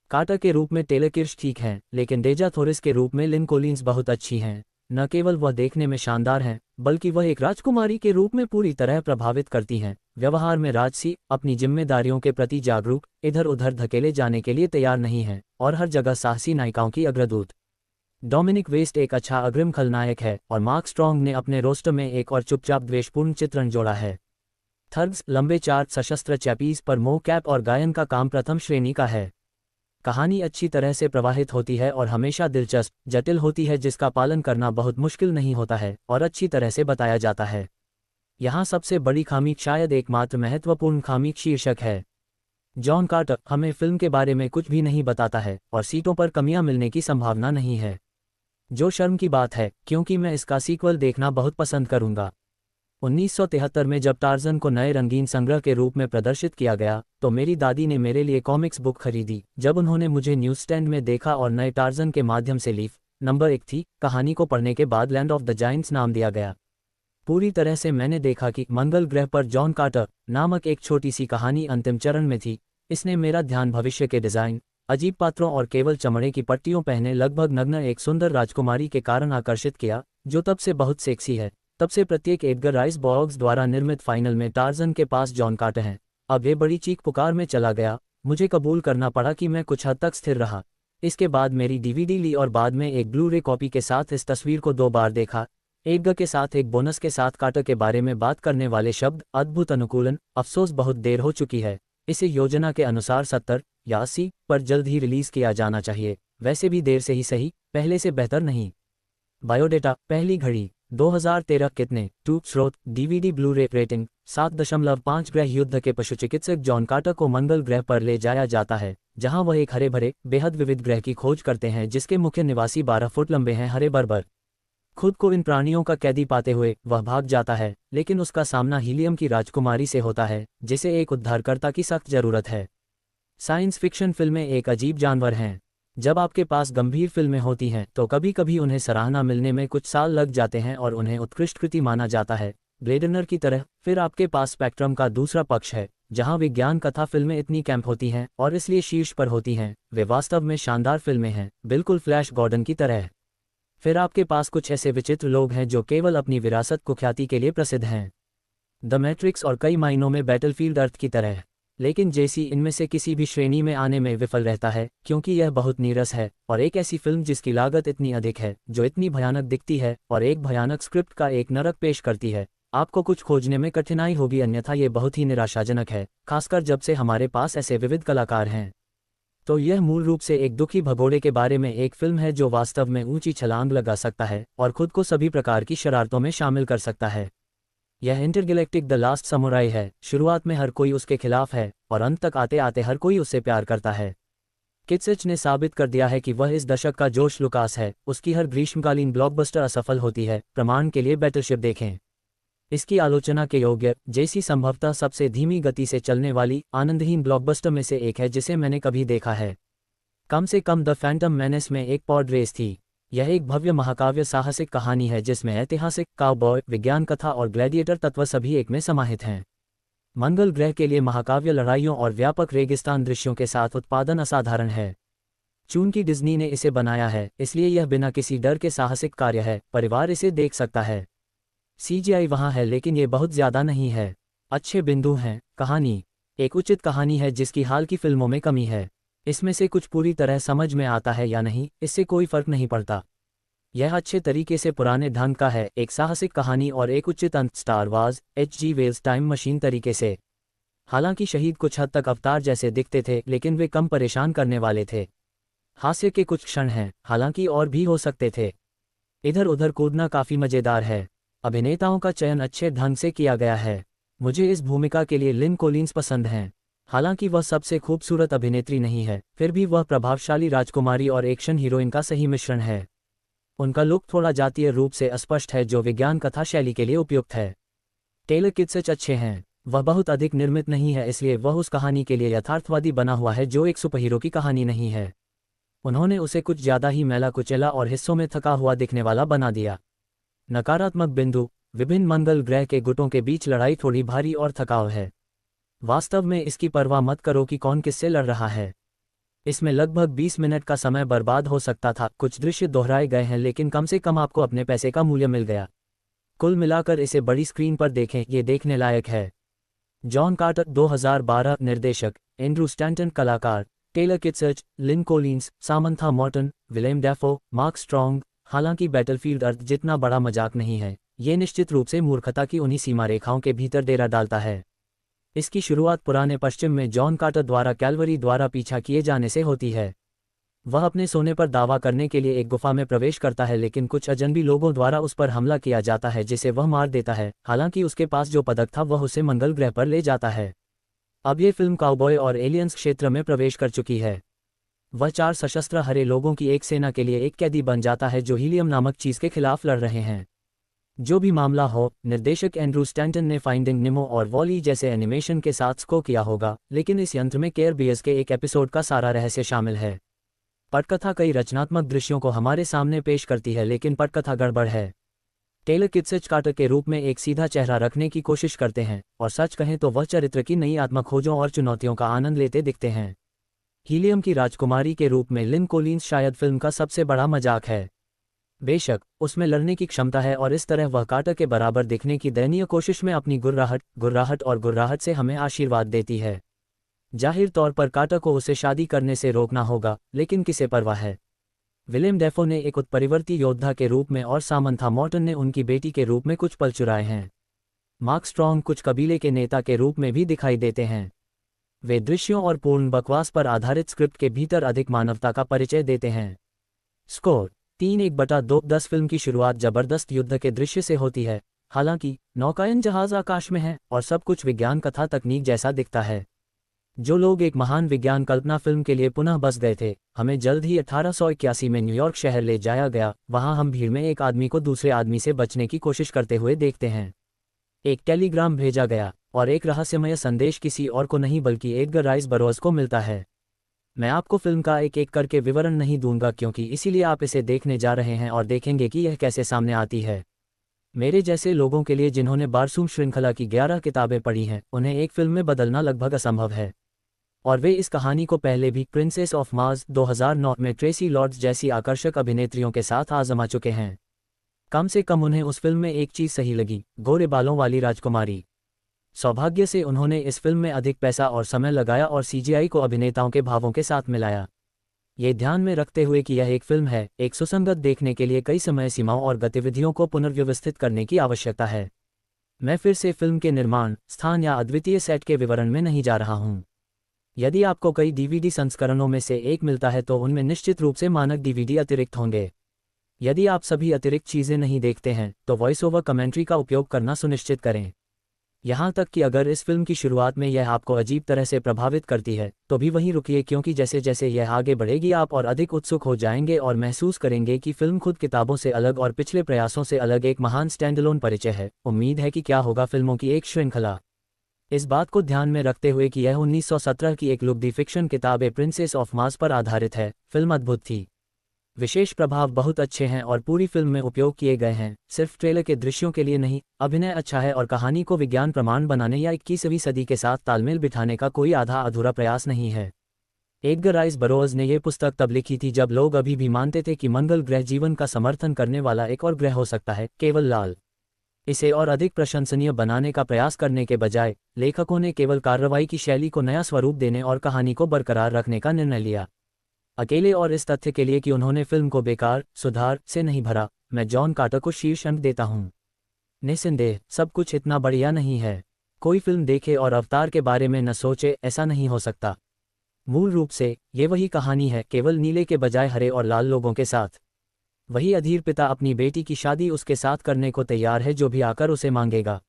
कार्टर के रूप में टेलर किर्श ठीक हैं, लेकिन डेजा थोरिस के रूप में लिन कोलिंस बहुत अच्छी हैं। न केवल वह देखने में शानदार हैं, बल्कि वह एक राजकुमारी के रूप में पूरी तरह प्रभावित करती हैं। व्यवहार में राजसी, अपनी जिम्मेदारियों के प्रति जागरूक, इधर उधर धकेले जाने के लिए तैयार नहीं हैं, और हर जगह साहसी नायिकाओं की अग्रदूत। डोमिनिक वेस्ट एक अच्छा अग्रिम खलनायक है, और मार्क स्ट्रॉन्ग ने अपने रोस्टर में एक और चुपचाप द्वेषपूर्ण चित्रण जोड़ा है। थर्ग्स, लंबे चार्ज सशस्त्र चैपीज पर मोह कैप और गायन का काम प्रथम श्रेणी का है। कहानी अच्छी तरह से प्रवाहित होती है और हमेशा दिलचस्प, जटिल होती है, जिसका पालन करना बहुत मुश्किल नहीं होता है और अच्छी तरह से बताया जाता है। यहाँ सबसे बड़ी खामी, शायद एकमात्र महत्वपूर्ण खामी, शीर्षक है। जॉन कार्टर हमें फिल्म के बारे में कुछ भी नहीं बताता है और सीटों पर कमियां मिलने की संभावना नहीं है, जो शर्म की बात है क्योंकि मैं इसका सीक्वल देखना बहुत पसंद करूंगा। 1973 में जब टार्ज़न को नए रंगीन संग्रह के रूप में प्रदर्शित किया गया तो मेरी दादी ने मेरे लिए कॉमिक्स बुक खरीदी। जब उन्होंने मुझे न्यूज़ स्टैंड में देखा और नए टार्ज़न के माध्यम से लीफ नंबर 1 थी। कहानी को पढ़ने के बाद लैंड ऑफ द जायंट्स नाम दिया गया। पूरी तरह से मैंने देखा कि मंगल ग्रह पर जॉन कार्टर नामक एक छोटी सी कहानी अंतिम चरण में थी। इसने मेरा ध्यान भविष्य के डिज़ाइन, अजीब पात्रों और केवल चमड़े की पट्टियों पहने लगभग नग्न एक सुंदर राजकुमारी के कारण आकर्षित किया, जो तब से बहुत सेक्सी है। तब से प्रत्येक एडगर राइस बॉर्ग्स द्वारा निर्मित फाइनल में टार्जन के पास जॉन कार्टर हैं। अब ये बड़ी चीख पुकार में चला गया। मुझे कबूल करना पड़ा कि मैं कुछ हद तक स्थिर रहा। इसके बाद मेरी डीवीडी ली और बाद में एक ब्लू रे कॉपी के साथ इस तस्वीर को 2 बार देखा। एडगर के साथ एक बोनस के साथ कार्टर के बारे में बात करने वाले शब्द, अद्भुत अनुकूलन, अफसोस बहुत देर हो चुकी है। इसे योजना के अनुसार 70 या 80 पर जल्द ही रिलीज किया जाना चाहिए। वैसे भी देर से ही सही, पहले से बेहतर नहीं। बायोडेटा, पहली घड़ी 2013 कितने 2 स्रोत डीवीडी ब्लू रे रेटिंग 7.5 ग्रह युद्ध के पशु चिकित्सक जॉन कार्टर को मंगल ग्रह पर ले जाया जाता है, जहां वह एक हरे भरे बेहद विविध ग्रह की खोज करते हैं जिसके मुख्य निवासी 12 फुट लंबे हैं। हरे बर्बर खुद को इन प्राणियों का कैदी पाते हुए वह भाग जाता है, लेकिन उसका सामना हीलियम की राजकुमारी से होता है, जिसे एक उद्धारकर्ता की सख्त जरूरत है। साइंस फिक्शन फिल्में एक अजीब जानवर हैं। जब आपके पास गंभीर फिल्में होती हैं तो कभी कभी उन्हें सराहना मिलने में कुछ साल लग जाते हैं और उन्हें उत्कृष्ट कृति माना जाता है, ब्लेड रनर की तरह। फिर आपके पास स्पेक्ट्रम का दूसरा पक्ष है, जहां विज्ञान कथा फिल्में इतनी कैंप होती हैं और इसलिए शीर्ष पर होती हैं। वे वास्तव में शानदार फिल्में हैं, बिल्कुल फ्लैश गॉर्डन की तरह। फिर आपके पास कुछ ऐसे विचित्र लोग हैं जो केवल अपनी विरासत कुख्याति के लिए प्रसिद्ध हैं, द मैट्रिक्स और कई मायनों में बैटलफील्ड अर्थ की तरह। लेकिन जेसी इनमें से किसी भी श्रेणी में आने में विफल रहता है, क्योंकि यह बहुत नीरस है और एक ऐसी फिल्म जिसकी लागत इतनी अधिक है, जो इतनी भयानक दिखती है और एक भयानक स्क्रिप्ट का एक नरक पेश करती है। आपको कुछ खोजने में कठिनाई होगी, अन्यथा ये बहुत ही निराशाजनक है, खासकर जब से हमारे पास ऐसे विविध कलाकार हैं। तो यह मूल रूप से एक दुखी भगोड़े के बारे में एक फिल्म है जो वास्तव में ऊंची छलांग लगा सकता है और खुद को सभी प्रकार की शरारतों में शामिल कर सकता है। यह इंटरगैलेक्टिक द लास्ट समुराई है। शुरुआत में हर कोई उसके खिलाफ है और अंत तक आते आते हर कोई उससे प्यार करता है। कित्सिच ने साबित कर दिया है कि वह इस दशक का जोश लुकास है। उसकी हर ग्रीष्मकालीन ब्लॉकबस्टर असफल होती है। प्रमाण के लिए बैटलशिप देखें। इसकी आलोचना के योग्य जेसी संभवतः सबसे धीमी गति से चलने वाली आनंदहीन ब्लॉकबस्टर में से एक है जिसे मैंने कभी देखा है। कम से कम द फैंटम मेनेस में एक पॉड रेस थी। यह एक भव्य महाकाव्य साहसिक कहानी है जिसमें ऐतिहासिक, काउबॉय, विज्ञान कथा और ग्लैडिएटर तत्व सभी एक में समाहित हैं। मंगल ग्रह के लिए महाकाव्य लड़ाइयों और व्यापक रेगिस्तान दृश्यों के साथ उत्पादन असाधारण है। चूंकि डिज्नी ने इसे बनाया है, इसलिए यह बिना किसी डर के साहसिक कार्य है। परिवार इसे देख सकता है। सीजीआई वहाँ है, लेकिन ये बहुत ज़्यादा नहीं है। अच्छे बिंदु हैं। कहानी एक उचित कहानी है जिसकी हाल की फिल्मों में कमी है। इसमें से कुछ पूरी तरह समझ में आता है या नहीं, इससे कोई फर्क नहीं पड़ता। यह अच्छे तरीके से पुराने ढंग का है, एक साहसिक कहानी और एक उचित अंत, Star Wars H.G. Wells time machine तरीके से। हालांकि शहीद कुछ हद तक अवतार जैसे दिखते थे, लेकिन वे कम परेशान करने वाले थे। हास्य के कुछ क्षण हैं, हालांकि और भी हो सकते थे। इधर उधर कूदना काफ़ी मज़ेदार है। अभिनेताओं का चयन अच्छे ढंग से किया गया है। मुझे इस भूमिका के लिए लिन कोलिंस पसंद हैं। हालांकि वह सबसे खूबसूरत अभिनेत्री नहीं है, फिर भी वह प्रभावशाली राजकुमारी और एक्शन हीरोइन का सही मिश्रण है। उनका लुक थोड़ा जातीय रूप से अस्पष्ट है, जो विज्ञान कथा शैली के लिए उपयुक्त है। टेलर कित्सिच अच्छे हैं। वह बहुत अधिक निर्मित नहीं है, इसलिए वह उस कहानी के लिए यथार्थवादी बना हुआ है जो एक सुपरहीरो की कहानी नहीं है। उन्होंने उसे कुछ ज़्यादा ही मैला कुचैला और हिस्सों में थका हुआ दिखने वाला बना दिया। नकारात्मक बिंदु, विभिन्न मंगल ग्रह के गुटों के बीच लड़ाई थोड़ी भारी और थकाऊ है। वास्तव में इसकी परवाह मत करो कि कौन किससे लड़ रहा है। इसमें लगभग 20 मिनट का समय बर्बाद हो सकता था। कुछ दृश्य दोहराए गए हैं, लेकिन कम से कम आपको अपने पैसे का मूल्य मिल गया। कुल मिलाकर इसे बड़ी स्क्रीन पर देखें, ये देखने लायक है। जॉन कार्टर 2012 निर्देशक, एंड्रू स्टैंटन कलाकार, Taylor Kitsch, Lynn Collins, Samantha Morton, Willem Dafoe, Mark Strong. हालांकि बैटलफील्ड अर्थ जितना बड़ा मजाक नहीं है, ये निश्चित रूप से मूर्खता की उन्हीं सीमा रेखाओं के भीतर डेरा डालता है। इसकी शुरुआत पुराने पश्चिम में जॉन कार्टर द्वारा कैलवरी द्वारा पीछा किए जाने से होती है। वह अपने सोने पर दावा करने के लिए एक गुफा में प्रवेश करता है, लेकिन कुछ अजनबी लोगों द्वारा उस पर हमला किया जाता है जिसे वह मार देता है। हालांकि उसके पास जो पदक था वह उसे मंगल ग्रह पर ले जाता है। अब ये फिल्म काउबॉय और एलियंस क्षेत्र में प्रवेश कर चुकी है। वह 4 सशस्त्र हरे लोगों की एक सेना के लिए एक कैदी बन जाता है जो हीलियम नामक चीज़ के खिलाफ लड़ रहे हैं। जो भी मामला हो, निर्देशक एंड्रू स्टैंटन ने फाइंडिंग निमो और वॉली जैसे एनिमेशन के साथ स्को किया होगा, लेकिन इस यंत्र में केयर बियर्स के एक एपिसोड का सारा रहस्य शामिल है। पटकथा कई रचनात्मक दृश्यों को हमारे सामने पेश करती है, लेकिन पटकथा गड़बड़ है। टेलर किटचर्च कार्टर के रूप में एक सीधा चेहरा रखने की कोशिश करते हैं, और सच कहें तो वह चरित्र की नई आत्मखोजों और चुनौतियों का आनंद लेते दिखते हैं। हीलियम की राजकुमारी के रूप में लिन कोलिंस शायद फिल्म का सबसे बड़ा मजाक है। बेशक उसमें लड़ने की क्षमता है, और इस तरह वह कार्टर के बराबर दिखने की दयनीय कोशिश में अपनी गुर्राहट से हमें आशीर्वाद देती है। जाहिर तौर पर कार्टर को उसे शादी करने से रोकना होगा, लेकिन किसे परवाह है। विलियम डेफो ने एक उत्परिवर्ती योद्धा के रूप में और सामंथा मॉर्टन ने उनकी बेटी के रूप में कुछ पल चुराए हैं। मार्क स्ट्रॉन्ग कुछ कबीले के नेता के रूप में भी दिखाई देते हैं। वे दृश्यों और पूर्ण बकवास पर आधारित स्क्रिप्ट के भीतर अधिक मानवता का परिचय देते हैं। स्कोर 3:1/2। 10 फिल्म की शुरुआत जबरदस्त युद्ध के दृश्य से होती है। हालांकि नौकायन जहाज आकाश में है और सब कुछ विज्ञान कथा तकनीक जैसा दिखता है। जो लोग एक महान विज्ञान कल्पना फिल्म के लिए पुनः बस गए थे, हमें जल्द ही 1881 में न्यूयॉर्क शहर ले जाया गया। वहां हम भीड़ में एक आदमी को दूसरे आदमी से बचने की कोशिश करते हुए देखते हैं। एक टेलीग्राम भेजा गया और एक रहस्यमय संदेश किसी और को नहीं बल्कि एडगर राइस बरोज को मिलता है। मैं आपको फिल्म का एक एक करके विवरण नहीं दूंगा, क्योंकि इसीलिए आप इसे देखने जा रहे हैं और देखेंगे कि यह कैसे सामने आती है। मेरे जैसे लोगों के लिए जिन्होंने बारसूम श्रृंखला की 11 किताबें पढ़ी हैं, उन्हें एक फिल्म में बदलना लगभग असंभव है। और वे इस कहानी को पहले भी प्रिंसेस ऑफ मार्स 2009 में ट्रेसी लॉर्ड्स जैसी आकर्षक अभिनेत्रियों के साथ आजमा चुके हैं। कम से कम उन्हें उस फिल्म में एक चीज़ सही लगी, गोरे बालों वाली राजकुमारी। सौभाग्य से उन्होंने इस फिल्म में अधिक पैसा और समय लगाया और सीजीआई को अभिनेताओं के भावों के साथ मिलाया। ये ध्यान में रखते हुए कि यह एक फिल्म है, एक सुसंगत देखने के लिए कई समय सीमाओं और गतिविधियों को पुनर्व्यवस्थित करने की आवश्यकता है। मैं फिर से फिल्म के निर्माण, स्थान या अद्वितीय सेट के विवरण में नहीं जा रहा हूँ। यदि आपको कई डीवीडी संस्करणों में से एक मिलता है तो उनमें निश्चित रूप से मानक डीवीडी अतिरिक्त होंगे। यदि आप सभी अतिरिक्त चीज़ें नहीं देखते हैं तो वॉइस ओवर कमेंट्री का उपयोग करना सुनिश्चित करें। यहाँ तक कि अगर इस फिल्म की शुरुआत में यह आपको अजीब तरह से प्रभावित करती है तो भी वहीं रुकिए, क्योंकि जैसे जैसे यह आगे बढ़ेगी आप और अधिक उत्सुक हो जाएंगे और महसूस करेंगे कि फिल्म खुद किताबों से अलग और पिछले प्रयासों से अलग एक महान स्टैंडअलोन परिचय है। उम्मीद है कि क्या होगा फिल्मों की एक श्रृंखला। इस बात को ध्यान में रखते हुए कि यह 1917 की एक लुक दी फिक्शन किताब ए प्रिंसेस ऑफ मार्स पर आधारित है, फिल्म अद्भुत थी। विशेष प्रभाव बहुत अच्छे हैं और पूरी फिल्म में उपयोग किए गए हैं, सिर्फ ट्रेलर के दृश्यों के लिए नहीं। अभिनय अच्छा है और कहानी को विज्ञान प्रमाण बनाने या 21वीं सदी के साथ तालमेल बिठाने का कोई आधा अधूरा प्रयास नहीं है। एडगर राइस बरोज ने यह पुस्तक तब लिखी थी जब लोग अभी भी मानते थे कि मंगल ग्रह जीवन का समर्थन करने वाला एक और ग्रह हो सकता है, केवल लाल। इसे और अधिक प्रशंसनीय बनाने का प्रयास करने के बजाय लेखकों ने केवल कार्रवाई की शैली को नया स्वरूप देने और कहानी को बरकरार रखने का निर्णय लिया। अकेले और इस तथ्य के लिए कि उन्होंने फिल्म को बेकार, सुधार से नहीं भरा, मैं जॉन कार्टर को शीर्ष अंक देता हूँ। निस्संदेह सब कुछ इतना बढ़िया नहीं है। कोई फिल्म देखे और अवतार के बारे में न सोचे, ऐसा नहीं हो सकता। मूल रूप से ये वही कहानी है, केवल नीले के बजाय हरे और लाल लोगों के साथ। वही अधीर पिता अपनी बेटी की शादी उसके साथ करने को तैयार है जो भी आकर उसे मांगेगा।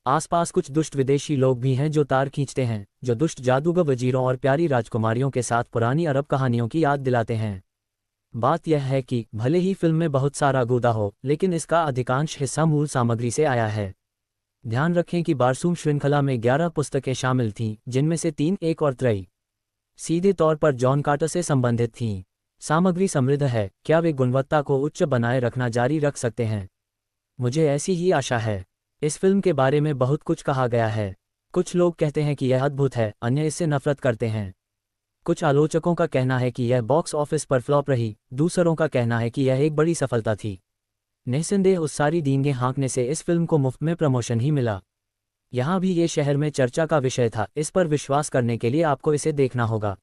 आसपास कुछ दुष्ट विदेशी लोग भी हैं जो तार खींचते हैं, जो दुष्ट जादूगर वजीरों और प्यारी राजकुमारियों के साथ पुरानी अरब कहानियों की याद दिलाते हैं। बात यह है कि भले ही फिल्म में बहुत सारा गूदा हो, लेकिन इसका अधिकांश हिस्सा मूल सामग्री से आया है। ध्यान रखें कि बारसूम श्रृंखला में 11 पुस्तकें शामिल थीं, जिनमें से 3 एक और त्रयी सीधे तौर पर जॉन कार्टर से संबंधित थीं। सामग्री समृद्ध है, क्या वे गुणवत्ता को उच्च बनाए रखना जारी रख सकते हैं? मुझे ऐसी ही आशा है। इस फिल्म के बारे में बहुत कुछ कहा गया है। कुछ लोग कहते हैं कि यह अद्भुत है, अन्य इससे नफरत करते हैं। कुछ आलोचकों का कहना है कि यह बॉक्स ऑफिस पर फ्लॉप रही, दूसरों का कहना है कि यह एक बड़ी सफलता थी। निस्संदेह उस सारी दींगे हाँकने से इस फिल्म को मुफ्त में प्रमोशन ही मिला। यहाँ भी ये शहर में चर्चा का विषय था, इस पर विश्वास करने के लिए आपको इसे देखना होगा।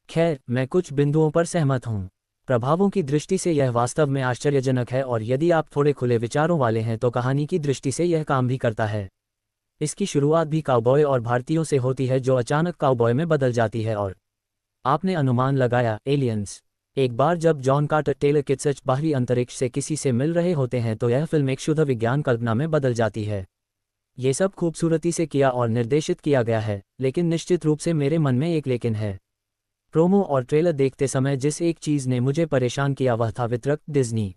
खैर, मैं कुछ बिंदुओं पर सहमत हूँ। प्रभावों की दृष्टि से यह वास्तव में आश्चर्यजनक है और यदि आप थोड़े खुले विचारों वाले हैं तो कहानी की दृष्टि से यह काम भी करता है। इसकी शुरुआत भी काउबॉय और भारतीयों से होती है जो अचानक काउबॉय में बदल जाती है और आपने अनुमान लगाया, एलियंस। एक बार जब जॉन कार्टर टेलर किटचर्च बाहरी अंतरिक्ष से किसी से मिल रहे होते हैं तो यह फिल्म एक शुद्ध विज्ञान कल्पना में बदल जाती है। ये सब खूबसूरती से किया और निर्देशित किया गया है, लेकिन निश्चित रूप से मेरे मन में एक लेकिन है। प्रोमो और ट्रेलर देखते समय जिस एक चीज़ ने मुझे परेशान किया वह था वितरक डिज्नी।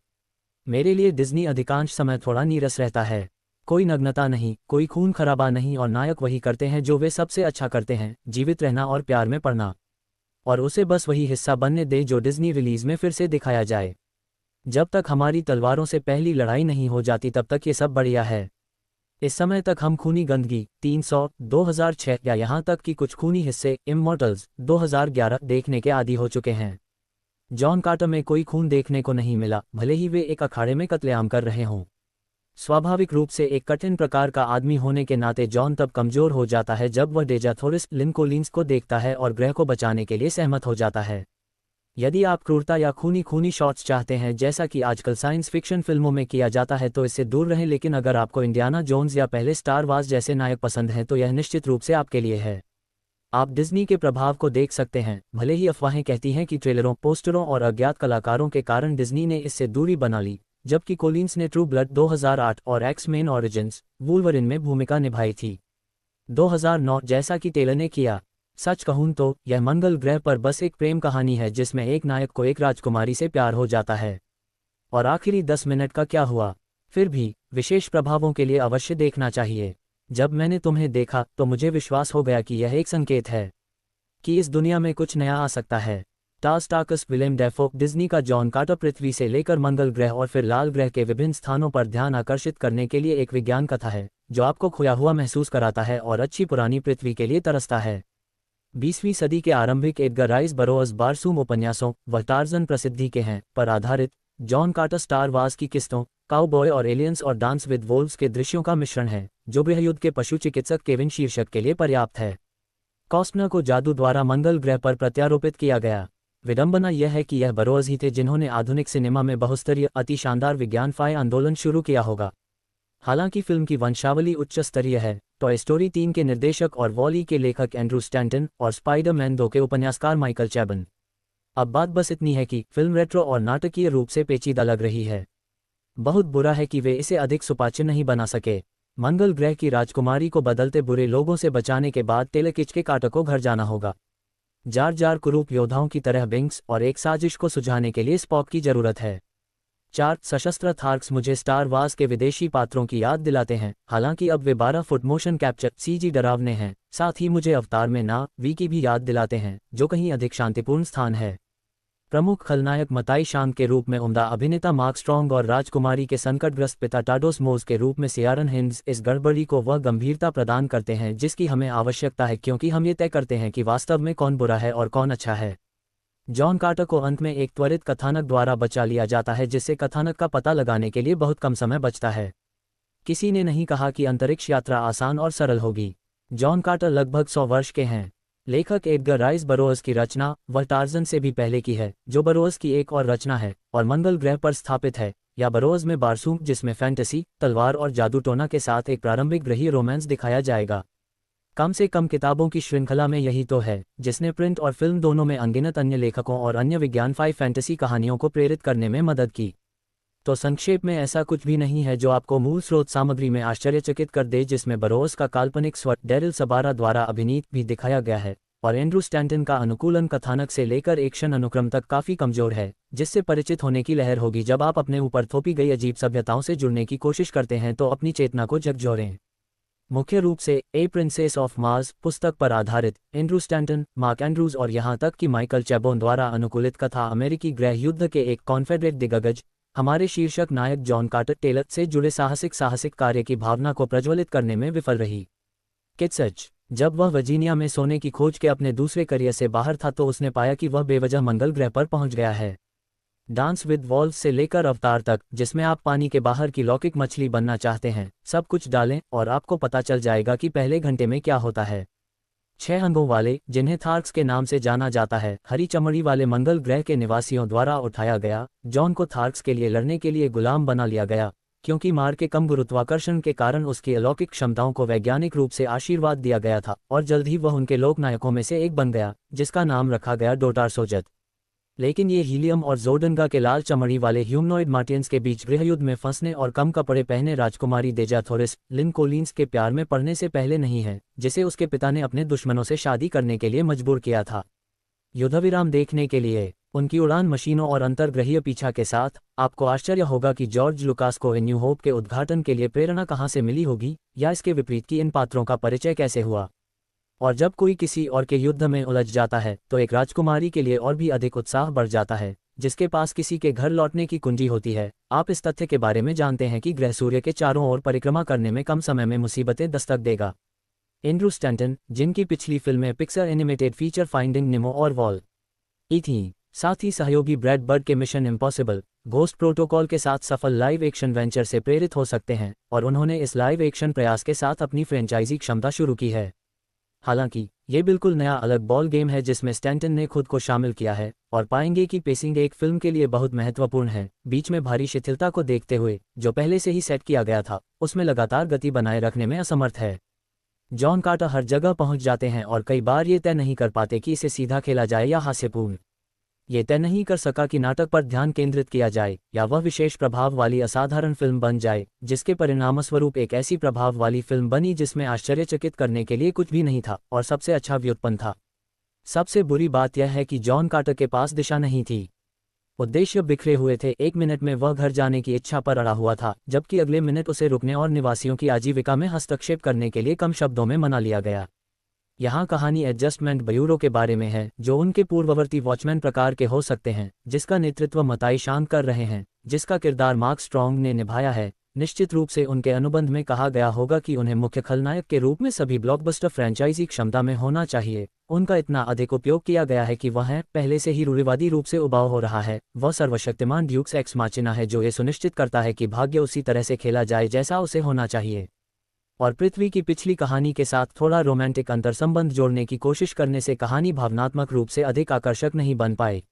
मेरे लिए डिज्नी अधिकांश समय थोड़ा नीरस रहता है। कोई नग्नता नहीं, कोई खून खराबा नहीं और नायक वही करते हैं जो वे सबसे अच्छा करते हैं, जीवित रहना और प्यार में पड़ना। और उसे बस वही हिस्सा बनने दे जो डिज्नी रिलीज में फिर से दिखाया जाए। जब तक हमारी तलवारों से पहली लड़ाई नहीं हो जाती तब तक ये सब बढ़िया है। इस समय तक हम खूनी गंदगी 300, 2006 या यहाँ तक कि कुछ खूनी हिस्से इमॉर्टल्स 2011 देखने के आदी हो चुके हैं। जॉन कार्टर में कोई खून देखने को नहीं मिला, भले ही वे एक अखाड़े में कत्लेआम कर रहे हों। स्वाभाविक रूप से एक कठिन प्रकार का आदमी होने के नाते जॉन तब कमजोर हो जाता है जब वह डेजा थोरिस लिन कोलिंस को देखता है और ग्रह को बचाने के लिए सहमत हो जाता है। यदि आप क्रूरता या खूनी शॉट्स चाहते हैं जैसा कि आजकल साइंस फिक्शन फिल्मों में किया जाता है तो इससे दूर रहें, लेकिन अगर आपको इंडियाना जोन्स या पहले स्टार वार्स जैसे नायक पसंद हैं तो यह निश्चित रूप से आपके लिए है। आप डिज्नी के प्रभाव को देख सकते हैं। भले ही अफवाहें कहती हैं कि ट्रेलरों, पोस्टरों और अज्ञात कलाकारों के कारण डिज्नी ने इससे दूरी बना ली, जबकि कोलिंस ने ट्रू ब्लड 2008 और एक्स-मेन ऑरिजिन्स वुल्वरिन में भूमिका निभाई थी 2009 जैसा कि टेलर ने किया। सच कहूं तो यह मंगल ग्रह पर बस एक प्रेम कहानी है जिसमें एक नायक को एक राजकुमारी से प्यार हो जाता है। और आखिरी 10 मिनट का क्या हुआ? फिर भी विशेष प्रभावों के लिए अवश्य देखना चाहिए। जब मैंने तुम्हें देखा तो मुझे विश्वास हो गया कि यह एक संकेत है कि इस दुनिया में कुछ नया आ सकता है। टार्स टार्कस विलेम डेफो डिज्नी का जॉन कार्टर पृथ्वी से लेकर मंगल ग्रह और फिर लाल ग्रह के विभिन्न स्थानों पर ध्यान आकर्षित करने के लिए एक विज्ञान कथा है जो आपको खोया हुआ महसूस कराता है और अच्छी पुरानी पृथ्वी के लिए तरसता है। 20वीं सदी के आरंभिक एडगर राइस बरोअस बारसूम उपन्यासों व टार्ज़न प्रसिद्धि के हैं पर आधारित जॉन कार्टर स्टार वार्स की किस्तों, काउबॉय और एलियंस और डांस विद वोल्व्स के दृश्यों का मिश्रण है जो गृहयुद्ध के पशु चिकित्सक केविन शीर्षक के लिए पर्याप्त है। कॉस्टनर को जादू द्वारा मंगल ग्रह पर प्रत्यारोपित किया गया। विडंबना यह है कि यह बरोअस ही थे जिन्होंने आधुनिक सिनेमा में बहुस्तरीय अति शानदार विज्ञान फाई आंदोलन शुरू किया होगा। हालांकि फिल्म की वंशावली उच्च स्तरीय है। टॉय स्टोरी 3 के निर्देशक और वॉली के लेखक एंड्रू स्टैंटन और स्पाइडर-मैन 2 के उपन्यासकार माइकल चैबन। अब बात बस इतनी है कि फिल्म रेट्रो और नाटकीय रूप से पेचीदा लग रही है। बहुत बुरा है कि वे इसे अधिक सुपाच्य नहीं बना सके। मंगल ग्रह की राजकुमारी को बदलते बुरे लोगों से बचाने के बाद टेलेकिच के कार्टर को घर जाना होगा। जार जार कुरूप योद्धाओं की तरह बिंक्स और एक साजिश को सुझाने के लिए स्पॉक की जरूरत है। 4 सशस्त्र थार्क्स मुझे स्टार वार्स के विदेशी पात्रों की याद दिलाते हैं, हालांकि अब वे 12 फुट मोशन कैप्चर सीजी डरावने हैं। साथ ही मुझे अवतार में ना वी की भी याद दिलाते हैं जो कहीं अधिक शांतिपूर्ण स्थान है। प्रमुख खलनायक मताई शांत के रूप में उम्दा अभिनेता मार्क स्ट्रॉन्ग और राजकुमारी के संकटग्रस्त पिता टाडोस मोज के रूप में सियारन हिंड्स इस गड़बड़ी को वह गंभीरता प्रदान करते हैं जिसकी हमें आवश्यकता है, क्योंकि हम ये तय करते हैं कि वास्तव में कौन बुरा है और कौन अच्छा है। जॉन कार्टर को अंत में एक त्वरित कथानक द्वारा बचा लिया जाता है जिससे कथानक का पता लगाने के लिए बहुत कम समय बचता है। किसी ने नहीं कहा कि अंतरिक्ष यात्रा आसान और सरल होगी। जॉन कार्टर लगभग 100 वर्ष के हैं। लेखक एडगर राइस बरोअस की रचना वह टार्ज़न से भी पहले की है जो बरोअस की एक और रचना है और मंगल ग्रह पर स्थापित है, या बरोअस में बारसूम जिसमें फैंटेसी, तलवार और जादू टोना के साथ एक प्रारंभिक ग्रहीय रोमांस दिखाया जाएगा। कम से कम किताबों की श्रृंखला में यही तो है जिसने प्रिंट और फिल्म दोनों में अनगिनत अन्य लेखकों और अन्य विज्ञान फाई फैंटेसी कहानियों को प्रेरित करने में मदद की। तो संक्षेप में ऐसा कुछ भी नहीं है जो आपको मूल स्रोत सामग्री में आश्चर्यचकित कर दे, जिसमें बरोअस का काल्पनिक स्वर डेरिल सबारा द्वारा अभिनीत भी दिखाया गया है और एंड्रू स्टैंटन का अनुकूलन कथानक से लेकर एक्शन अनुक्रम तक काफी कमजोर है, जिससे परिचित होने की लहर होगी जब आप अपने ऊपर थोपी गई अजीब सभ्यताओं से जुड़ने की कोशिश करते हैं तो अपनी चेतना को झकझोरें। मुख्य रूप से ए प्रिंसेस ऑफ मार्स पुस्तक पर आधारित एंड्रू स्टैंटन, मार्क एंड्रूज और यहाँ तक कि माइकल चैबोन द्वारा अनुकूलित कथा अमेरिकी गृह युद्ध के एक कॉन्फेडरेट दिग्गज हमारे शीर्षक नायक जॉन कार्टर टेलर से जुड़े साहसिक कार्य की भावना को प्रज्वलित करने में विफल रही। किट्सच जब वह वर्जीनिया में सोने की खोज के अपने दूसरे करियर से बाहर था तो उसने पाया कि वह बेवजह मंगल ग्रह पर पहुंच गया है। डांस विद वॉल्व्स से लेकर अवतार तक, जिसमें आप पानी के बाहर की लौकिक मछली बनना चाहते हैं, सब कुछ डालें और आपको पता चल जाएगा कि पहले घंटे में क्या होता है। 6 अंगों वाले, जिन्हें थार्क्स के नाम से जाना जाता है, हरी चमड़ी वाले मंगल ग्रह के निवासियों द्वारा उठाया गया। जॉन को थार्क्स के लिए लड़ने के लिए गुलाम बना लिया गया क्योंकि मार के कम गुरुत्वाकर्षण के कारण उसकी अलौकिक क्षमताओं को वैज्ञानिक रूप से आशीर्वाद दिया गया था और जल्द ही वह उनके लोकनायकों में से एक बन गया जिसका नाम रखा गया डोटार सोजत। लेकिन ये हीलियम और जोडंगा के लाल चमड़ी वाले ह्यूमनॉइड मार्टियंस के बीच गृहयुद्ध में फंसने और कम कपड़े पहने राजकुमारी डेजा थोरिस लिन कोलिंस के प्यार में पड़ने से पहले नहीं है, जिसे उसके पिता ने अपने दुश्मनों से शादी करने के लिए मजबूर किया था। युद्धविराम देखने के लिए उनकी उड़ान मशीनों और अंतर्ग्रहीय पीछा के साथ आपको आश्चर्य होगा कि जॉर्ज लुकास को ए न्यू होप के उद्घाटन के लिए प्रेरणा कहां से मिली होगी, या इसके विपरीत कि इन पात्रों का परिचय कैसे हुआ। और जब कोई किसी और के युद्ध में उलझ जाता है तो एक राजकुमारी के लिए और भी अधिक उत्साह बढ़ जाता है, जिसके पास किसी के घर लौटने की कुंजी होती है। आप इस तथ्य के बारे में जानते हैं कि ग्रह सूर्य के चारों ओर परिक्रमा करने में कम समय में मुसीबतें दस्तक देगा। एंड्रू स्टैंटन, जिनकी पिछली फिल्में Pixar animated feature finding Nemo और वॉल ई थीं, साथ ही सहयोगी ब्रैड बर्ड के मिशन इम्पॉसिबल घोस्ट प्रोटोकॉल के साथ सफल लाइव एक्शन वेंचर से प्रेरित हो सकते हैं, और उन्होंने इस लाइव एक्शन प्रयास के साथ अपनी फ्रेंचाइजी क्षमता शुरू की है। हालांकि ये बिल्कुल नया अलग बॉल गेम है जिसमें स्टैंटन ने खुद को शामिल किया है, और पाएंगे कि पेसिंग एक फिल्म के लिए बहुत महत्वपूर्ण है। बीच में भारी शिथिलता को देखते हुए जो पहले से ही सेट किया गया था, उसमें लगातार गति बनाए रखने में असमर्थ है। जॉन कार्टर हर जगह पहुंच जाते हैं और कई बार ये तय नहीं कर पाते कि इसे सीधा खेला जाए या हास्यपूर्ण। ये तय नहीं कर सका कि नाटक पर ध्यान केंद्रित किया जाए या वह विशेष प्रभाव वाली असाधारण फिल्म बन जाए, जिसके परिणामस्वरूप एक ऐसी प्रभाव वाली फिल्म बनी जिसमें आश्चर्यचकित करने के लिए कुछ भी नहीं था और सबसे अच्छा व्युत्पन्न था। सबसे बुरी बात यह है कि जॉन कार्टर के पास दिशा नहीं थी। उद्देश्य बिखरे हुए थे। एक मिनट में वह घर जाने की इच्छा पर अड़ा हुआ था, जबकि अगले मिनट उसे रुकने और निवासियों की आजीविका में हस्तक्षेप करने के लिए कम शब्दों में मना लिया गया। यहाँ कहानी एडजस्टमेंट ब्यूरो के बारे में है, जो उनके पूर्ववर्ती वॉचमैन प्रकार के हो सकते हैं, जिसका नेतृत्व मताई शांत कर रहे हैं, जिसका किरदार मार्क स्ट्रॉन्ग ने निभाया है। निश्चित रूप से उनके अनुबंध में कहा गया होगा कि उन्हें मुख्य खलनायक के रूप में सभी ब्लॉकबस्टर फ्रेंचाइजी क्षमता में होना चाहिए। उनका इतना अधिक उपयोग किया गया है कि वह पहले से ही रूढ़िवादी रूप से उबाऊ हो रहा है। वह सर्वशक्तिमान ड्यूक्स एक्स माचिना है जो ये सुनिश्चित करता है कि भाग्य उसी तरह से खेला जाए जैसा उसे होना चाहिए। और पृथ्वी की पिछली कहानी के साथ थोड़ा रोमांटिक अंतर्संबंध जोड़ने की कोशिश करने से कहानी भावनात्मक रूप से अधिक आकर्षक नहीं बन पाए।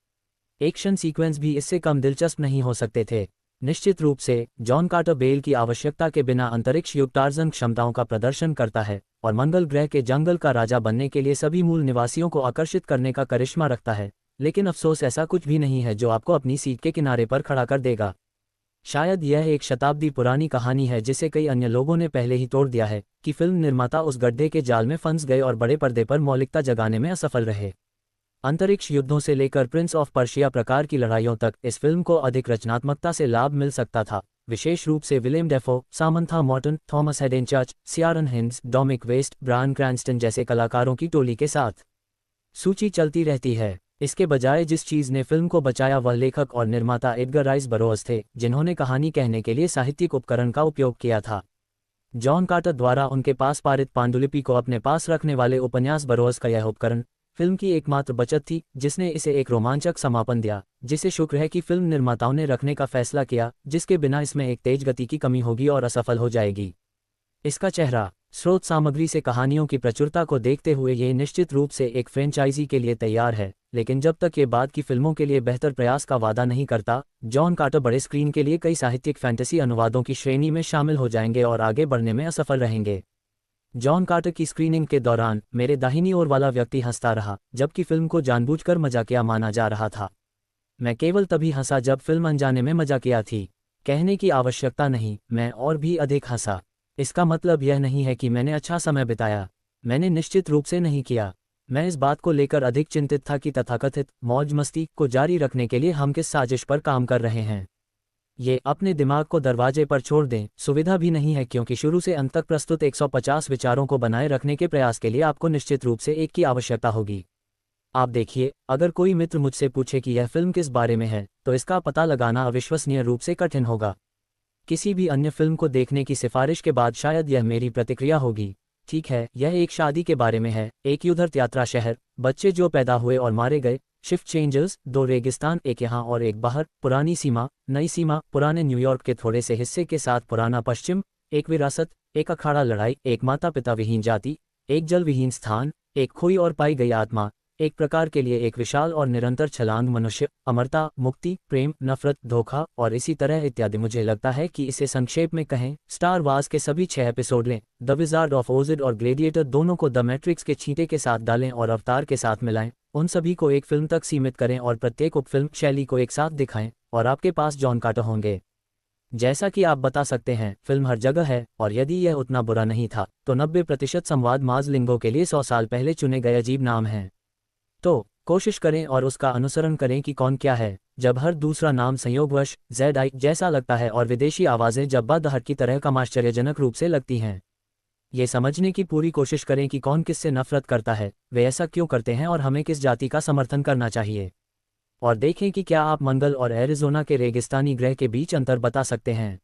एक्शन सीक्वेंस भी इससे कम दिलचस्प नहीं हो सकते थे। निश्चित रूप से जॉन कार्टर बेल की आवश्यकता के बिना अंतरिक्ष युग टार्जन क्षमताओं का प्रदर्शन करता है और मंगल ग्रह के जंगल का राजा बनने के लिए सभी मूल निवासियों को आकर्षित करने का करिश्मा रखता है। लेकिन अफसोस ऐसा कुछ भी नहीं है जो आपको अपनी सीट के किनारे पर खड़ा कर देगा। शायद यह एक शताब्दी पुरानी कहानी है जिसे कई अन्य लोगों ने पहले ही तोड़ दिया है कि फिल्म निर्माता उस गड्ढे के जाल में फंस गए और बड़े पर्दे पर मौलिकता जगाने में असफल रहे। अंतरिक्ष युद्धों से लेकर प्रिंस ऑफ पर्शिया प्रकार की लड़ाइयों तक इस फिल्म को अधिक रचनात्मकता से लाभ मिल सकता था, विशेष रूप से William Dafoe, Samantha Morton, Thomas Haden Church, Ciaran Hinds, Dominic West, Bryan Cranston जैसे कलाकारों की टोली के साथ। सूची चलती रहती है। इसके बजाय जिस चीज़ ने फिल्म को बचाया वह लेखक और निर्माता एडगर राइस बरोअस थे, जिन्होंने कहानी कहने के लिए साहित्यिक उपकरण का उपयोग किया था। जॉन कार्टर द्वारा उनके पास पारित पांडुलिपि को अपने पास रखने वाले उपन्यास बरोअस का यह उपकरण फिल्म की एकमात्र बचत थी जिसने इसे एक रोमांचक समापन दिया, जिसे शुक्र है कि फिल्म निर्माताओं ने रखने का फैसला किया, जिसके बिना इसमें एक तेज गति की कमी होगी और असफल हो जाएगी। इसका चेहरा स्रोत सामग्री से कहानियों की प्रचुरता को देखते हुए ये निश्चित रूप से एक फ्रेंचाइजी के लिए तैयार है, लेकिन जब तक ये बाद की फिल्मों के लिए बेहतर प्रयास का वादा नहीं करता, जॉन कार्टर बड़े स्क्रीन के लिए कई साहित्यिक फैंटेसी अनुवादों की श्रेणी में शामिल हो जाएंगे और आगे बढ़ने में असफल रहेंगे। जॉन कार्टर की स्क्रीनिंग के दौरान मेरे दाहिनी ओर वाला व्यक्ति हंसता रहा, जबकि फिल्म को जानबूझकर मजाकिया माना जा रहा था। मैं केवल तभी हंसा जब फिल्म अनजाने में मजाकिया थी। कहने की आवश्यकता नहीं, मैं और भी अधिक हंसा। इसका मतलब यह नहीं है कि मैंने अच्छा समय बिताया। मैंने निश्चित रूप से नहीं किया। मैं इस बात को लेकर अधिक चिंतित था कि तथाकथित मौज मस्ती को जारी रखने के लिए हम किस साजिश पर काम कर रहे हैं। ये अपने दिमाग को दरवाजे पर छोड़ दें, सुविधा भी नहीं है क्योंकि शुरू से अंत तक प्रस्तुत 150 विचारों को बनाए रखने के प्रयास के लिए आपको निश्चित रूप से एक की आवश्यकता होगी। आप देखिए, अगर कोई मित्र मुझसे पूछे कि यह फिल्म किस बारे में है, तो इसका पता लगाना अविश्वसनीय रूप से कठिन होगा। किसी भी अन्य फिल्म को देखने की सिफारिश के बाद शायद यह मेरी प्रतिक्रिया होगी। ठीक है, यह एक शादी के बारे में है, एक युद्धरत यात्रा शहर, बच्चे जो पैदा हुए और मारे गए, शिफ्ट चेंजर्स, 2 रेगिस्तान, एक यहाँ और एक बाहर, पुरानी सीमा, नई सीमा, पुराने न्यूयॉर्क के थोड़े से हिस्से के साथ पुराना पश्चिम, एक विरासत, एक अखाड़ा लड़ाई, एक माता पिता विहीन जाति, एक जल विहीन स्थान, एक खोई और पाई गई आत्मा, एक प्रकार के लिए एक विशाल और निरंतर छलांग, मनुष्य, अमरता, मुक्ति, प्रेम, नफरत, धोखा और इसी तरह इत्यादि। मुझे लगता है कि इसे संक्षेप में कहें, स्टार वार्स के सभी 6 एपिसोड लें, द विजार्ड ऑफ ओज और ग्लेडिएटर दोनों को द मैट्रिक्स के छींटे के साथ डालें और अवतार के साथ मिलाएं, उन सभी को एक फिल्म तक सीमित करें और प्रत्येक उपफिल्म शैली को एक साथ दिखाएं, और आपके पास जॉन कार्टर होंगे। जैसा कि आप बता सकते हैं, फिल्म हर जगह है, और यदि यह उतना बुरा नहीं था, तो 90% संवाद माजलिंगो के लिए 100 साल पहले चुने गए अजीब नाम हैं। तो कोशिश करें और उसका अनुसरण करें कि कौन क्या है, जब हर दूसरा नाम संयोगवश ZI जैसा लगता है और विदेशी आवाज़ें जब्बा दहर की तरह कम आश्चर्यजनक रूप से लगती हैं। ये समझने की पूरी कोशिश करें कि कौन किससे नफरत करता है, वे ऐसा क्यों करते हैं और हमें किस जाति का समर्थन करना चाहिए। और देखें कि क्या आप मंगल और एरिज़ोना के रेगिस्तानी ग्रह के बीच अंतर बता सकते हैं।